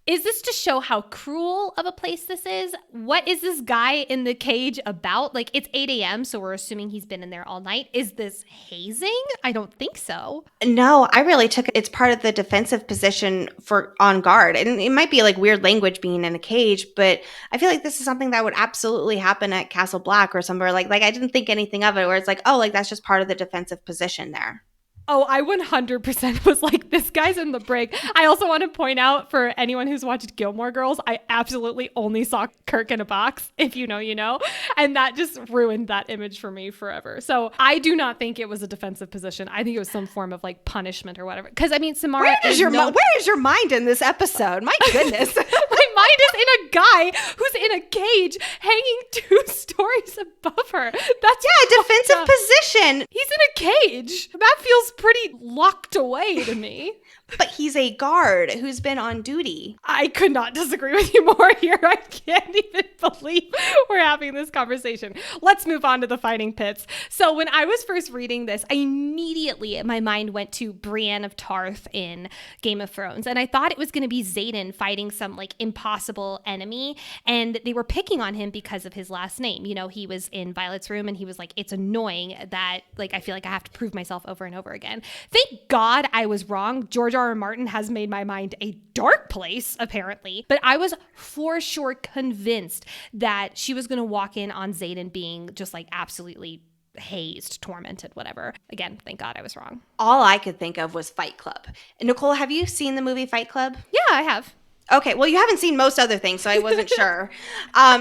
Is this to show how cruel of a place this is? What is this guy in the cage about? Like, it's 8 a.m., so we're assuming he's been in there all night. Is this hazing? I don't think so. No, I really took it's part of the defensive position for on guard. And it might be like weird language being in a cage, but I feel like this is something that would absolutely happen at Castle Black or somewhere. Like I didn't think anything of it, where it's like, oh, like that's just part of the defensive position there. Oh, I 100% was like, this guy's in the break. I also want to point out for anyone who's watched Gilmore Girls, I absolutely only saw Kirk in a box. If you know, you know. And that just ruined that image for me forever. So I do not think it was a defensive position. I think it was some form of like punishment or whatever. Because I mean, Samara. Where is your mind in this episode? My goodness. My mind is in a guy who's in a cage hanging 2 stories above her. That's defensive position. He's in a cage. That feels pretty locked away to me. But he's a guard who's been on duty. I could not disagree with you more here. I can't even believe we're having this conversation. Let's move on to the fighting pits. So when I was first reading this, immediately my mind went to Brienne of Tarth in Game of Thrones. And I thought it was going to be Xaden fighting some like impossible enemy. And they were picking on him because of his last name. You know, he was in Violet's room and he was like, it's annoying that like I feel like I have to prove myself over and over again. Thank God I was wrong. George R. R. Martin has made my mind a dark place, apparently. But I was for sure convinced that she was going to walk in on Xaden being just like absolutely hazed, tormented, whatever. Again, thank God I was wrong. All I could think of was Fight Club. Nicole, have you seen the movie Fight Club? Yeah, I have. Okay, well, you haven't seen most other things, so I wasn't sure.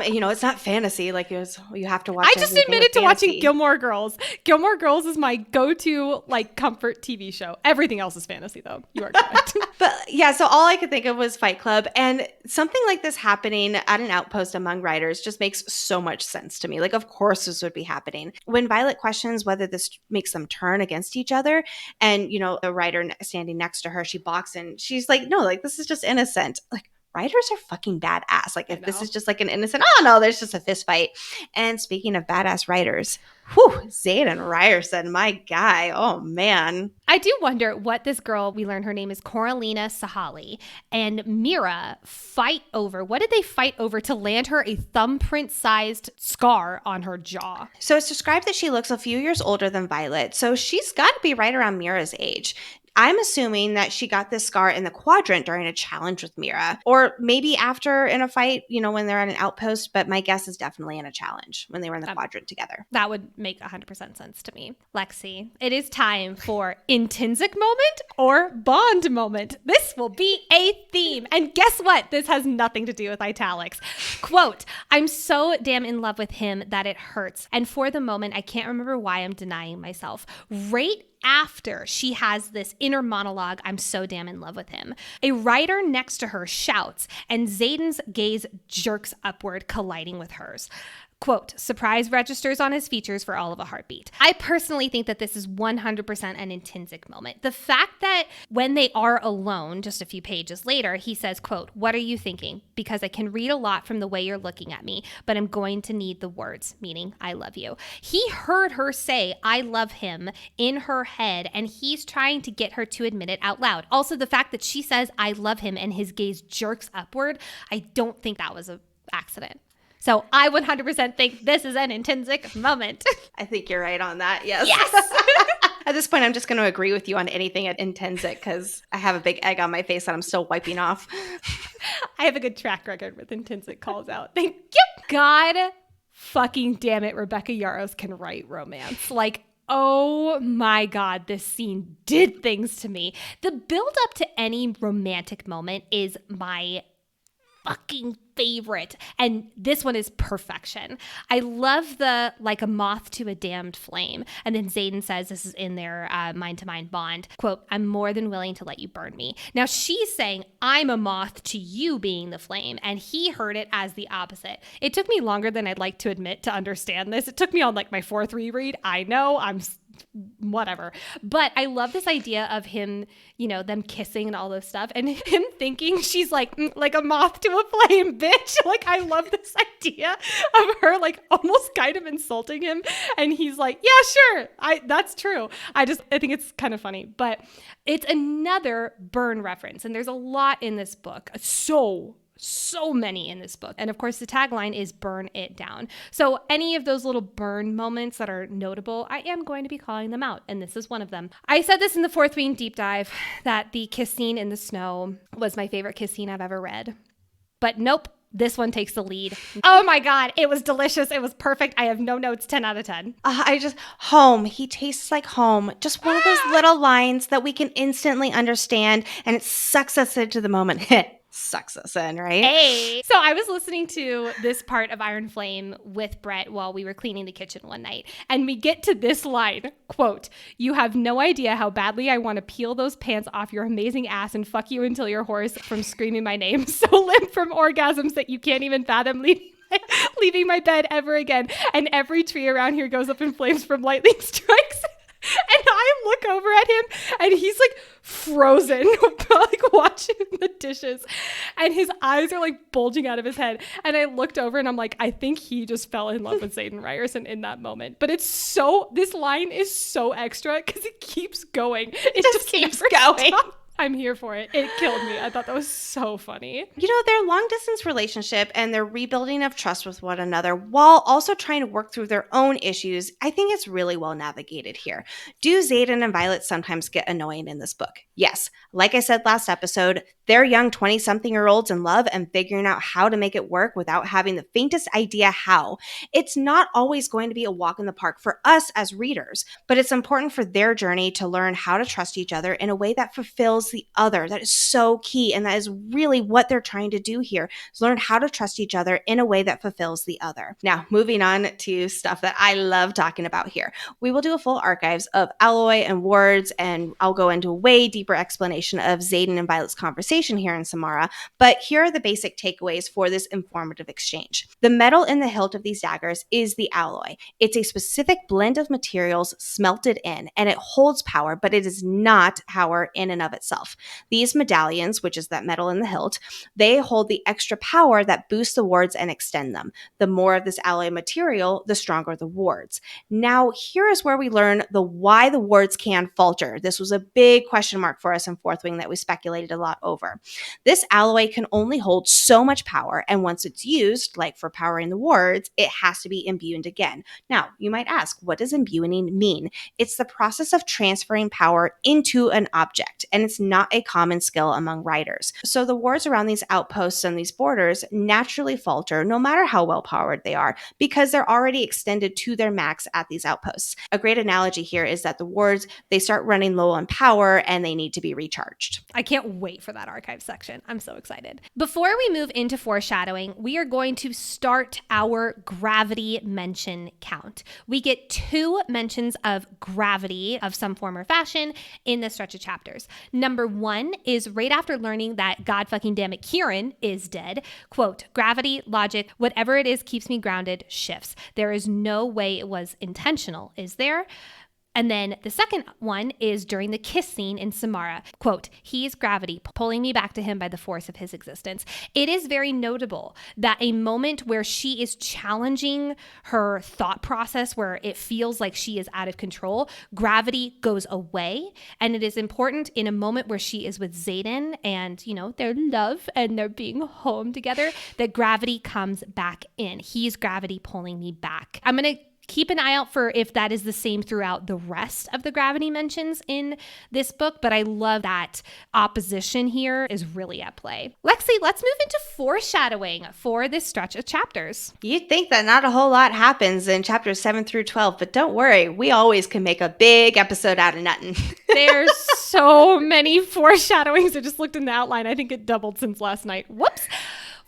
You know, it's not fantasy. Like, you have to watch. I just admitted to watching Gilmore Girls. Gilmore Girls is my go-to, like, comfort TV show. Everything else is fantasy, though. You are correct. But, yeah, so all I could think of was Fight Club. And something like this happening at an outpost among writers just makes so much sense to me. Like, of course this would be happening. When Violet questions whether this makes them turn against each other, and, you know, the writer standing next to her, she balks and she's like, no, like, this is just innocent. Like, writers are fucking badass. Like, if this is just like an innocent, oh no, there's just a fist fight. And speaking of badass writers, Xaden Ryerson, my guy. Oh man. I do wonder what this girl, we learn her name is Coralina Sahali, and Mira fight over. What did they fight over to land her a thumbprint-sized scar on her jaw? So it's described that she looks a few years older than Violet. So she's got to be right around Mira's age. I'm assuming that she got this scar in the quadrant during a challenge with Mira, or maybe after in a fight, when they're at an outpost, but my guess is definitely in a challenge when they were in the quadrant together. That would make 100% sense to me. Lexi, it is time for intrinsic moment or bond moment. This will be a theme. And guess what? This has nothing to do with italics. Quote, I'm so damn in love with him that it hurts. And for the moment, I can't remember why I'm denying myself. Right after she has this inner monologue, I'm so damn in love with him, a writer next to her shouts, and Xaden's gaze jerks upward, colliding with hers. Quote, surprise registers on his features for all of a heartbeat. I personally think that this is 100% an intrinsic moment. The fact that when they are alone, just a few pages later, he says, quote, what are you thinking? Because I can read a lot from the way you're looking at me, but I'm going to need the words, meaning I love you. He heard her say, I love him in her head, and he's trying to get her to admit it out loud. Also, the fact that she says, I love him, and his gaze jerks upward, I don't think that was an accident. So I 100% think this is an intrinsic moment. I think you're right on that. Yes. Yes. At this point, I'm just going to agree with you on anything at intrinsic because I have a big egg on my face that I'm still wiping off. I have a good track record with intrinsic calls out. Thank you. God fucking damn it, Rebecca Yarros can write romance. Like, oh my God, this scene did things to me. The build up to any romantic moment is my fucking favorite. And this one is perfection. I love the like a moth to a damned flame. And then Xaden says, this is in their mind-to-mind bond, quote, I'm more than willing to let you burn me. Now she's saying, I'm a moth to you being the flame. And he heard it as the opposite. It took me longer than I'd like to admit to understand this. It took me on like my fourth reread. I know, I'm whatever. But I love this idea of him, them kissing and all this stuff, and him thinking she's like a moth to a flame, bitch. Like, I love this idea of her like almost kind of insulting him. And he's like, yeah, sure. That's true. I think it's kind of funny, but it's another burn reference. And there's a lot in this book. So many in this book. And of course, the tagline is burn it down. So any of those little burn moments that are notable, I am going to be calling them out. And this is one of them. I said this in the Fourth Wing deep dive that the kiss scene in the snow was my favorite kiss scene I've ever read. But nope, this one takes the lead. Oh my God, it was delicious. It was perfect. I have no notes, 10 out of 10. Home. He tastes like home. Just one of those little lines that we can instantly understand, and it sucks us into the moment. Sucks us in, right? Hey. So I was listening to this part of Iron Flame with Brett while we were cleaning the kitchen one night, and we get to this line, quote, you have no idea how badly I want to peel those pants off your amazing ass and fuck you until you're hoarse from screaming my name, so limp from orgasms that you can't even fathom leaving my bed ever again, and every tree around here goes up in flames from lightning strikes. And I look over at him and he's like frozen, like watching the dishes. And his eyes are like bulging out of his head. And I looked over and I'm like, I think he just fell in love with Xaden Ryerson in that moment. But this line is so extra because it keeps going. It just keeps going. Stop. I'm here for it. It killed me. I thought that was so funny. Their long distance relationship and their rebuilding of trust with one another while also trying to work through their own issues, I think it's really well navigated here. Do Xaden and Violet sometimes get annoying in this book? Yes. Like I said last episode, they're young 20-something-year-olds in love and figuring out how to make it work without having the faintest idea how. It's not always going to be a walk in the park for us as readers, but it's important for their journey to learn how to trust each other in a way that fulfills the other. That is so key, and that is really what they're trying to do here, is learn how to trust each other in a way that fulfills the other. Now, moving on to stuff that I love talking about here. We will do a full archives of Alloy and Words, and I'll go into a way deeper explanation of Xaden and Violet's conversation here in Samara, but here are the basic takeaways for this informative exchange. The metal in the hilt of these daggers is the alloy. It's a specific blend of materials smelted in, and it holds power, but it is not power in and of itself. itself. These medallions, which is that metal in the hilt, they hold the extra power that boosts the wards and extend them. The more of this alloy material, the stronger the wards. Now, here is where we learn why the wards can falter. This was a big question mark for us in Fourth Wing that we speculated a lot over. This alloy can only hold so much power, and once it's used, like for powering the wards, it has to be imbued again. Now, you might ask, what does imbuing mean? It's the process of transferring power into an object, and it's not a common skill among riders. So the wards around these outposts and these borders naturally falter no matter how well powered they are, because they're already extended to their max at these outposts. A great analogy here is that the wards, they start running low on power and they need to be recharged. I can't wait for that archive section. I'm so excited. Before we move into foreshadowing, we are going to start our gravity mention count. We get 2 mentions of gravity of some form or fashion in this stretch of chapters. Number 1 is right after learning that God fucking damn it, Kieran is dead. Quote, gravity, logic, whatever it is keeps me grounded, shifts. There is no way it was intentional, is there? And then the second one is during the kiss scene in Samara. Quote, he's gravity, pulling me back to him by the force of his existence. It is very notable that a moment where she is challenging her thought process, where it feels like she is out of control, gravity goes away. And it is important in a moment where she is with Xaden and, you know, their love and they're being home together, that gravity comes back in. He's gravity pulling me back. I'm going to keep an eye out for if that is the same throughout the rest of the gravity mentions in this book, but I love that opposition here is really at play. Lexi, let's move into foreshadowing for this stretch of chapters. You'd think that not a whole lot happens in chapters 7 through 12, but don't worry, we always can make a big episode out of nothing. There's so many foreshadowings. I just looked in the outline. I think it doubled since last night. Whoops.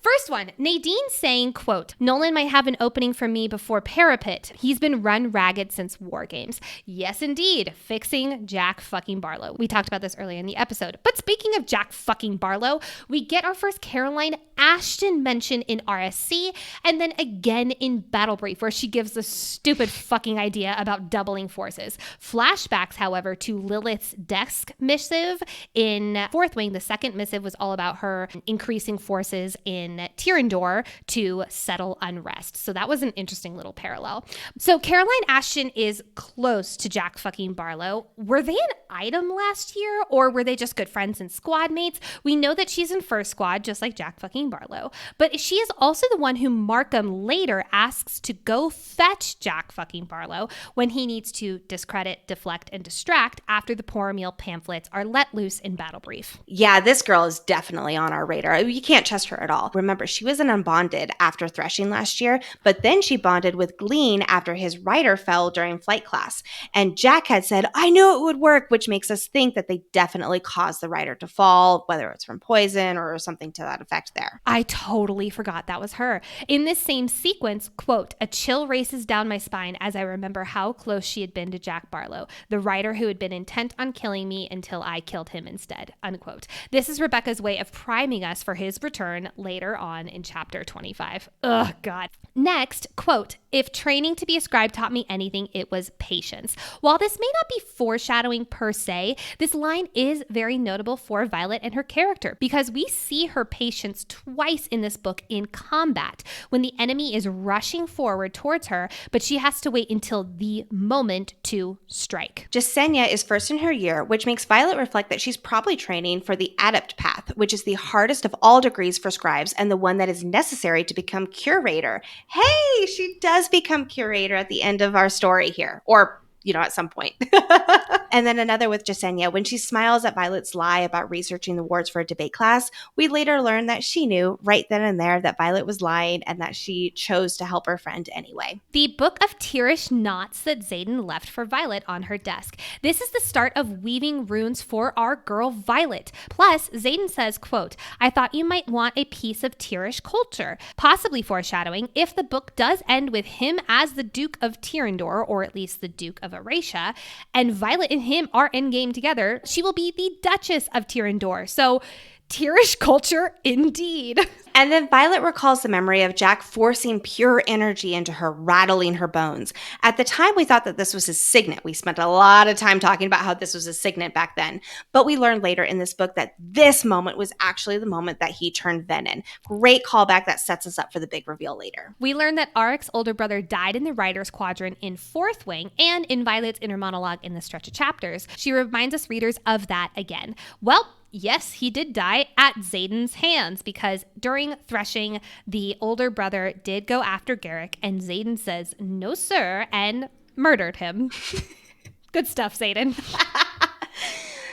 First one, Nadine saying, quote, Nolan might have an opening for me before Parapet. He's been run ragged since War Games. Yes, indeed. Fixing Jack fucking Barlow. We talked about this earlier in the episode. But speaking of Jack fucking Barlow, we get our first Caroline Ashton mention in RSC and then again in Battle Brief, where she gives the stupid fucking idea about doubling forces. Flashbacks, however, to Lilith's desk missive in Fourth Wing. The second missive was all about her increasing forces in Tyrrendor to settle unrest. So that was an interesting little parallel. So Caroline Ashton is close to Jack fucking Barlow. Were they an item last year, or were they just good friends and squad mates? We know that she's in first squad, just like Jack fucking Barlow. But she is also the one who Markham later asks to go fetch Jack fucking Barlow when he needs to discredit, deflect, and distract after the Poor Meal pamphlets are let loose in Battle Brief. Yeah, this girl is definitely on our radar. You can't trust her at all. Remember, she was an unbonded after threshing last year, but then she bonded with Glean after his rider fell during flight class. And Jack had said, I knew it would work, which makes us think that they definitely caused the rider to fall, whether it's from poison or something to that effect there. I totally forgot that was her. In this same sequence, quote, a chill races down my spine as I remember how close she had been to Jack Barlow, the rider who had been intent on killing me until I killed him instead, unquote. This is Rebecca's way of priming us for his return later on in chapter 25. Ugh, God. Next, quote, if training to be a scribe taught me anything, it was patience. While this may not be foreshadowing per se, this line is very notable for Violet and her character because we see her patience twice in this book in combat when the enemy is rushing forward towards her, but she has to wait until the moment to strike. Jasenia is first in her year, which makes Violet reflect that she's probably training for the adept path, which is the hardest of all degrees for scribes and the one that is necessary to become curator. Hey, she does become curator at the end of our story here, or at some point. And then another with Jasenia. When she smiles at Violet's lie about researching the wards for a debate class, we later learn that she knew right then and there that Violet was lying and that she chose to help her friend anyway. The book of Tearish knots that Xaden left for Violet on her desk. This is the start of weaving runes for our girl Violet. Plus, Xaden says, quote, I thought you might want a piece of Tearish culture. Possibly foreshadowing, if the book does end with him as the Duke of Tyrrendor, or at least the Duke of Erasia, and Violet and him are in game together, she will be the Duchess of Tyrrendor. So Tearish culture indeed. And then Violet recalls the memory of Jack forcing pure energy into her, rattling her bones. At the time, we thought that this was his signet. We spent a lot of time talking about how this was his signet back then. But we learned later in this book that this moment was actually the moment that he turned Venom. Great callback that sets us up for the big reveal later. We learned that Aric's older brother died in the Writer's Quadrant in Fourth Wing and in Violet's inner monologue in the stretch of chapters. She reminds us readers of that again. Well, yes, he did die at Xaden's hands because during threshing, the older brother did go after Garrick and Xaden says, "No, sir," and murdered him. Good stuff, Xaden.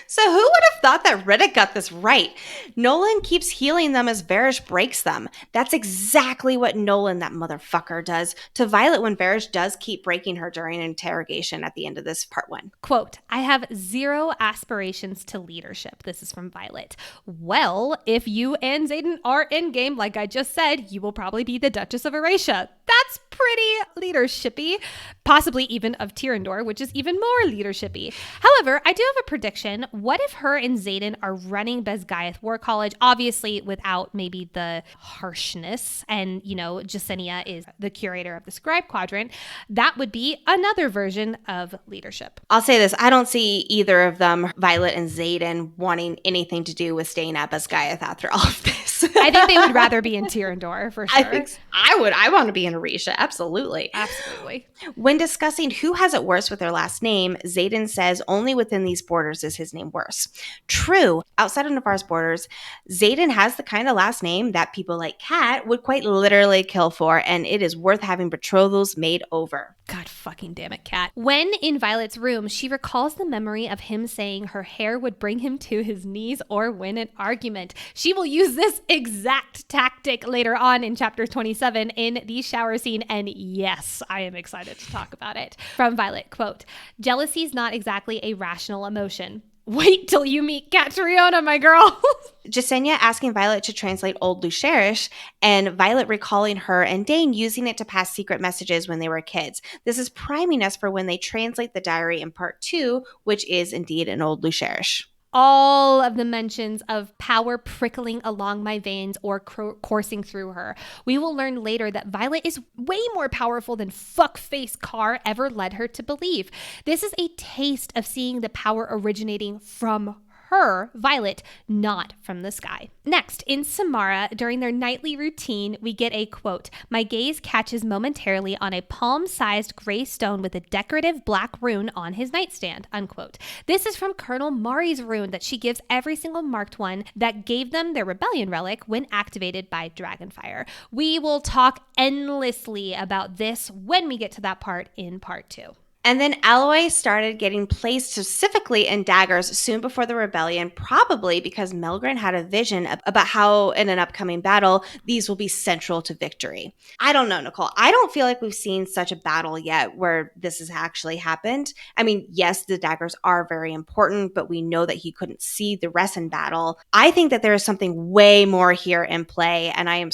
So who would have thought that Riddick got this right? Nolan keeps healing them as Varys breaks them. That's exactly what Nolan, that motherfucker, does to Violet when Varys does keep breaking her during an interrogation at the end of this part 1. Quote, "I have zero aspirations to leadership." This is from Violet. Well, if you and Xaden are in game, like I just said, you will probably be the Duchess of Erasia. That's pretty leadershipy, possibly even of Tyrrendor, which is even more leadershipy. However, I do have a prediction. What if her and Xaden are running Besgaeth War College, obviously without maybe the harshness, and, you know, Jasenia is the curator of the Scribe Quadrant? That would be another version of leadership. I'll say this. I don't see either of them, Violet and Xaden, wanting anything to do with staying at Besgaeth after all of this. I think they would rather be in Tyrrendor, for sure. I want to be in Orisha. Absolutely. Absolutely. When discussing who has it worse with their last name, Xaden says only within these borders is his name worse. True, outside of Navarre's borders, Xaden has the kind of last name that people like Kat would quite literally kill for, and it is worth having betrothals made over. God fucking damn it, Kat. When in Violet's room, she recalls the memory of him saying her hair would bring him to his knees or win an argument. She will use this exact tactic later on in chapter 27 in the shower scene, and yes, I am excited to talk about it. From Violet, quote, "Jealousy is not exactly a rational emotion. Wait till you meet Catriona, my girl." Jasenia asking Violet to translate Old Lucherish, and Violet recalling her and Dane using it to pass secret messages when they were kids. This is priming us for when they translate the diary in part 2, which is indeed an Old Lucherish. All of the mentions of power prickling along my veins or coursing through her. We will learn later that Violet is way more powerful than fuckface Carr ever led her to believe. This is a taste of seeing the power originating from her, Violet, not from the sky. Next, in Samara, during their nightly routine, we get a quote, "My gaze catches momentarily on a palm-sized gray stone with a decorative black rune on his nightstand," unquote. This is from Colonel Mari's rune that she gives every single marked one that gave them their rebellion relic when activated by Dragonfire. We will talk endlessly about this when we get to that part in part 2. And then alloy started getting placed specifically in daggers soon before the rebellion, probably because Melgren had a vision about how in an upcoming battle, these will be central to victory. I don't know, Nicole. I don't feel like we've seen such a battle yet where this has actually happened. I mean, yes, the daggers are very important, but we know that he couldn't see the rest in battle. I think that there is something way more here in play, and I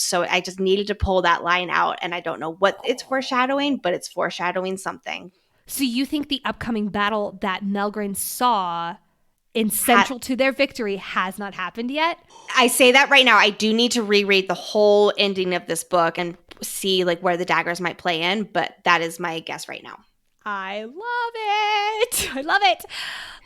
just needed to pull that line out, and I don't know what it's foreshadowing, but it's foreshadowing something. So you think the upcoming battle that Melgren saw in central to their victory has not happened yet? I say that right now. I do need to reread the whole ending of this book and see like where the daggers might play in, but that is my guess right now. I love it. I love it.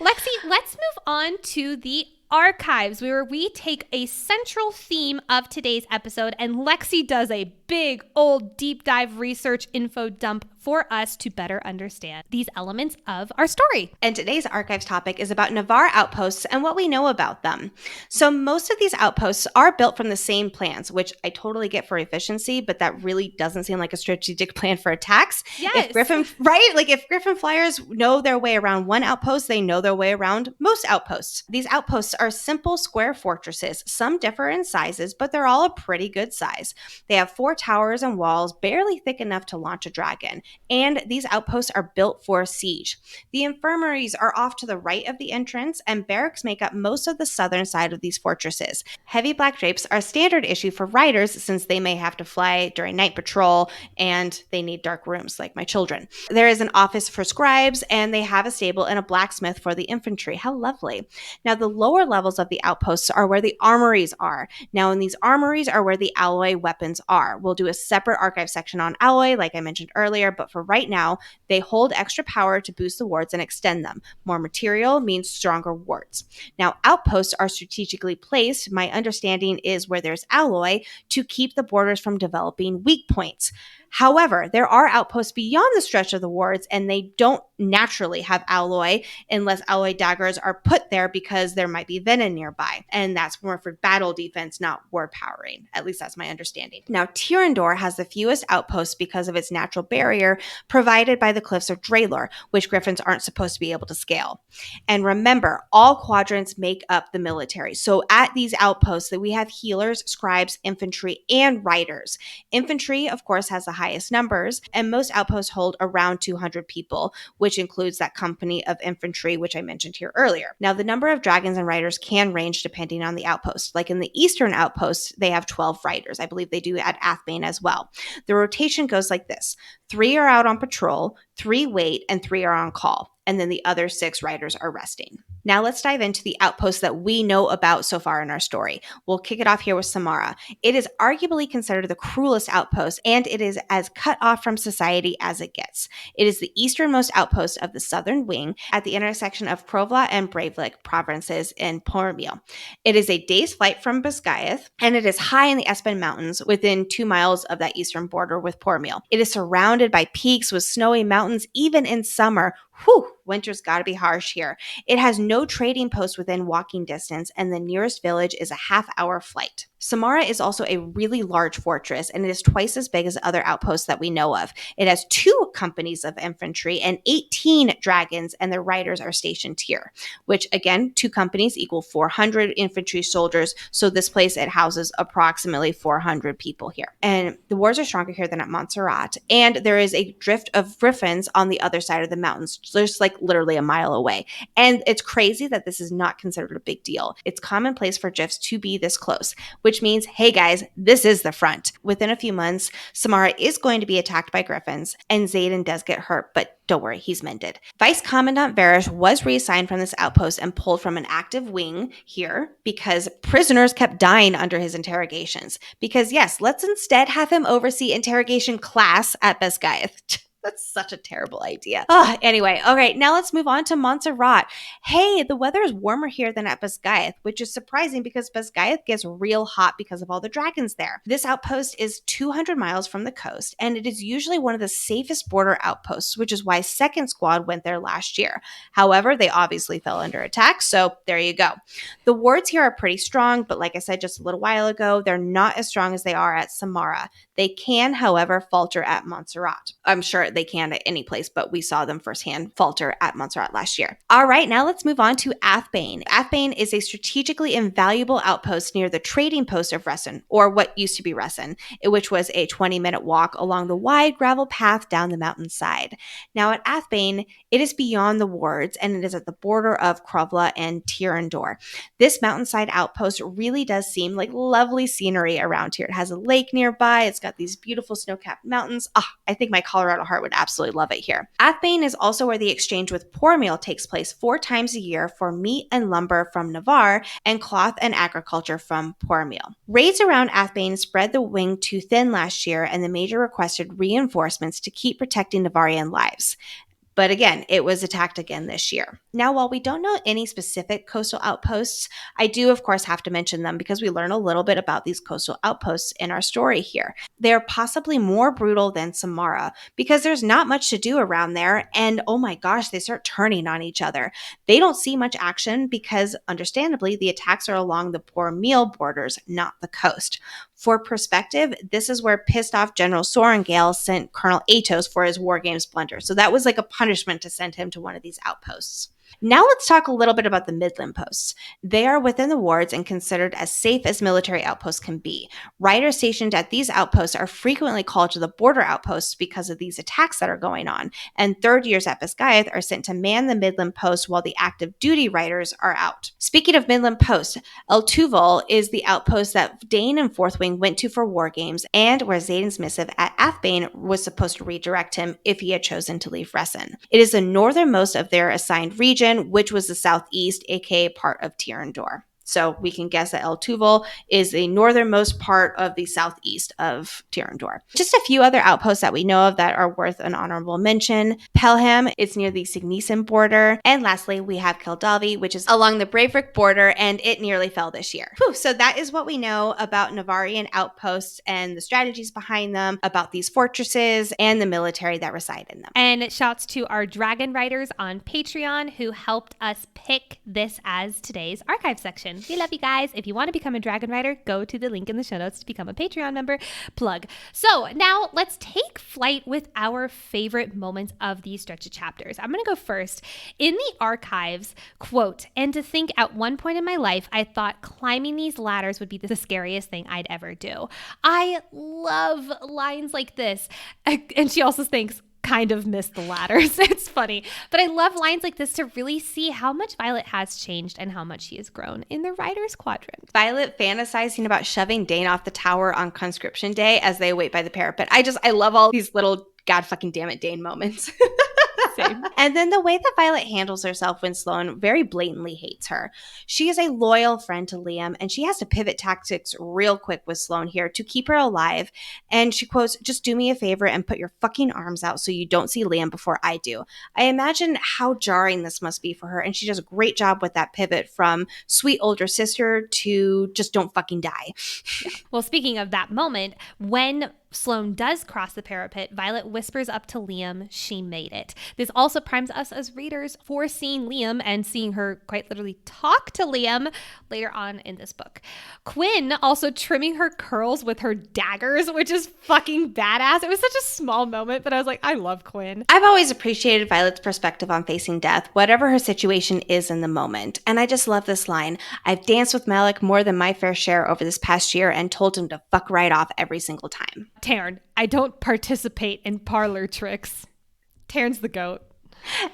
Lexi, let's move on to the archives, where we take a central theme of today's episode and Lexi does a big old deep dive research info dump for us to better understand these elements of our story. And today's archives topic is about Navarre outposts and what we know about them. So most of these outposts are built from the same plans, which I totally get for efficiency, but that really doesn't seem like a strategic plan for attacks. Yes. If Griffin flyers know their way around one outpost, they know their way around most outposts. These outposts are simple square fortresses. Some differ in sizes, but they're all a pretty good size. They have 4 towers and walls barely thick enough to launch a dragon. and these outposts are built for siege. The infirmaries are off to the right of the entrance, and barracks make up most of the southern side of these fortresses. Heavy black drapes are standard issue for riders since they may have to fly during night patrol and they need dark rooms like my children. There is an office for scribes, and they have a stable and a blacksmith for the infantry. How lovely. Now, the lower levels of the outposts are where the armories are. Now, in these armories are where the alloy weapons are. We'll do a separate archive section on alloy, like I mentioned earlier, but for right now, they hold extra power to boost the wards and extend them. More material means stronger wards. Now, outposts are strategically placed. My understanding is where there's alloy to keep the borders from developing weak points. However, there are outposts beyond the stretch of the wards, and they don't naturally have alloy unless alloy daggers are put there because there might be venom nearby. And that's more for battle defense, not ward powering. At least that's my understanding. Now, Tyrandor has the fewest outposts because of its natural barrier provided by the cliffs of Draelor, which griffins aren't supposed to be able to scale. And remember, all quadrants make up the military. So at these outposts that we have healers, scribes, infantry, and riders. Infantry, of course, has the highest numbers, and most outposts hold around 200 people, which includes that company of infantry, which I mentioned here earlier. Now, the number of dragons and riders can range depending on the outpost. Like in the eastern outpost, they have 12 riders. I believe they do at Athbane as well. The rotation goes like this. 3 are out on patrol, 3 wait, and 3 are on call. And then the other 6 riders are resting. Now let's dive into the outposts that we know about so far in our story. We'll kick it off here with Samara. It is arguably considered the cruelest outpost, and it is as cut off from society as it gets. It is the easternmost outpost of the southern wing at the intersection of Krovla and Bravlik provinces in Pormil. It is a day's flight from Bisgayath, and it is high in the Espen Mountains within 2 miles of that eastern border with Pormil. It is surrounded by peaks with snowy mountains even in summer. Whew, winter's gotta be harsh here. It has no trading post within walking distance, and the nearest village is a half-hour flight. Samara is also a really large fortress, and it is twice as big as other outposts that we know of. It has 2 companies of infantry and 18 dragons, and their riders are stationed here, which again, 2 companies equal 400 infantry soldiers. So this place, it houses approximately 400 people here. And the wards are stronger here than at Montserrat. And there is a drift of griffins on the other side of the mountains, just like literally a mile away. And it's crazy that this is not considered a big deal. It's commonplace for drifts to be this close, which means, hey guys, this is the front. Within a few months, Samara is going to be attacked by griffins, and Xaden does get hurt, but don't worry, he's mended. Vice Commandant Varish was reassigned from this outpost and pulled from an active wing here because prisoners kept dying under his interrogations. Because yes, let's instead have him oversee interrogation class at Bisgayath. That's such a terrible idea. Anyway, all right, now let's move on to Montserrat. Hey, the weather is warmer here than at Bisgayath, which is surprising because Bisgayath gets real hot because of all the dragons there. This outpost is 200 miles from the coast, and it is usually one of the safest border outposts, which is why 2nd Squad went there last year. However, they obviously fell under attack, so there you go. The wards here are pretty strong, but like I said just a little while ago, they're not as strong as they are at Samara. They can, however, falter at Montserrat. I'm sure they can at any place, but we saw them firsthand falter at Montserrat last year. All right, now let's move on to Athbane. Athbane is a strategically invaluable outpost near the trading post of Resson, or what used to be Resson, which was a 20-minute walk along the wide gravel path down the mountainside. Now at Athbane, it is beyond the wards, and it is at the border of Krovla and Tyrandor. This mountainside outpost really does seem like lovely scenery around here. It has a lake nearby. It's got these beautiful snow-capped mountains. I think my Colorado heart would absolutely love it here. Athbane is also where the exchange with Pormil takes place 4 times a year for meat and lumber from Navarre and cloth and agriculture from Pormil. Raids around Athbane spread the wing too thin last year, and the major requested reinforcements to keep protecting Navarrian lives. But again, it was attacked again this year. Now, while we don't know any specific coastal outposts, I do, of course, have to mention them because we learn a little bit about these coastal outposts in our story here. They are possibly more brutal than Samara because there's not much to do around there, and oh my gosh, they start turning on each other. They don't see much action because, understandably, the attacks are along the Pormil borders, not the coast. For perspective, this is where pissed off General Sorengale sent Colonel Atos for his war games blunder. So that was like a punishment to send him to one of these outposts. Now let's talk a little bit about the Midland posts. They are within the wards and considered as safe as military outposts can be. Riders stationed at these outposts are frequently called to the border outposts because of these attacks that are going on, and third years at Biscayeth are sent to man the Midland post while the active duty riders are out. Speaking of Midland posts, El Tuval is the outpost that Dane and Fourthwing went to for war games, and where Xaden's missive at Athbane was supposed to redirect him if he had chosen to leave Resin. It is the northernmost of their assigned region, which was the southeast, aka part of Tyrandor. So we can guess that El Tuval is the northernmost part of the southeast of Tyrandor. Just a few other outposts that we know of that are worth an honorable mention. Pelham is near the Signesin border. And lastly, we have Keldalvi, which is along the Braverick border, and it nearly fell this year. So that is what we know about Navarrian outposts and the strategies behind them, about these fortresses and the military that reside in them. And shouts to our Dragon Writers on Patreon who helped us pick this as today's archive section. We love you guys. If you want to become a Dragon Writer, go to the link in the show notes to become a Patreon member. Plug. So now let's take flight with our favorite moments of these stretch of chapters. I'm going to go first. In the archives, quote, "And to think at one point in my life, I thought climbing these ladders would be the scariest thing I'd ever do." I love lines like this. And she also thinks, kind of miss the ladders. It's funny. But I love lines like this to really see how much Violet has changed and how much she has grown in the writer's quadrant. Violet fantasizing about shoving Dane off the tower on conscription day as they wait by the parapet. I love all these little God fucking damn it Dane moments. Same. And then the way that Violet handles herself when Sloane very blatantly hates her. She is a loyal friend to Liam, and she has to pivot tactics real quick with Sloane here to keep her alive. And she quotes, "Just do me a favor and put your fucking arms out so you don't see Liam before I do." I imagine how jarring this must be for her, and she does a great job with that pivot from sweet older sister to just don't fucking die. Yeah. Well, speaking of that moment, when Sloane does cross the parapet, Violet whispers up to Liam, "She made it." This also primes us as readers for seeing Liam and seeing her quite literally talk to Liam later on in this book. Quinn also trimming her curls with her daggers, which is fucking badass. It was such a small moment, but I was like, I love Quinn. I've always appreciated Violet's perspective on facing death, whatever her situation is in the moment. And I just love this line. "I've danced with Malik more than my fair share over this past year and told him to fuck right off every single time." Taryn, I don't participate in parlor tricks. Taryn's the goat.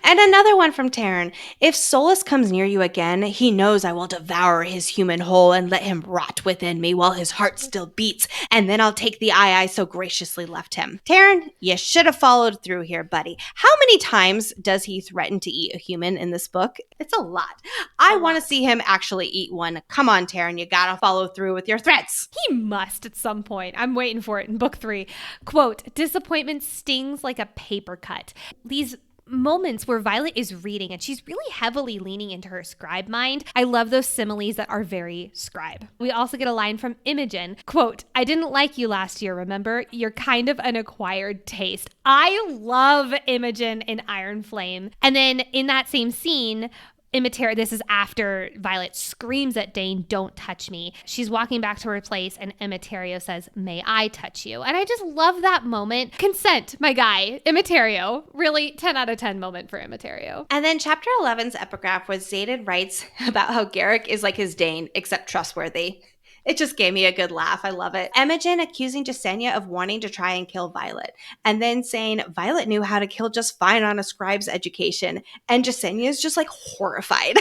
And another one from Taryn. "If Solus comes near you again, he knows I will devour his human whole and let him rot within me while his heart still beats, and then I'll take the eye I so graciously left him." Taryn, you should have followed through here, buddy. How many times does he threaten to eat a human in this book? It's a lot. I want to see him actually eat one. Come on, Taryn, you gotta follow through with your threats. He must at some point. I'm waiting for it in book 3. Quote, "Disappointment stings like a paper cut." These moments where Violet is reading and she's really heavily leaning into her scribe mind. I love those similes that are very scribe. We also get a line from Imogen, quote, "I didn't like you last year, remember? You're kind of an acquired taste." I love Imogen in Iron Flame. And then in that same scene, this is after Violet screams at Dane, "Don't touch me." She's walking back to her place and Imitario says, "May I touch you?" And I just love that moment. Consent, my guy. Imitario. Really 10 out of 10 moment for Imitario. And then chapter 11's epigraph was Xaden writes about how Garrick is like his Dane, except trustworthy. It just gave me a good laugh. I love it. Imogen accusing Jasenia of wanting to try and kill Violet, and then saying Violet knew how to kill just fine on a scribe's education. And Jasenia is just like horrified.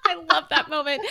I love that moment.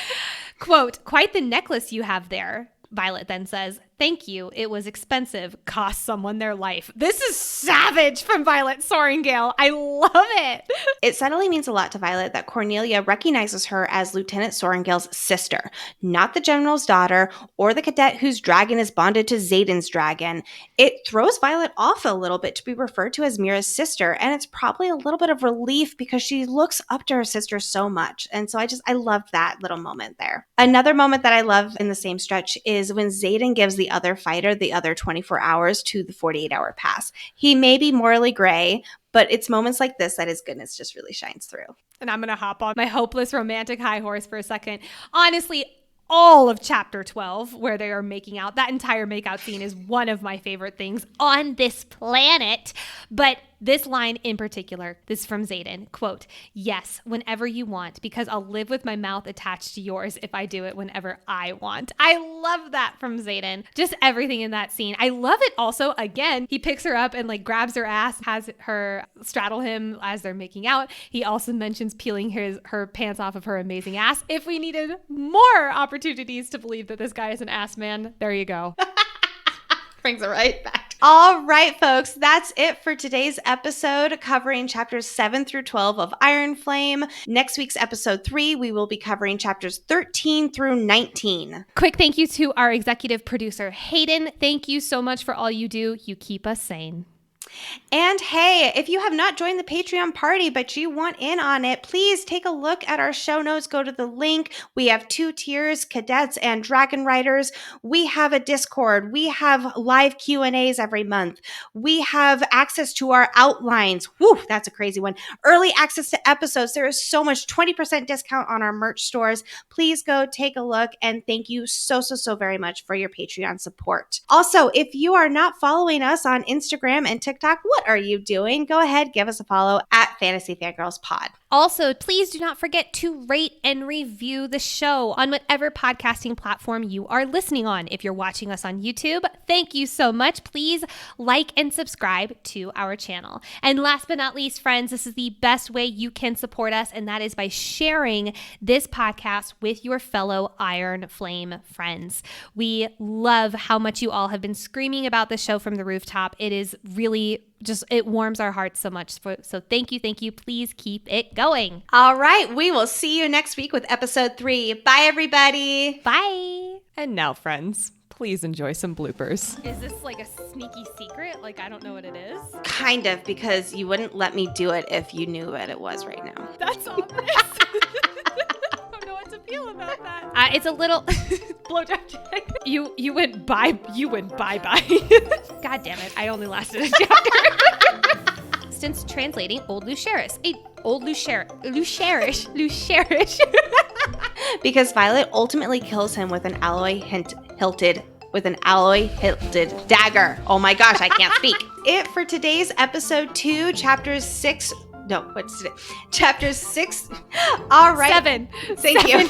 Quote, "Quite the necklace you have there." Violet then says, "Thank you. It was expensive. Cost someone their life." This is savage from Violet Soaringale. I love it. It subtly means a lot to Violet that Cornelia recognizes her as Lieutenant Soaringale's sister, not the general's daughter or the cadet whose dragon is bonded to Xaden's dragon. It throws Violet off a little bit to be referred to as Mira's sister, and it's probably a little bit of relief because she looks up to her sister so much. And so I loved that little moment there. Another moment that I love in the same stretch is when Xaden gives the other fighter the other 24 hours to the 48-hour pass. He may be morally gray, but it's moments like this that his goodness just really shines through. And I'm going to hop on my hopeless romantic high horse for a second. Honestly, all of chapter 12 where they are making out, that entire makeout scene is one of my favorite things on this planet. But This line in particular, this is from Xaden, quote, "Yes, whenever you want, because I'll live with my mouth attached to yours if I do it whenever I want." I love that from Xaden. Just everything in that scene. I love it also, again, he picks her up and like grabs her ass, has her straddle him as they're making out. He also mentions peeling her pants off of her amazing ass. If we needed more opportunities to believe that this guy is an ass man, there you go. Brings it right back. All right, folks, that's it for today's episode covering chapters 7 through 12 of Iron Flame. Next week's episode 3, we will be covering chapters 13 through 19. Quick thank you to our executive producer, Hayden. Thank you so much for all you do. You keep us sane. And hey, if you have not joined the Patreon party, but you want in on it, please take a look at our show notes. Go to the link. We have 2 tiers, cadets and dragon riders. We have a Discord. We have live Q&As every month. We have access to our outlines. Whew, that's a crazy one. Early access to episodes. There is so much 20% discount on our merch stores. Please go take a look. And thank you so very much for your Patreon support. Also, if you are not following us on Instagram and TikTok, what are you doing? Go ahead, give us a follow at Fantasy Fangirls Pod. Also, please do not forget to rate and review the show on whatever podcasting platform you are listening on. If you're watching us on YouTube, thank you so much. Please like and subscribe to our channel. And last but not least, friends, this is the best way you can support us, and that is by sharing this podcast with your fellow Iron Flame friends. We love how much you all have been screaming about the show from the rooftop. It is really it warms our hearts so much. So thank you. Please keep it going. All right. We will see you next week with episode 3. Bye, everybody. Bye. And now, friends, please enjoy some bloopers. Is this like a sneaky secret? Like, I don't know what it is? Kind of, because you wouldn't let me do it if you knew what it was right now. That's obvious. I don't know what to feel about that. It's a little blowjob check. You went bye. God damn it! I only lasted a chapter. Since translating Old Lucerys, Lucerish. Because Violet ultimately kills him with an alloy hilted dagger. Oh my gosh, I can't speak. It for today's episode 2, chapters 6. No, what's today? Chapter 6. All right. 7. Thank you.